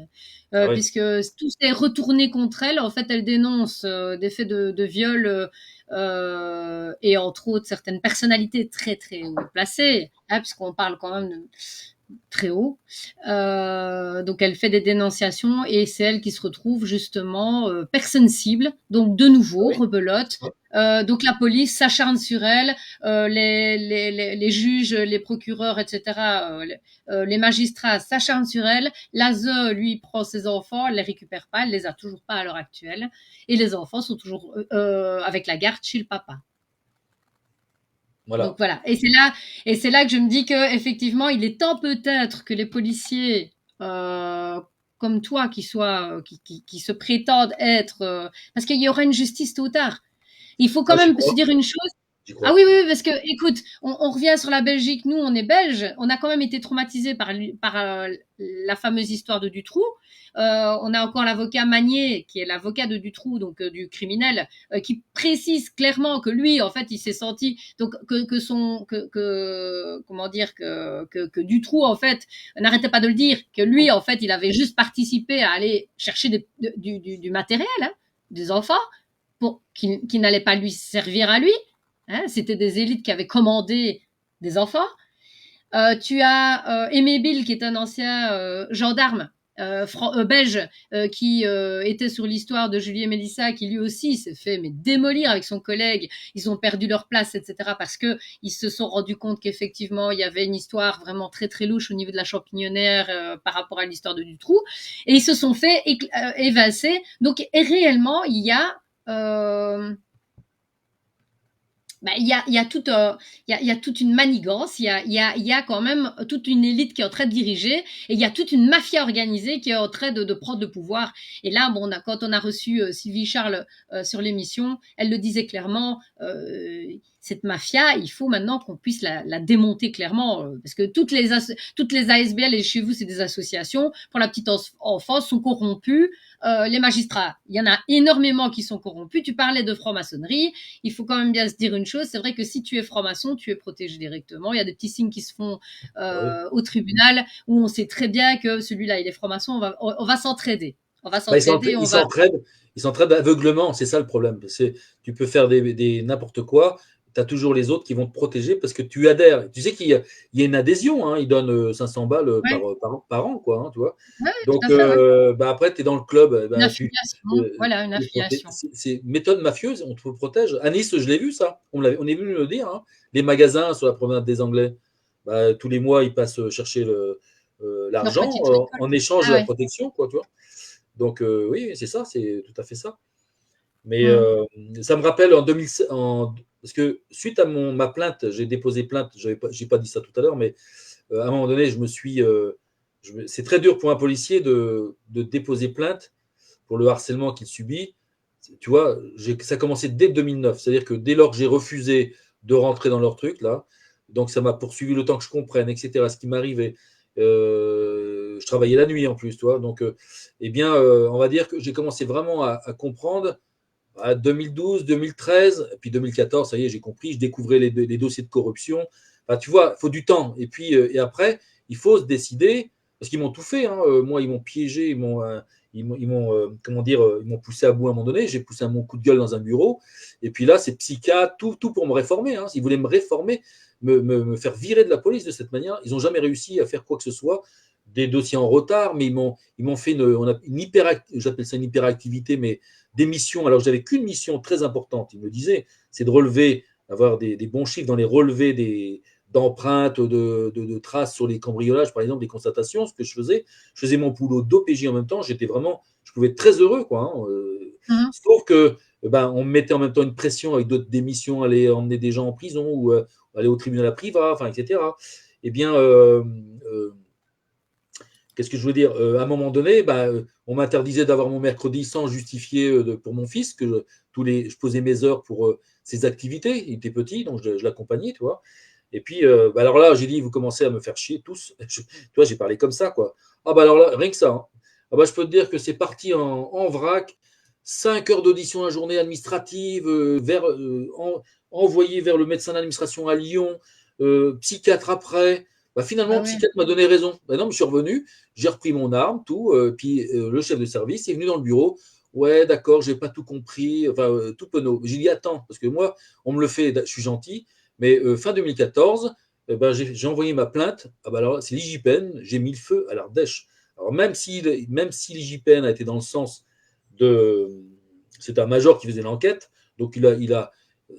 Oui. puisque tout s'est retourné contre elle. En fait, elle dénonce des faits de viol et entre autres certaines personnalités très très haut placées, hein, puisqu'on parle quand même de très haut. Donc elle fait des dénonciations et c'est elle qui se retrouve justement personne cible. Donc de nouveau, rebelote. Donc la police s'acharne sur elle, les juges, les procureurs, etc., les magistrats s'acharnent sur elle. L'ASE, lui, prend ses enfants, elle les récupère pas, elle les a toujours pas à l'heure actuelle. Et les enfants sont toujours avec la garde chez le papa. Voilà. Donc voilà, et c'est là que je me dis que effectivement, il est temps peut-être que les policiers comme toi qui se prétendent être parce qu'il y aura une justice tôt ou tard. Il faut quand même se dire une chose. Ah oui, oui, parce que, écoute, on revient sur la Belgique. Nous, on est belges. On a quand même été traumatisés par la fameuse histoire de Dutroux. On a encore l'avocat Magnier, qui est l'avocat de Dutroux, donc du criminel, qui précise clairement que lui, en fait, il s'est senti donc comment dire que Dutroux, en fait, n'arrêtait pas de le dire, que lui, en fait, il avait juste participé à aller chercher du matériel, hein, des enfants, qui n'allait pas lui servir à lui. Hein, c'était des élites qui avaient commandé des enfants. Tu as Aimé Bill, qui est un ancien gendarme belge, qui était sur l'histoire de Julie et Mélissa, qui lui aussi s'est fait démolir avec son collègue. Ils ont perdu leur place, etc., parce qu'ils se sont rendus compte qu'effectivement, il y avait une histoire vraiment très, très louche au niveau de la Champignonnière par rapport à l'histoire de Dutroux. Et ils se sont fait évincer. Donc, réellement, il y a... il y a toute une manigance, il y a quand même toute une élite qui est en train de diriger et il y a toute une mafia organisée qui est en train de prendre le pouvoir. Et là, bon, quand on a reçu Sylvie Charles sur l'émission, elle le disait clairement, cette mafia, il faut maintenant qu'on puisse la démonter clairement, parce que toutes les ASBL, et chez vous, c'est des associations, pour la petite enfance, sont corrompues. Les magistrats, il y en a énormément qui sont corrompus. Tu parlais de franc-maçonnerie, il faut quand même bien se dire une chose, c'est vrai que si tu es franc-maçon, tu es protégé directement. Il y a des petits signes qui se font au tribunal où on sait très bien que celui-là, il est franc-maçon, on va s'entraider. On va s'entraider. Ils s'entraident aveuglement, c'est ça le problème. Tu peux faire n'importe quoi, tu as toujours les autres qui vont te protéger parce que tu adhères. Tu sais qu'il y a une adhésion, hein, ils donnent 500 balles par an, quoi, hein, tu vois. Ouais, donc, après, tu es dans le club. Une affiliation, voilà, une affiliation. C'est méthode mafieuse, on te protège. À Nice, je l'ai vu, ça. On est venu me le dire. Hein. Les magasins sur la promenade des Anglais, tous les mois, ils passent chercher l'argent en échange de la protection, quoi, tu vois. Donc, oui, c'est ça, c'est tout à fait ça. Mais ça me rappelle en 2016, parce que suite à ma plainte, j'ai déposé plainte, j'ai pas dit ça tout à l'heure, mais à un moment donné, c'est très dur pour un policier de déposer plainte pour le harcèlement qu'il subit. Tu vois, ça a commencé dès 2009, c'est-à-dire que dès lors que j'ai refusé de rentrer dans leur truc, là, donc ça m'a poursuivi le temps que je comprenne, etc., ce qui m'arrivait. Je travaillais la nuit en plus, tu vois, donc, on va dire que j'ai commencé vraiment à comprendre à 2012, 2013, et puis 2014, ça y est, j'ai compris, je découvrais les dossiers de corruption. Enfin, tu vois, il faut du temps. Et puis, et après, il faut se décider, parce qu'ils m'ont tout fait. Hein. Moi, ils m'ont piégé, ils m'ont poussé à bout à un moment donné. J'ai poussé mon coup de gueule dans un bureau. Et puis là, c'est psychiatre, tout pour me réformer. Hein. Ils voulaient me réformer, me faire virer de la police de cette manière. Ils n'ont jamais réussi à faire quoi que ce soit. Des dossiers en retard, mais ils m'ont fait j'appelle ça une hyperactivité, mais des missions. Alors, j'avais qu'une mission très importante, il me disait, c'est de avoir des bons chiffres dans les relevés d'empreintes, de traces sur les cambriolages, par exemple, des constatations. Ce que je faisais mon boulot d'OPJ en même temps. Je pouvais être très heureux, quoi. Mhm. Sauf que on me mettait en même temps une pression avec des missions, aller emmener des gens en prison ou aller au tribunal à Privas, enfin, etc. Eh bien, qu'est-ce que je veux dire? À un moment donné, on m'interdisait d'avoir mon mercredi sans justifier pour mon fils, je posais mes heures pour ses activités. Il était petit, donc je l'accompagnais, tu vois. Et puis, alors là, j'ai dit, vous commencez à me faire chier tous. Tu vois, j'ai parlé comme ça, quoi. Ah, alors là, rien que ça. Hein. Ah, je peux te dire que c'est parti en vrac. 5 heures d'audition à la journée administrative, envoyé vers le médecin d'administration à Lyon, psychiatre après. Finalement, Ah le ouais. psychiatre m'a donné raison. Non, je suis revenu, j'ai repris mon arme, tout. Puis le chef de service est venu dans le bureau. Ouais, d'accord, j'ai pas tout compris. Enfin, tout penaud. J'ai dit, attends, parce que moi, on me le fait, je suis gentil. Mais fin 2014, j'ai envoyé ma plainte. Ah alors, c'est l'IJPN, j'ai mis le feu à l'Ardèche. Alors, même si l'IJPN a été dans le sens de. C'est un major qui faisait l'enquête. Donc, il a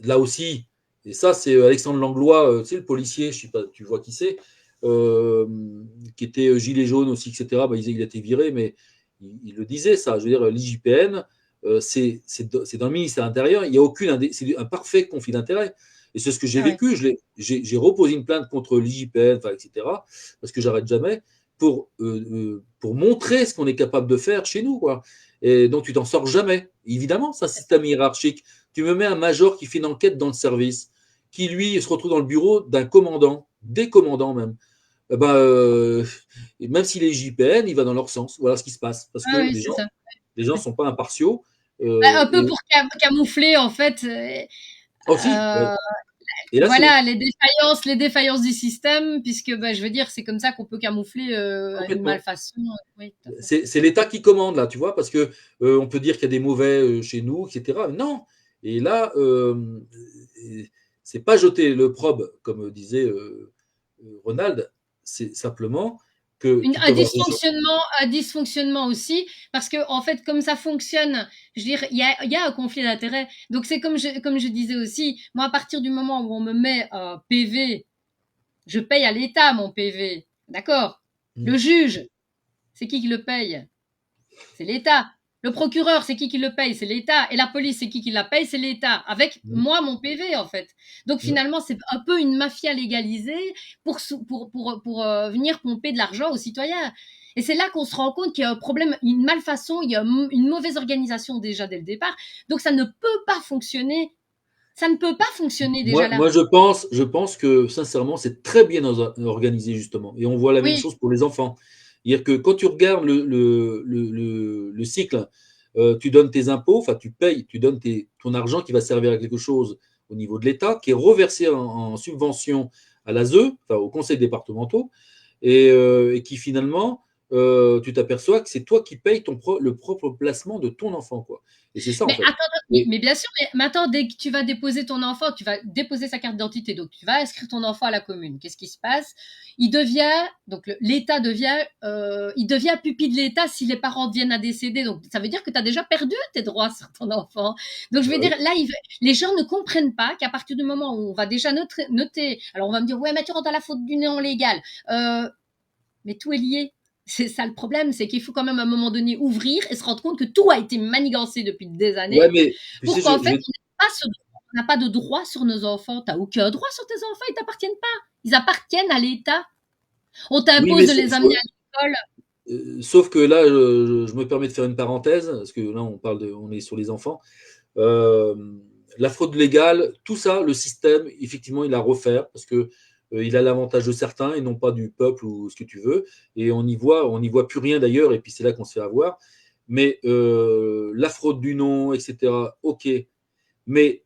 là aussi, et ça, c'est Alexandre Langlois, tu sais, le policier, je sais pas, tu vois qui c'est, qui était gilet jaune aussi, etc. Il a été viré, mais il le disait, ça. Je veux dire, l'IJPN, c'est dans le ministère intérieur, il n'y a c'est un parfait conflit d'intérêt. Et c'est ce que j'ai Ah ouais. vécu. J'ai reposé une plainte contre l'IJPN, etc., parce que j'arrête jamais, pour montrer ce qu'on est capable de faire chez nous, quoi. Et donc, tu t'en sors jamais. Évidemment, c'est un système hiérarchique. Tu me mets un major qui fait une enquête dans le service, qui, lui, se retrouve dans le bureau d'un commandant, des commandants même. Même s'il est JPN, il va dans leur sens. Voilà ce qui se passe. Parce que Ah oui, c'est ça. les gens ne sont pas impartiaux. Un peu pour camoufler, en fait, Aussi, ouais. euh, Et là, voilà, les défaillances du système, puisque je veux dire, c'est comme ça qu'on peut camoufler une complètement. malfaçon. Oui, tout à fait. C'est l'État qui commande, là, tu vois, parce que on peut dire qu'il y a des mauvais chez nous, etc. Non. Et là, c'est pas jeter le probe, comme disait Ronald, c'est simplement que tu peux avoir des gens. Un dysfonctionnement aussi, parce que en fait, comme ça fonctionne, je veux dire, il y a un conflit d'intérêts. Donc c'est comme je disais aussi, moi à partir du moment où on me met un PV, je paye à l'État mon PV, d'accord. Le juge, c'est qui le paye? C'est l'État. Le procureur, c'est qui le paye? C'est l'État. Et la police, c'est qui la paye? C'est l'État. Avec moi, mon PV, en fait. Donc finalement, c'est un peu une mafia légalisée pour venir pomper de l'argent aux citoyens. Et c'est là qu'on se rend compte qu'il y a un problème, une malfaçon, il y a une mauvaise organisation déjà dès le départ. Donc ça ne peut pas fonctionner. Ça ne peut pas fonctionner déjà là. Moi, je pense que sincèrement, c'est très bien organisé justement. Et on voit la même Oui, chose pour les enfants. C'est-à-dire que quand tu regardes le cycle, tu donnes tes impôts, enfin tu payes, tu donnes ton argent qui va servir à quelque chose au niveau de l'État, qui est reversé en subvention à l'ASE, enfin aux conseils départementaux, et qui finalement, tu t'aperçois que c'est toi qui payes le propre placement de ton enfant, quoi. Et c'est ça en mais fait. attends, mais bien sûr, mais attends, dès que tu vas déposer ton enfant, tu vas déposer sa carte d'identité, donc tu vas inscrire ton enfant à la commune. Qu'est-ce qui se passe? Il devient, donc l'État devient, il devient pupille de l'État si les parents viennent à décéder. Donc ça veut dire que tu as déjà perdu tes droits sur ton enfant. Donc je veux dire, là, les gens ne comprennent pas qu'à partir du moment où on va déjà noter, alors on va me dire, ouais, mais tu rentres à la faute du néant légal. Mais tout est lié. C'est ça le problème, c'est qu'il faut quand même à un moment donné ouvrir et se rendre compte que tout a été manigancé depuis des années Ouais, mais tu sais, pour qu'en fait, on n'a pas de droit sur nos enfants. Tu n'as aucun droit sur tes enfants, ils ne t'appartiennent pas. Ils appartiennent à l'État. On oui, t'impose mais de les amener à l'école. sauf que là, je me permets de faire une parenthèse, parce que là, on est sur les enfants. Euh, la fraude légale, tout ça, le système, effectivement, il a à refaire, parce que il a l'avantage de certains et non pas du peuple ou ce que tu veux. Et on n'y voit plus rien d'ailleurs, et puis c'est là qu'on se fait avoir. Mais la fraude du nom, etc., ok. Mais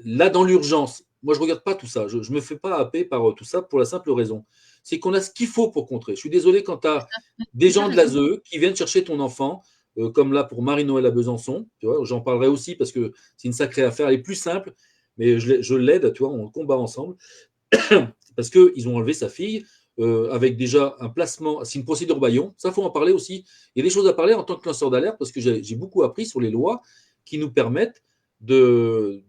là, dans l'urgence, moi, je ne regarde pas tout ça. Je ne me fais pas happer par tout ça pour la simple raison. C'est qu'on a ce qu'il faut pour contrer. Je suis désolé quand tu as des Tu as gens de raison. l'ASE qui viennent chercher ton enfant, comme là pour Marie-Noël à Besançon. Tu vois, j'en parlerai aussi parce que c'est une sacrée affaire. Elle est plus simple, mais je l'aide, tu vois, on combat ensemble. Parce qu'ils ont enlevé sa fille avec déjà un placement. C'est une procédure Bayon. Ça, il faut en parler aussi. Il y a des choses à parler en tant que lanceur d'alerte parce que j'ai beaucoup appris sur les lois qui nous permettent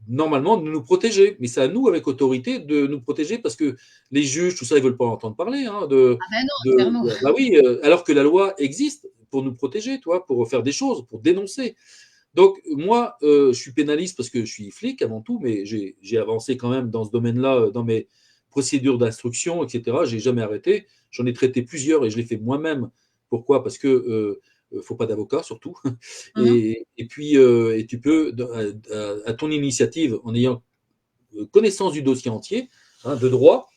normalement, de nous protéger. Mais c'est à nous, avec autorité, de nous protéger parce que les juges, tout ça, ils ne veulent pas entendre parler. Hein, Ah ben non, clairement. bah oui, alors que la loi existe pour nous protéger, toi, pour faire des choses, pour dénoncer. Donc, moi, je suis pénaliste parce que je suis flic avant tout, mais j'ai avancé quand même dans ce domaine-là, dans mes procédures d'instruction, etc. Je n'ai jamais arrêté. J'en ai traité plusieurs et je l'ai fait moi-même. Pourquoi? Parce que faut pas d'avocat surtout. Mhm. Et puis, et tu peux, à ton initiative, en ayant connaissance du dossier entier, hein, de droit,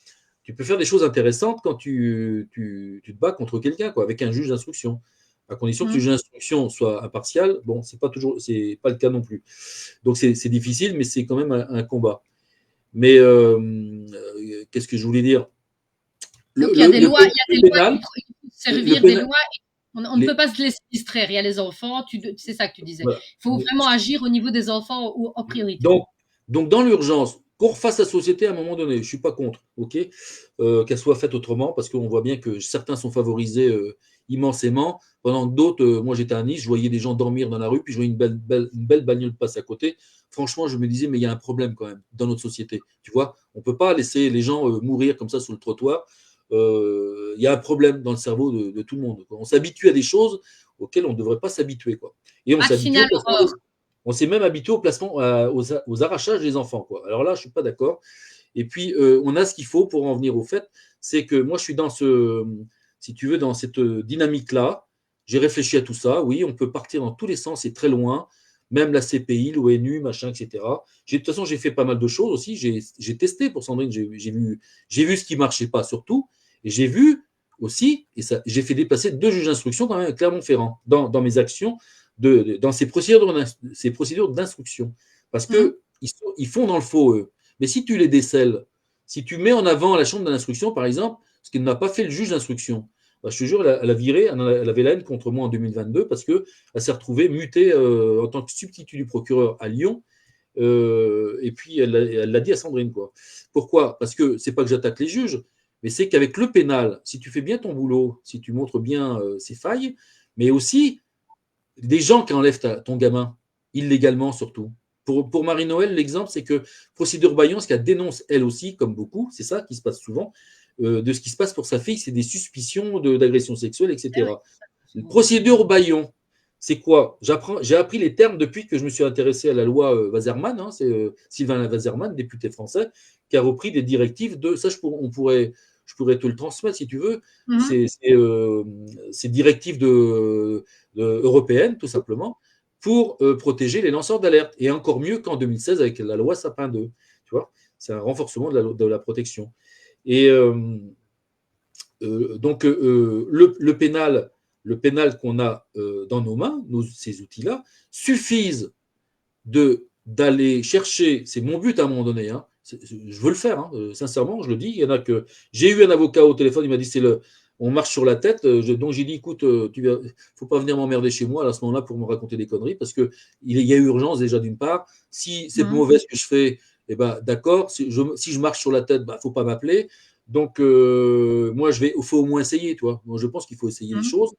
tu peux faire des choses intéressantes quand tu te bats contre quelqu'un, quoi, avec un juge d'instruction. À condition que ce Mhm. juge d'instruction soit impartial, bon, c'est pas le cas non plus. Donc c'est difficile, mais c'est quand même un combat. Mais qu'est-ce que je voulais dire? Donc il y a des lois, il y a Le des lois, pénal, il faut le servir des pénal, lois. On ne peut les, pas se laisser distraire. Il y a les enfants, c'est ça que tu disais. voilà. Il faut vraiment agir au niveau des enfants en priorité. Donc, dans l'urgence, qu'on refasse la société à un moment donné, je ne suis pas contre, ok, qu'elle soit faite autrement, parce qu'on voit bien que certains sont favorisés immensément, pendant que d'autres, moi j'étais à Nice, je voyais des gens dormir dans la rue, puis je voyais une belle bagnole passer à côté. Franchement, je me disais, mais il y a un problème quand même dans notre société. Tu vois, on ne peut pas laisser les gens mourir comme ça sur le trottoir. Il y a un problème dans le cerveau de tout le monde, quoi. On s'habitue à des choses auxquelles on ne devrait pas s'habituer, quoi. Et on s'habitue Vacciner au à placement l'aurore. on s'est même habitué au placement, aux arrachages des enfants, quoi. Alors là, je ne suis pas d'accord. Et puis, on a ce qu'il faut pour en venir au fait. C'est que moi, je suis si tu veux, dans cette dynamique-là. J'ai réfléchi à tout ça. Oui, on peut partir dans tous les sens et très loin. Même la CPI, l'ONU, machin, etc. De toute façon, j'ai fait pas mal de choses aussi. J'ai testé pour Sandrine. J'ai vu ce qui ne marchait pas, surtout. Et j'ai vu aussi, et ça, j'ai fait déplacer 2 juges d'instruction quand même à Clermont-Ferrand dans mes actions dans ces procédures d'instruction. Parce Mhm. qu'ils font dans le faux, eux. Mais si tu les décèles, si tu mets en avant la chambre d'instruction, par exemple, ce qu'il n'a pas fait le juge d'instruction, bah, je te jure, elle a viré, elle avait la haine contre moi en 2022 parce qu'elle s'est retrouvée mutée en tant que substitut du procureur à Lyon. Et puis, elle l'a dit à Sandrine, quoi. Pourquoi? Parce que c'est pas que j'attaque les juges, mais c'est qu'avec le pénal, si tu fais bien ton boulot, si tu montres bien ses failles, mais aussi des gens qui enlèvent ton gamin, illégalement surtout. Pour Marie-Noël, l'exemple, c'est que Procédure Bayon, ce qu'elle dénonce elle aussi, comme beaucoup, c'est ça qui se passe souvent, de ce qui se passe pour sa fille, c'est des suspicions d'agression sexuelle, Eh oui, etc. ça, souvent. Procédure Bayon, c'est quoi? J'ai appris les termes depuis que je me suis intéressé à la loi Wazerman, hein, c'est Sylvain Wazerman, député français, qui a repris des directives de. Ça, je pourrais te le transmettre si tu veux. Mhm. Ces directives européennes, tout simplement, pour protéger les lanceurs d'alerte. Et encore mieux qu'en 2016 avec la loi Sapin 2. Tu vois, c'est un renforcement de la protection. Et donc, le pénal qu'on a dans nos mains, ces outils-là, suffisent d'aller chercher, c'est mon but à un moment donné, hein, je veux le faire, hein, sincèrement, je le dis. Il y en a que j'ai eu un avocat au téléphone, il m'a dit on marche sur la tête. Donc j'ai dit écoute, faut pas venir m'emmerder chez moi à ce moment-là pour me raconter des conneries parce que il y a urgence déjà d'une part. Si c'est Mhm. mauvais ce que je fais, eh ben d'accord. Si je marche sur la tête, bah faut pas m'appeler. Donc moi il faut au moins essayer, toi. Moi je pense qu'il faut essayer les Mhm. choses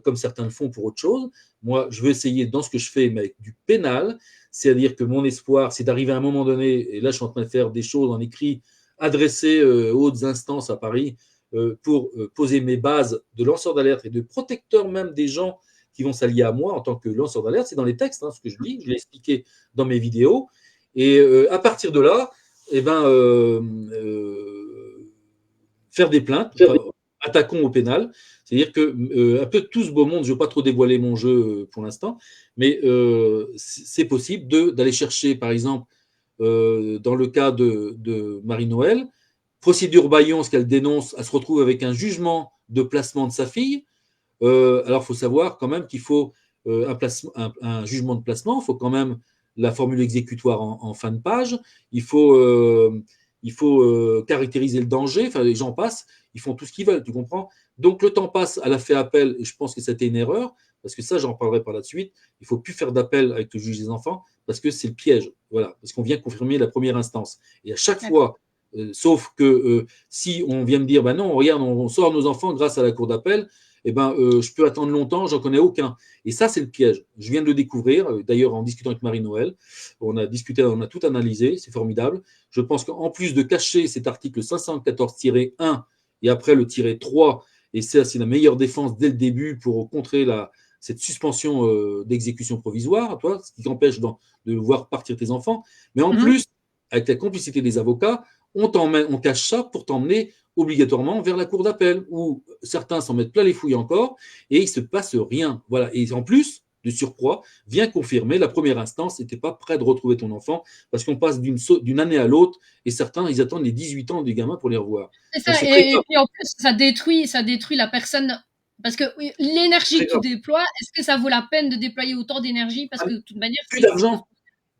comme certains le font pour autre chose. Moi je veux essayer dans ce que je fais, mais avec du pénal. C'est-à-dire que mon espoir, c'est d'arriver à un moment donné, et là je suis en train de faire des choses en écrit adressées aux hautes instances à Paris pour poser mes bases de lanceur d'alerte et de protecteur même des gens qui vont s'allier à moi en tant que lanceur d'alerte. C'est dans les textes, hein, ce que je dis, je l'ai expliqué dans mes vidéos. Et à partir de là, eh ben, faire des plaintes, attaquons au pénal. C'est-à-dire que un peu tout ce beau monde, je ne veux pas trop dévoiler mon jeu pour l'instant, mais c'est possible d'aller chercher, par exemple, dans le cas de Marie-Noël, procédure Bayon, ce qu'elle dénonce, elle se retrouve avec un jugement de placement de sa fille. Alors, il faut savoir quand même qu'il faut un jugement de placement, il faut quand même la formule exécutoire en fin de page, il faut caractériser le danger, enfin, les gens passent, ils font tout ce qu'ils veulent, tu comprends? Donc, le temps passe, elle a fait appel, et je pense que c'était une erreur, parce que ça, j'en parlerai par la suite. Il ne faut plus faire d'appel avec le juge des enfants, parce que c'est le piège, voilà, parce qu'on vient confirmer la première instance. Et à chaque fois, sauf que si on vient me dire, ben non, regarde, on sort nos enfants grâce à la cour d'appel, je peux attendre longtemps, j'en connais aucun. Et ça, c'est le piège. Je viens de le découvrir, d'ailleurs, en discutant avec Marie-Noël. On a discuté, on a tout analysé, c'est formidable. Je pense qu'en plus de cacher cet article 514-1 et après le tiret 3, et ça, c'est la meilleure défense dès le début pour contrer cette suspension d'exécution provisoire, toi, ce qui t'empêche de voir partir tes enfants. Mais en plus, avec la complicité des avocats, on cache ça pour t'emmener obligatoirement vers la cour d'appel, où certains s'en mettent plein les fouilles encore, et il ne se passe rien. Voilà. Et en plus, de surcroît, vient confirmer la première instance n'était pas prêt de retrouver ton enfant, parce qu'on passe d'une année à l'autre, et certains, ils attendent les 18 ans du gamin pour les revoir. C'est ça, et puis en plus, ça détruit la personne. Parce que l'énergie que tu déploies, est-ce que ça vaut la peine de déployer autant d'énergie? Parce que de toute manière, plus d'argent.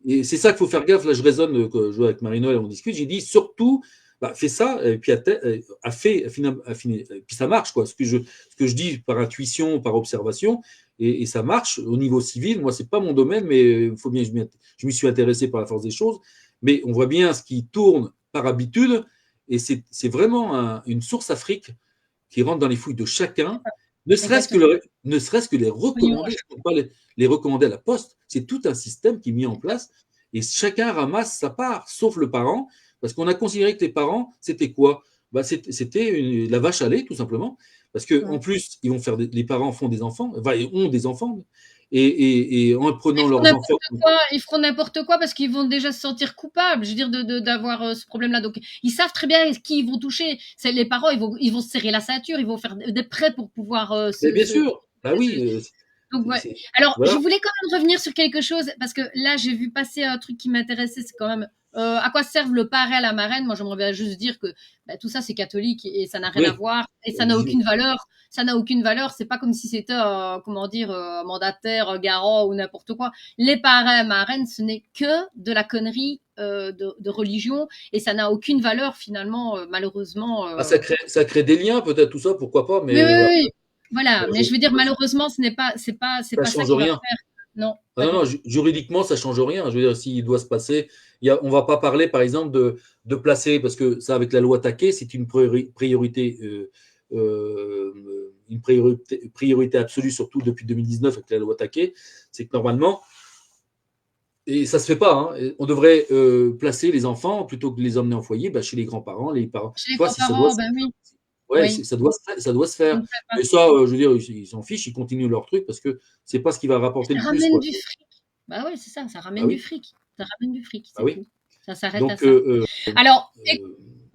Et c'est ça qu'il faut faire gaffe. Là, je raisonne, je joue avec Marie-Noël, on discute. J'ai dit surtout, fais ça, et puis puis ça marche, quoi. Ce que je dis par intuition, par observation, et ça marche au niveau civil. Moi, c'est pas mon domaine, mais il faut bien, je m'y suis intéressé par la force des choses. Mais on voit bien ce qui tourne par habitude, et c'est vraiment une source Afrique qui rentre dans les fouilles de chacun. Ne serait-ce que les recommander, pas les recommander à la poste, c'est tout un système qui est mis en place et chacun ramasse sa part, sauf le parent, parce qu'on a considéré que les parents, c'était quoi? C'était la vache à lait, tout simplement, parce qu'en plus, les parents font des enfants, ils ont des enfants, et en prenant leurs enfants. Ils feront n'importe quoi parce qu'ils vont déjà se sentir coupables, je veux dire, d'avoir ce problème-là. Donc, ils savent très bien qui ils vont toucher. Les parents, ils vont se serrer la ceinture, ils vont faire des prêts pour pouvoir bien sûr, oui. Donc, ouais. Alors, voilà. Je voulais quand même revenir sur quelque chose, parce que là, j'ai vu passer un truc qui m'intéressait, c'est quand même à quoi servent le parrain, la marraine. Moi, j'aimerais bien juste dire que tout ça, c'est catholique et ça n'a rien à voir et ça n'a aucune valeur. Ça n'a aucune valeur. C'est pas comme si c'était, mandataire, garant ou n'importe quoi. Les parrains, marraines, ce n'est que de la connerie de religion et ça n'a aucune valeur finalement, malheureusement. Ça crée des liens, peut-être tout ça, pourquoi pas. Mais oui. Voilà, mais je veux dire, malheureusement, c'est pas ça qui va faire. Non. Non, juridiquement, ça change rien. Je veux dire, s'il doit se passer, on va pas parler, par exemple, de placer, parce que ça, avec la loi Taquet, c'est une priorité absolue, surtout depuis 2019 avec la loi Taquet. C'est que normalement, et ça se fait pas, on devrait placer les enfants plutôt que de les emmener en foyer, chez les grands-parents, les parents. Chez les grands-parents, oui. Ouais, oui. ça doit se faire. Mais ça, je veux dire, ils s'en fichent, ils continuent leur truc parce que c'est pas ce qui va rapporter le plus. Ça ramène du fric. Bah ouais, c'est ça, ça ramène du fric. Ça ramène du fric, c'est tout. Ça s'arrête à ça. Alors,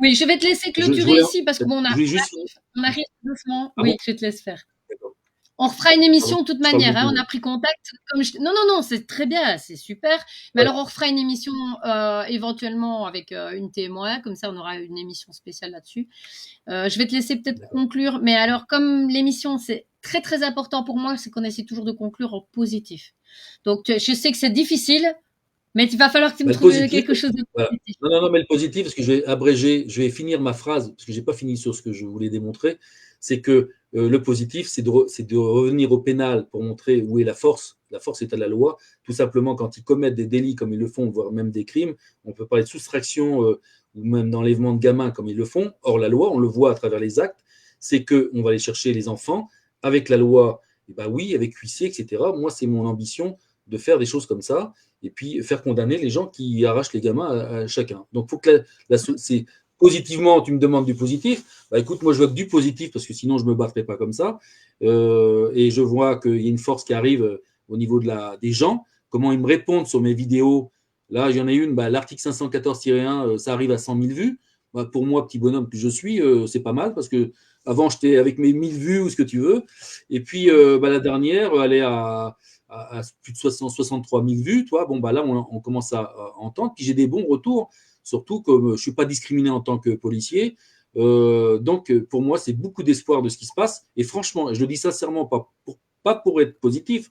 oui, je vais te laisser clôturer ici parce que on arrive doucement. Oui, je te laisse faire. On refera une émission de toute manière. On a pris contact. Non, c'est très bien, c'est super. Mais alors, on refera une émission éventuellement avec une témoin. Comme ça, on aura une émission spéciale là-dessus. Je vais te laisser peut-être conclure. Mais alors, comme l'émission, c'est très, très important pour moi, c'est qu'on essaie toujours de conclure en positif. Donc, je sais que c'est difficile, mais il va falloir que tu me trouves quelque chose de positif. Non, mais le positif, parce que je vais abréger, je vais finir ma phrase, parce que je n'ai pas fini sur ce que je voulais démontrer, c'est que le positif, c'est de revenir au pénal pour montrer où est la force. La force est à la loi. Tout simplement, quand ils commettent des délits comme ils le font, voire même des crimes, on peut parler de soustraction ou même d'enlèvement de gamins comme ils le font. Or, la loi, on le voit à travers les actes, c'est qu'on va aller chercher les enfants avec la loi, oui, avec huissier, etc. Moi, c'est mon ambition de faire des choses comme ça et puis faire condamner les gens qui arrachent les gamins à chacun. Donc, il faut que c'est positivement, tu me demandes du positif. Écoute, moi, je vois que du positif parce que sinon, je ne me battrais pas comme ça. Et je vois qu'il y a une force qui arrive au niveau des gens. Comment ils me répondent sur mes vidéos. Là, il y en a une, l'article 514-1, ça arrive à 100 000 vues. Pour moi, petit bonhomme que je suis, c'est pas mal parce que avant, j'étais avec mes 1000 vues ou ce que tu veux. Et puis, la dernière, elle est à plus de 63 000 vues. Toi, là, on commence à entendre. Puis j'ai des bons retours. Surtout comme je ne suis pas discriminé en tant que policier. Donc, pour moi, c'est beaucoup d'espoir de ce qui se passe. Et franchement, je le dis sincèrement, pas pour être positif,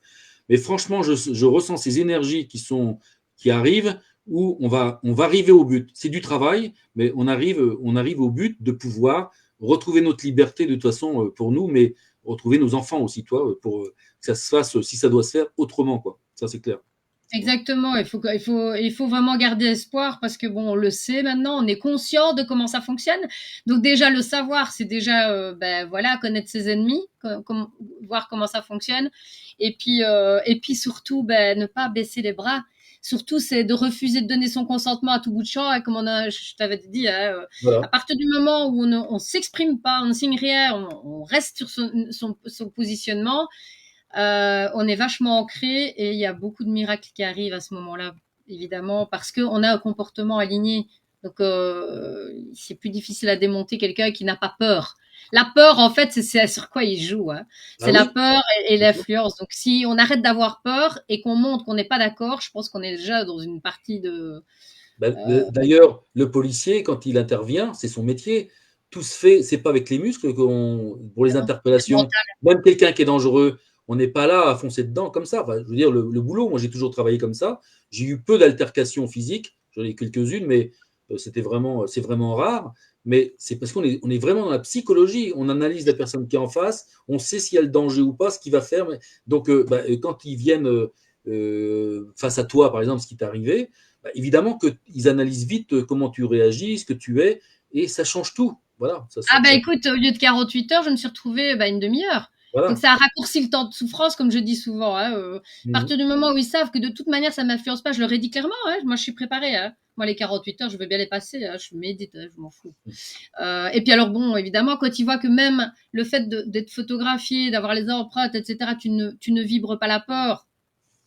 mais franchement, je ressens ces énergies qui arrivent où on va arriver au but. C'est du travail, mais on arrive au but de pouvoir retrouver notre liberté de toute façon pour nous, mais retrouver nos enfants aussi, toi, pour que ça se fasse, si ça doit se faire, autrement, quoi. Ça, c'est clair. Exactement, il faut vraiment garder espoir parce que bon, on le sait maintenant, on est conscient de comment ça fonctionne. Donc déjà le savoir, c'est déjà ben voilà, connaître ses ennemis, voir comment ça fonctionne, et puis surtout ben ne pas baisser les bras. Surtout, c'est de refuser de donner son consentement à tout bout de champ. Et comme je t'avais dit, hein, à Voilà. partir du moment où on s'exprime pas, on ne signe rien, on reste sur son positionnement, on est vachement ancré et il y a beaucoup de miracles qui arrivent à ce moment-là, évidemment, parce qu'on a un comportement aligné. Donc, c'est plus difficile à démonter quelqu'un qui n'a pas peur. La peur, en fait, c'est sur quoi il joue. Hein. Ah C'est la oui, peur et bien sûr. l'influence. Donc, si on arrête d'avoir peur et qu'on montre qu'on n'est pas d'accord, je pense qu'on est déjà dans une partie de... Bah, Euh, d'ailleurs, le policier, quand il intervient, c'est son métier. Tout se fait, c'est pas avec les muscles pour les interpellations. mental. Même quelqu'un qui est dangereux, on n'est pas là à foncer dedans comme ça. Enfin, je veux dire, le boulot, moi j'ai toujours travaillé comme ça. J'ai eu peu d'altercations physiques, j'en ai quelques-unes, mais c'est vraiment rare. Mais c'est parce on est vraiment dans la psychologie. On analyse la personne qui est en face, on sait s'il y a le danger ou pas, ce qu'il va faire. Donc, quand ils viennent face à toi, par exemple, ce qui t'est arrivé, bah, évidemment qu'ils analysent vite comment tu réagis, ce que tu es, et ça change tout. Voilà, Ah bah écoute, au lieu de 48 heures, je me suis retrouvée bah, une demi-heure. Donc voilà. ça a raccourci le temps de souffrance, comme je dis souvent. Hein, à Mhm. partir du moment où ils savent que de toute manière ça ne m'influence pas, je leur ai dit clairement, hein, moi je suis préparée. Hein. Moi les 48 heures, je veux bien les passer, hein, je médite, hein, je m'en fous. Et puis alors bon, évidemment, quand ils voient que même le fait d'être photographié, d'avoir les empreintes, etc., tu ne vibres pas la peur,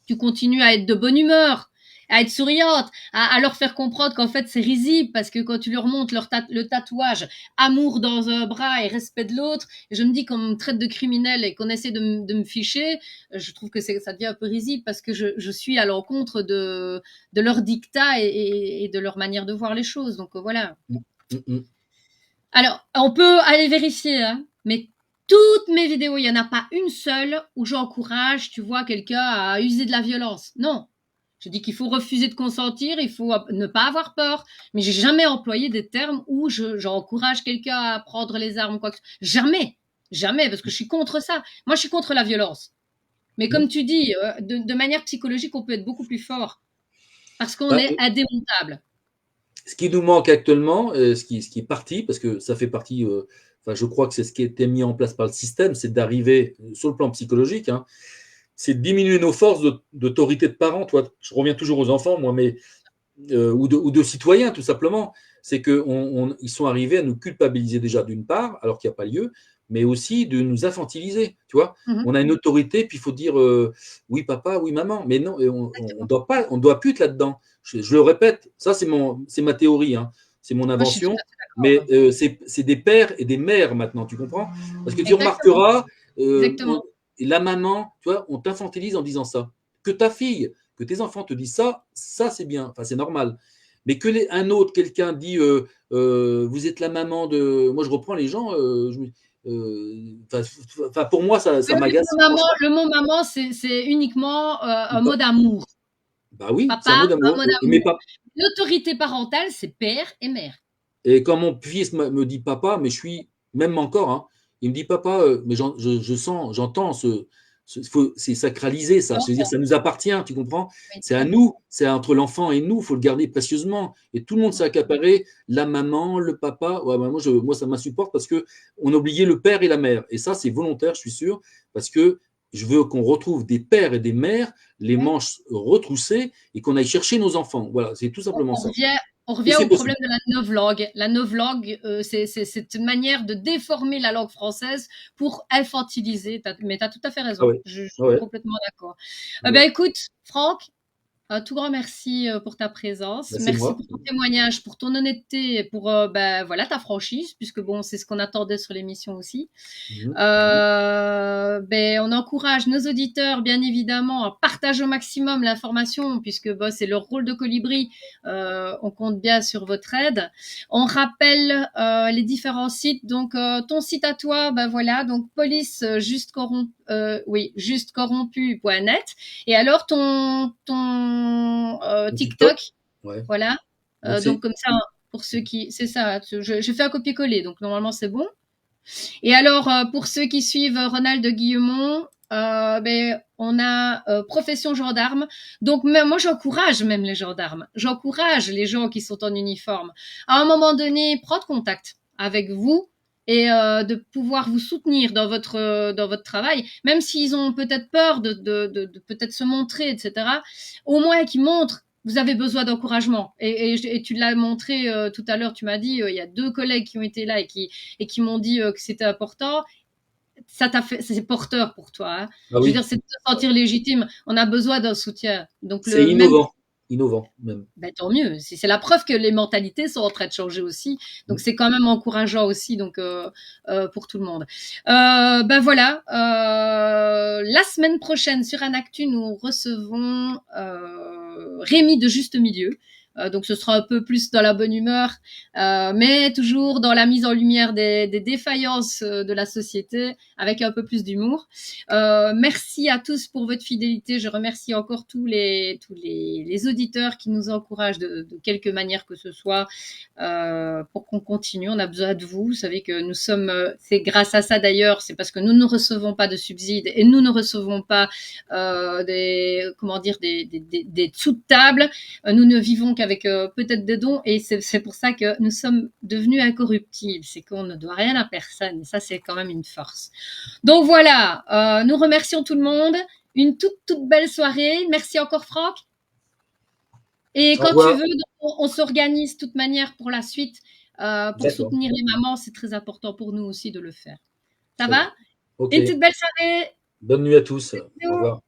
tu continues à être de bonne humeur, à être souriante, à leur faire comprendre qu'en fait c'est risible parce que quand tu leur montres le tatouage amour dans un bras et respect de l'autre, et je me dis qu'on me traite de criminel et qu'on essaie de me ficher, je trouve que ça devient un peu risible parce que je suis à l'encontre de leur dictat et de leur manière de voir les choses. Donc voilà. Mhm. Alors, on peut aller vérifier, hein, mais toutes mes vidéos, il n'y en a pas une seule où j'encourage, tu vois, quelqu'un à user de la violence. Non. Je dis qu'il faut refuser de consentir, il faut ne pas avoir peur, mais j'ai jamais employé des termes où j'encourage quelqu'un à prendre les armes, quoi que ce soit. Jamais. Jamais, parce que je suis contre ça. Moi, je suis contre la violence. Mais comme Mhm. tu dis, de manière psychologique, on peut être beaucoup plus fort parce qu'on Bah, est indémontable. ce qui nous manque actuellement, ce qui est parti, parce que ça fait partie, enfin, je crois que c'est ce qui a été mis en place par le système, c'est d'arriver sur le plan psychologique, hein, c'est de diminuer nos forces d'autorité de parents. Toi, je reviens toujours aux enfants, moi, mais ou de citoyens, tout simplement. C'est qu'ils sont arrivés à nous culpabiliser déjà d'une part, alors qu'il n'y a pas lieu, mais aussi de nous infantiliser. Tu vois, Mhm. on a une autorité, puis il faut dire oui papa, oui maman, mais non, on doit plus être là-dedans. Je le répète, ça c'est ma théorie, hein, c'est mon Moi, je suis tout invention, à fait mais d'accord. c'est des pères et des mères maintenant, tu comprends? Parce que tu Exactement. remarqueras, euh, Exactement. on- la maman, tu vois, on t'infantilise en disant ça. Que ta fille, que tes enfants te disent ça, ça c'est bien, enfin c'est normal. Mais que un autre, quelqu'un dit vous êtes la maman de. Moi je reprends les gens, pour moi ça m'agace. Franchement. Le mot maman, c'est uniquement un mot Bah, d'amour. bah oui, c'est un Papa, mot un d'amour. mot d'amour. L'autorité parentale, c'est père et mère. Et quand mon fils me dit papa, mais je suis, même encore, hein, il me dit papa, mais je sens, j'entends c'est sacralisé ça, c'est-à-dire ça nous appartient, tu comprends? Oui, C'est tout à à fait. nous, c'est entre l'enfant et nous, il faut le garder précieusement. Et tout le monde s'est accaparé, la maman, le papa. Ouais, bah, moi, ça m'insupporte parce qu'on a oublié le père et la mère. Et ça, c'est volontaire, je suis sûr, parce que je veux qu'on retrouve des pères et des mères, les Ouais. manches retroussées, et qu'on aille chercher nos enfants. Voilà, c'est tout simplement ça. On Et revient c'est au problème possible. de la novlangue. La novlangue, c'est cette manière de déformer la langue française pour infantiliser. Mais tu as tout à fait Ah raison. ouais, Je ah suis ouais, complètement d'accord. Ben, voilà. écoute, Franck, un tout grand merci pour ta présence. Bah, c'est Merci moi. pour ton témoignage, pour ton honnêteté et pour ben, voilà, ta franchise, puisque bon, c'est ce qu'on attendait sur l'émission aussi. Mhm. Ben, on encourage nos auditeurs, bien évidemment, à partager au maximum l'information, puisque ben, c'est leur rôle de colibri. On compte bien sur votre aide. On rappelle les différents sites. Donc, ton site à toi, ben voilà, donc police juste corrompu.net. Et alors, ton Mon TikTok. TikTok, Ouais. voilà. Donc c'est Donc, comme ça, pour ceux qui. C'est ça, je fais un copier-coller, donc normalement, c'est bon. Et alors, pour ceux qui suivent Ronald Guillemont, on a profession gendarme. Donc moi, j'encourage même les gendarmes. J'encourage les gens qui sont en uniforme. À un moment donné, prendre contact avec vous et de pouvoir vous soutenir dans votre travail, même s'ils ont peut-être peur de peut-être se montrer, etc. Au moins qu'ils montrent. Vous avez besoin d'encouragement et tu l'as montré tout à l'heure. Tu m'as dit il y a 2 collègues qui ont été là et qui m'ont dit que c'était important. Ça t'a fait, c'est porteur pour toi. Hein. Ah Je veux oui, dire, c'est de se sentir légitime. On a besoin d'un soutien. Donc c'est le même, innovant même. ben, tant mieux. C'est la preuve que les mentalités sont en train de changer aussi. Donc c'est quand même encourageant aussi. Donc pour tout le monde. Ben voilà. La semaine prochaine sur Anactu, nous recevons Rémi de Juste Milieu. Donc ce sera un peu plus dans la bonne humeur, mais toujours dans la mise en lumière des défaillances de la société, avec un peu plus d'humour. Merci à tous pour votre fidélité. Je remercie encore tous les auditeurs qui nous encouragent de quelque manière que ce soit pour qu'on continue. On a besoin de vous. Vous savez que nous sommes, c'est grâce à ça d'ailleurs, c'est parce que nous ne recevons pas de subsides et nous ne recevons pas des dessous de table. Nous ne vivons qu'avec peut-être des dons et c'est pour ça que nous sommes devenus incorruptibles. C'est qu'on ne doit rien à personne. Et ça, c'est quand même une force. Donc voilà, nous remercions tout le monde. Une toute belle soirée. Merci encore, Franck. Et quand tu veux, on s'organise de toute manière pour la suite pour soutenir les mamans. C'est très important pour nous aussi de le faire. Ça va? Okay. Une toute belle soirée. Bonne nuit à tous. Au revoir.